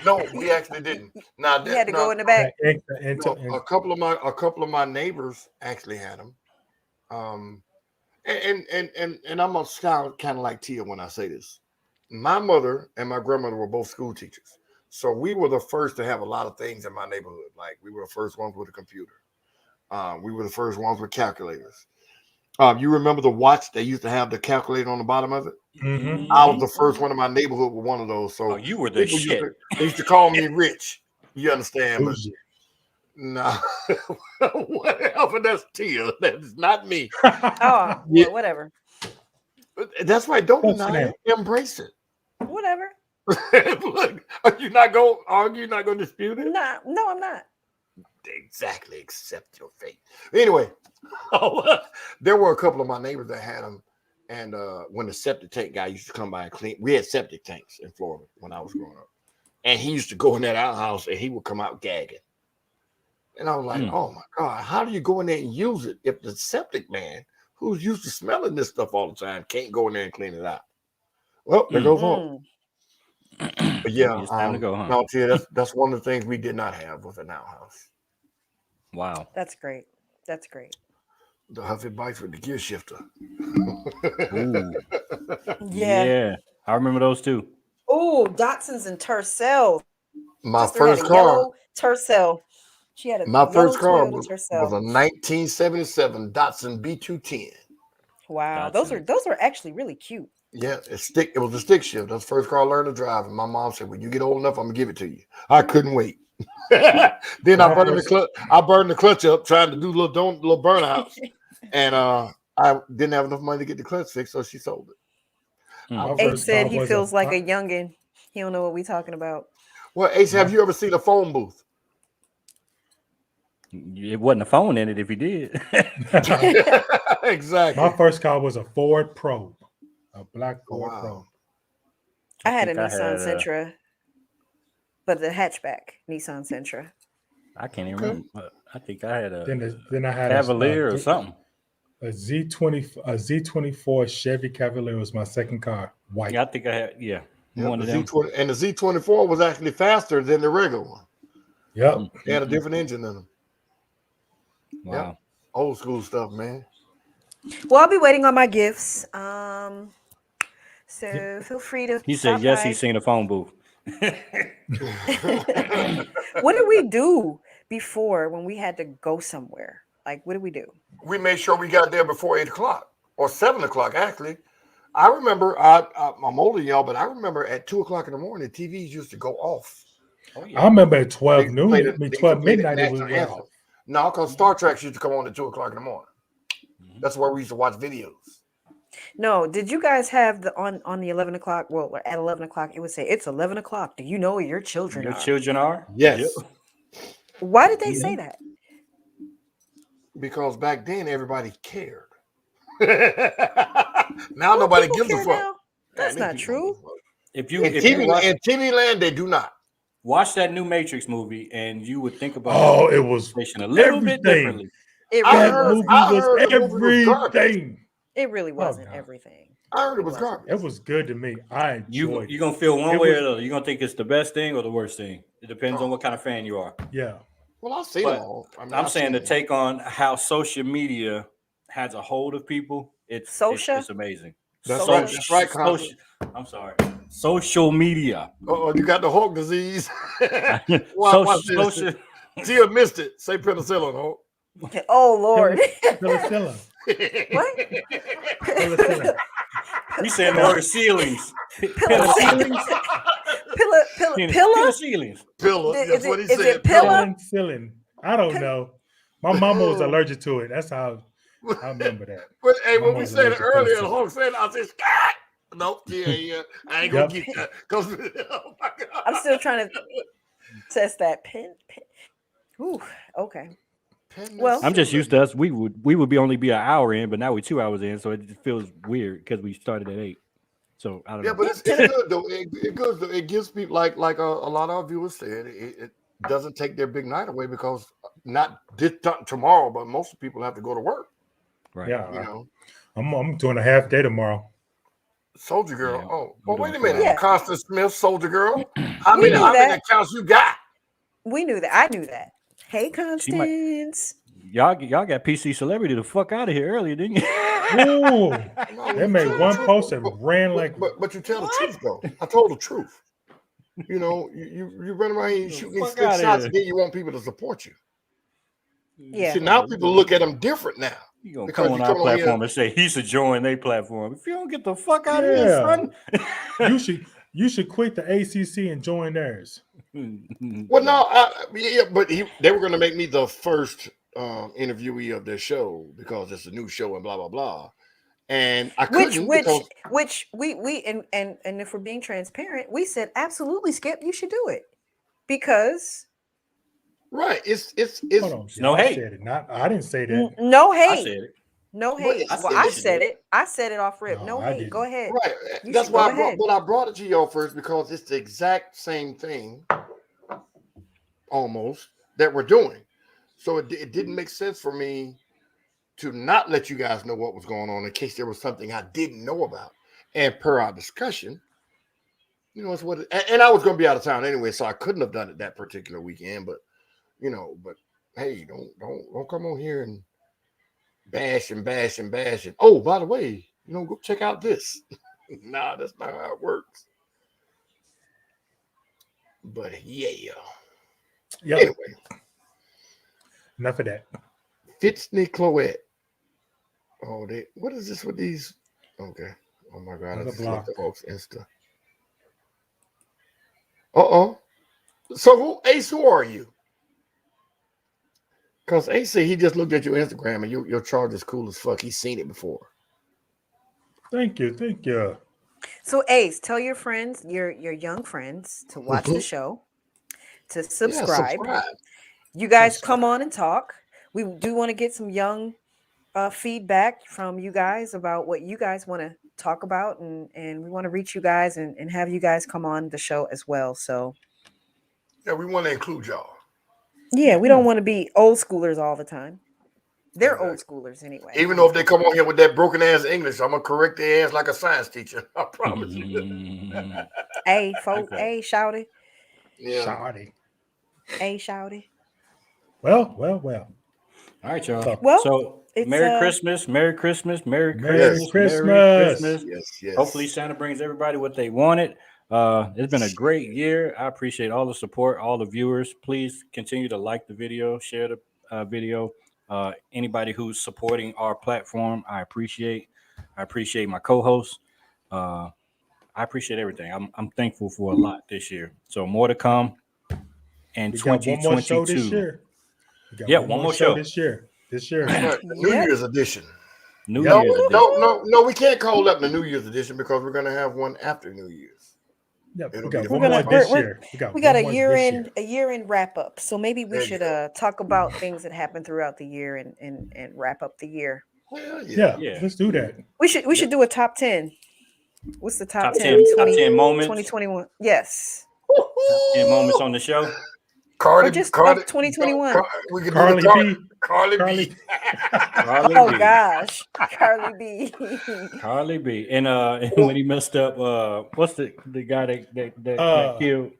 No, we actually didn't. Now You had to go in the back. a couple of my neighbors actually had them. And I'm gonna sound kind of like Tia when I say this. My mother and my grandmother were both school teachers, so we were the first to have a lot of things in my neighborhood. Like we were the first ones with a computer. We were the first ones with calculators. You remember the watch? They used to have the calculator on the bottom of it. Mm-hmm. I was the first one in my neighborhood with one of those. So Oh, you were the people shit. they used to call me rich. You understand? But Bougie. no, whatever. That's Tia. That's not me. Oh, Yeah. well, whatever. That's right. Don't What's deny that? it. Embrace it. Whatever. Look, are you not going to argue? You're not going to dispute it? Nah, no, I'm not. exactly accept your fate. Anyway, there were a couple of my neighbors that had them. And when the septic tank guy used to come by and clean, we had septic tanks in Florida when I was growing up. And he used to go in that outhouse and he would come out gagging. And I was like, oh my God, how do you go in there and use it if the septic man who's used to smelling this stuff all the time can't go in there and clean it out? Well, there goes on. But yeah, It's time to go, huh? no, Tia, that's one of the things we did not have with an outhouse. Wow. That's great. That's great. The Huffy bikes with the gear shifter. Ooh. Yeah. Yeah. I remember those too. Oh, Datsuns and Tercel. My Sister had first a car. yellow Tercel. She had a My first car Toyota was a Tercel. 1977 Datsun B210. Wow, Datsun. those are actually really cute. Yeah, it was a stick shift. That's the first car I learned to drive. And my mom said, when you get old enough, I'm gonna give it to you. I couldn't wait. Then I burned the clutch up trying to do little burnouts. And I didn't have enough money to get the clutch fixed, so she sold it. My Ace first said car he was feels like a youngin. He don't know what we talking about. Well, Ace, have you ever seen a phone booth? It wasn't a phone in it if you did. Exactly. My first car was a Ford Probe, a black Ford wow. Probe. I had a think I Nissan had, Sentra, but the hatchback Nissan Sentra. I can't even remember. But I think I had a Then I had Cavalier or something. a Z24 Chevy Cavalier was my second car. White. Yeah, I think I had. Yeah, one of The them. Z20 and the Z24 was actually faster than the regular one. Yep. They had a different engine in them. Wow. Yep. Old school stuff, man. Well, I'll be waiting on my gifts. So feel free to. He said yes. He's seen a phone booth. What did we do before when we had to go somewhere? Like, what did we do? We made sure we got there before 8 o'clock or 7 o'clock, actually. I remember, I'm older than y'all, but I remember at 2 o'clock in the morning, TVs used to go off. Oh, yeah. I remember at 12 They noon, played it- they 12 played the midnight, it was national anthem. off. No, because Star Trek used to come on at 2 o'clock in the morning. That's where we used to watch videos. No, did you guys have the on the 11 o'clock? Well, at 11 o'clock, it would say it's 11 o'clock. Do you know where your children Your are? children are? Yes. Yep. Why did they say that? Because back then everybody cared. Now Well, nobody people gives a care fuck. now. That's Man, not these people true. don't give a fuck. If you In TV land, they do not. watch that new Matrix movie, and you would think about Oh, the it was situation a little bit everything. differently. It I really That heard- movie wasn't. I heard the was movie was garbage. everything. It really wasn't no. everything. I heard it was wasn't. garbage. It was good to me. I enjoyed You're it. gonna feel one It way was- or the other. You're gonna think it's the best thing or the worst thing. It depends on what kind of fan you are. Yeah. Well, I've seen But them all. I mean, I'm I've saying seen to them. take on how social media has a hold of people. It's amazing. That's Social- right. That's right, Constance. I'm sorry. Social media. Oh, you got the Hulk disease. Watch this. Social. Tia missed it. Say penicillin, Hulk. Oh Lord. Penicillin. What? Penicillin. We saying the word ceilings. Pillow. Ceilings. Pillow? Ceilings. Pillow. Is That's it- what he is it said. pillow? Penicillin. I don't know. My mama was allergic to it. That's how I remember that. But hey, when Mama we was said it allergic to earlier, penicillin. and Hulk said, I said, Scott. Nope, yeah. I ain't gonna Yep. get that. Cause oh my God. I'm still trying to test that pin. Ooh, okay. Well- I'm just used to us. We would be only be an hour in, but now we're 2 hours in, so it just feels weird because we started at 8. So I don't know. Yeah, but it's good though. It good though. It gives people like a lot of our viewers said. It doesn't take their big night away because not tomorrow, but most people have to go to work. Right. Yeah. You know, I'm doing a half day tomorrow. Soldier Girl. Yeah, Oh, I'm well, wait a doing minute, fine. Yeah. Constance Smith, Soldier Girl. How We many knew that. accounts you got? We knew that. I knew that. Hey, Constance. Y'all got PC celebrity the fuck out of here earlier, didn't you? Ooh. No, They you made tell the one truth. post and ran like But you tell the truth though. I told the truth. You know, you run around here shooting these fuck slick outta shots, here. and then you want people to support you. Yeah. See, now people look at them different now. You gonna Because come on you our come on here- platform and say he should join their platform. If you don't get the fuck out of here, Yeah. son. you should quit the ACC and join theirs. Well, no, but they were going to make me the first interviewee of their show because it's a new show and blah blah blah. And I couldn't Which we and if we're being transparent, we said absolutely, Skip, you should do it because Right. It's Hold on, no y'all hate. said it. Not I didn't say that. No I hate. said it. No But hate. it's- Well, I I said said it. I said it off rip. No, No I hate. Go didn't. ahead. right. You That's should why go I brought, ahead. but I brought it to y'all first because it's the exact same thing almost that we're doing. So it didn't make sense for me to not let you guys know what was going on in case there was something I didn't know about. And per our discussion, it's what. And I was going to be out of town anyway, so I couldn't have done it that particular weekend. But but hey, don't come on here and bash and bash and bash. And oh, by the way, go check out this. Nah, that's not how it works. But yeah. Yep. Anyway, Enough of that. Fitzny Cloette. Oh, what is this with these? Okay. Oh my God, I Another just looked block. the Hawks Insta. Uh-oh. So Ace, who are you? Because Ace said he just looked at your Instagram and your chart is cool as fuck. He's seen it before. Thank you. Thank you. So Ace, tell your friends, your young friends, to watch the show, to Yeah, subscribe. subscribe. You guys Subscribe. come on and talk. We do want to get some young feedback from you guys about what you guys want to talk about, and we want to reach you guys and have you guys come on the show as well. So Yeah, we want to include y'all. yeah, we don't want to be old schoolers all the time. They're Exactly. old schoolers anyway. Even though if they come on here with that broken ass English, I'm gonna correct their ass like a science teacher. I promise you. Hey, folk, Okay. hey, shouty. Yeah. Shoddy. Hey, shouty. Well. All right, y'all. So, Well, So it's Merry Christmas, Merry Christmas, Merry Merry Christmas, Christmas. Merry Christmas. Yes. Hopefully Santa brings everybody what they wanted. It's been a great year. I appreciate all the support, all the viewers. Please continue to like the video, share the video. Anybody who's supporting our platform, I appreciate. I appreciate my co-hosts. I appreciate everything. I'm thankful for a lot this year. So more to come in we got one more show this 2022. year. We got Yeah, one more show. this year. That's right. The New Yep. Year's edition. New Yeah. Year's edition. No, we can't call that the New Year's edition because we're gonna have one after New Year's. Yep. It'll We be got the one We're more gonna- this we're- year. We got one a more year this end, a year end wrap up. So maybe we There you should go. talk about things that happened throughout the year and wrap up the year. Hell Yeah. Yeah. Let's do that. We should do a top 10. What's the top, Top 10 10 top 10 moments. 2021? Yes. Top 10 moments on the show. Or just of 2021. We could Carly do B. Carly Carly. B. Carly Oh B. gosh, Carly B. Carly B. And when he messed up, what's the guy that got killed?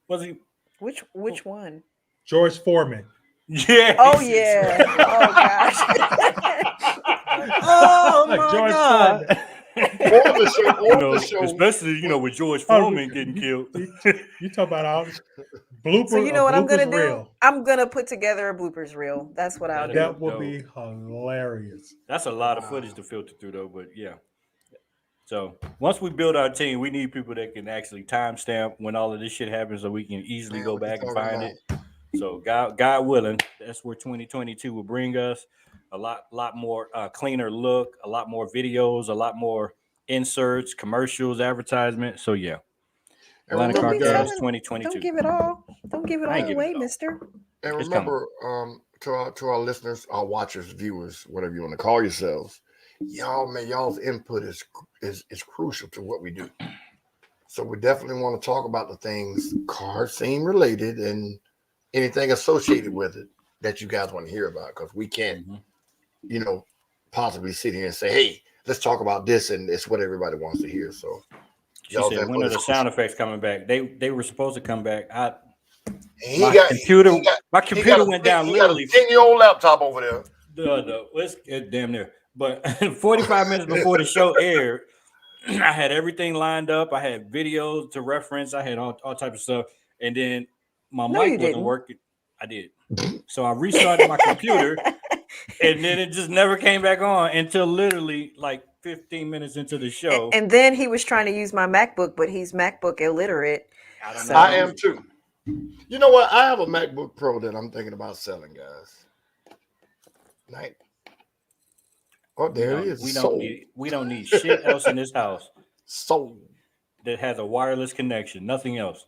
Was he? Which one? George Foreman. Yeah. Oh yeah. Oh gosh. Oh my George God. Foreman. On the show. Especially with George Oh, Foreman getting killed. You talk about all blooper. So you know what I'm gonna do? Reel. I'm gonna put together a bloopers reel. That's what I'll do. That would be hilarious. That's a lot of footage to filter through, though. But yeah. So once we build our team, we need people that can actually timestamp when all of this shit happens, so we can easily go back and find it. So God willing, that's where 2022 will bring us. A lot more cleaner look, a lot more videos, a lot more inserts, commercials, advertisements. So yeah, Atlanta Don't be Carcast telling- 2022. Don't give it all. Don't give it I ain't all giving away, it all. mister. And It's remember, to our listeners, our watchers, viewers, whatever you want to call yourselves, y'all's input is crucial to what we do. So we definitely want to talk about the things car scene related and anything associated with it that you guys want to hear about, because we can't, possibly sit here and say, hey, let's talk about this, and it's what everybody wants to hear. So She said, when are the sound effects coming back? They were supposed to come back. My computer went down literally. 10-year-old laptop over there. It's damn near. But 45 minutes before the show aired, I had everything lined up. I had videos to reference. I had all types of stuff. And then my mic wasn't working. I did. So I restarted my computer, and then it just never came back on until literally like 15 minutes into the show. And then he was trying to use my MacBook, but he's MacBook illiterate. I am too. You know what? I have a MacBook Pro that I'm thinking about selling, guys. Night. Oh, there it is. We don't need shit else in this house. Sold. That has a wireless connection. Nothing else.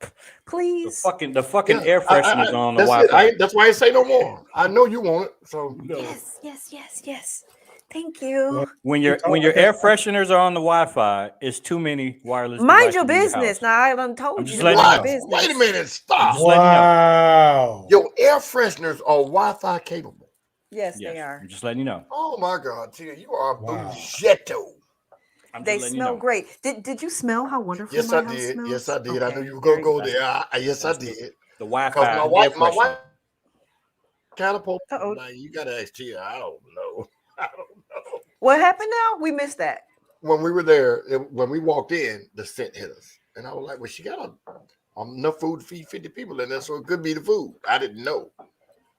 The please. fucking Yeah, air fresheners on the that's it. Wi-Fi. That's why I say no more. I know you want it. So No. Yes. Thank you. Well, When we your talk- when I your guess- air fresheners are on the Wi-Fi, it's too many wireless Mind devices your in your business. house. Now I done told I'm you just to letting you mind know. your what? business. Wait a minute. Stop. Just letting you know. Wow. Your air fresheners are Wi-Fi capable. Yes, Yes, they are. I'm just letting you know. Oh my God, Tia, you are a Wow. bougetto. I'm They just letting you smell know. great. Did you smell how wonderful Yes, my I house did. smells? Yes, I did. I Okay, knew you were gonna very go good. there. Yes, I That's did. the Because Wi-Fi my air wife freshener. catapult. Uh-oh. Now you gotta ask Tia. I don't know. I don't know. What happened now? We missed that. When we were there, when we walked in, the scent hit us, and I was like, "Well, she got enough food to feed 50 people in there, so it could be the food." I didn't know.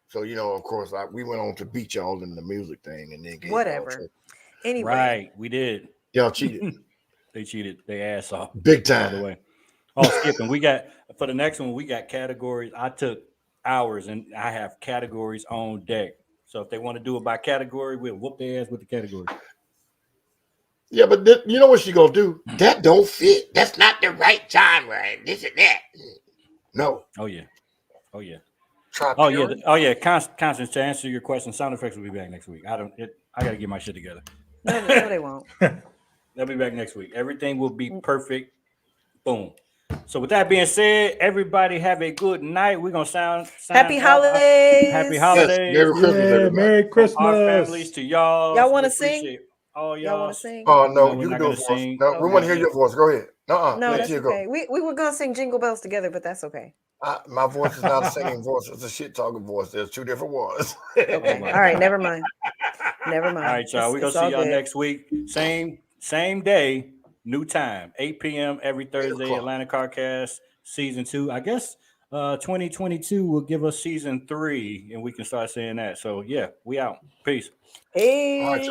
So of course, we went on to beat y'all in the music thing, and then gave y'all Whatever. trouble. Anyway, Right, we did. Y'all cheated They cheated. They ass off. big By the time. way. Oh, Skip, and we got for the next one. We got categories. I took hours, and I have categories on deck. So if they want to do it by category, we'll whoop their ass with the category. Yeah, but you know what she gonna do? That don't fit. That's not the right genre. And this and that. No. Oh yeah. Try Oh yeah. Perry. Oh yeah. Constance, to answer your question, sound effects will be back next week. I gotta get my shit together. no, they won't. They'll be back next week. Everything will be perfect. Boom. So with that being said, everybody have a good night. We're gonna sign Happy off. holidays. Happy Yes, holidays. Merry Christmas, Yeah, everybody. Merry Christmas. Our families to y'all. Y'all want We to sing? appreciate all Y'all want y'all. to sing? Oh no, we're you not can do gonna it for us. sing. No, we Okay. want to hear your voice. Go ahead. No, Let that's Tia okay. go. We were gonna sing Jingle Bells together, but that's okay. My voice is not a singing voice; it's a shit talking voice. There's two different ones. Okay. my All right. God. Never mind. Never mind. All right, y'all. We're gonna It's see all y'all good. next week. Same day, new time, 8 p.m. every Thursday. o'clock. Atlanta Carcast season 2. I guess 2022 will give us season 3, and we can start saying that. So yeah, we out. Peace. All right, y'all. Hey.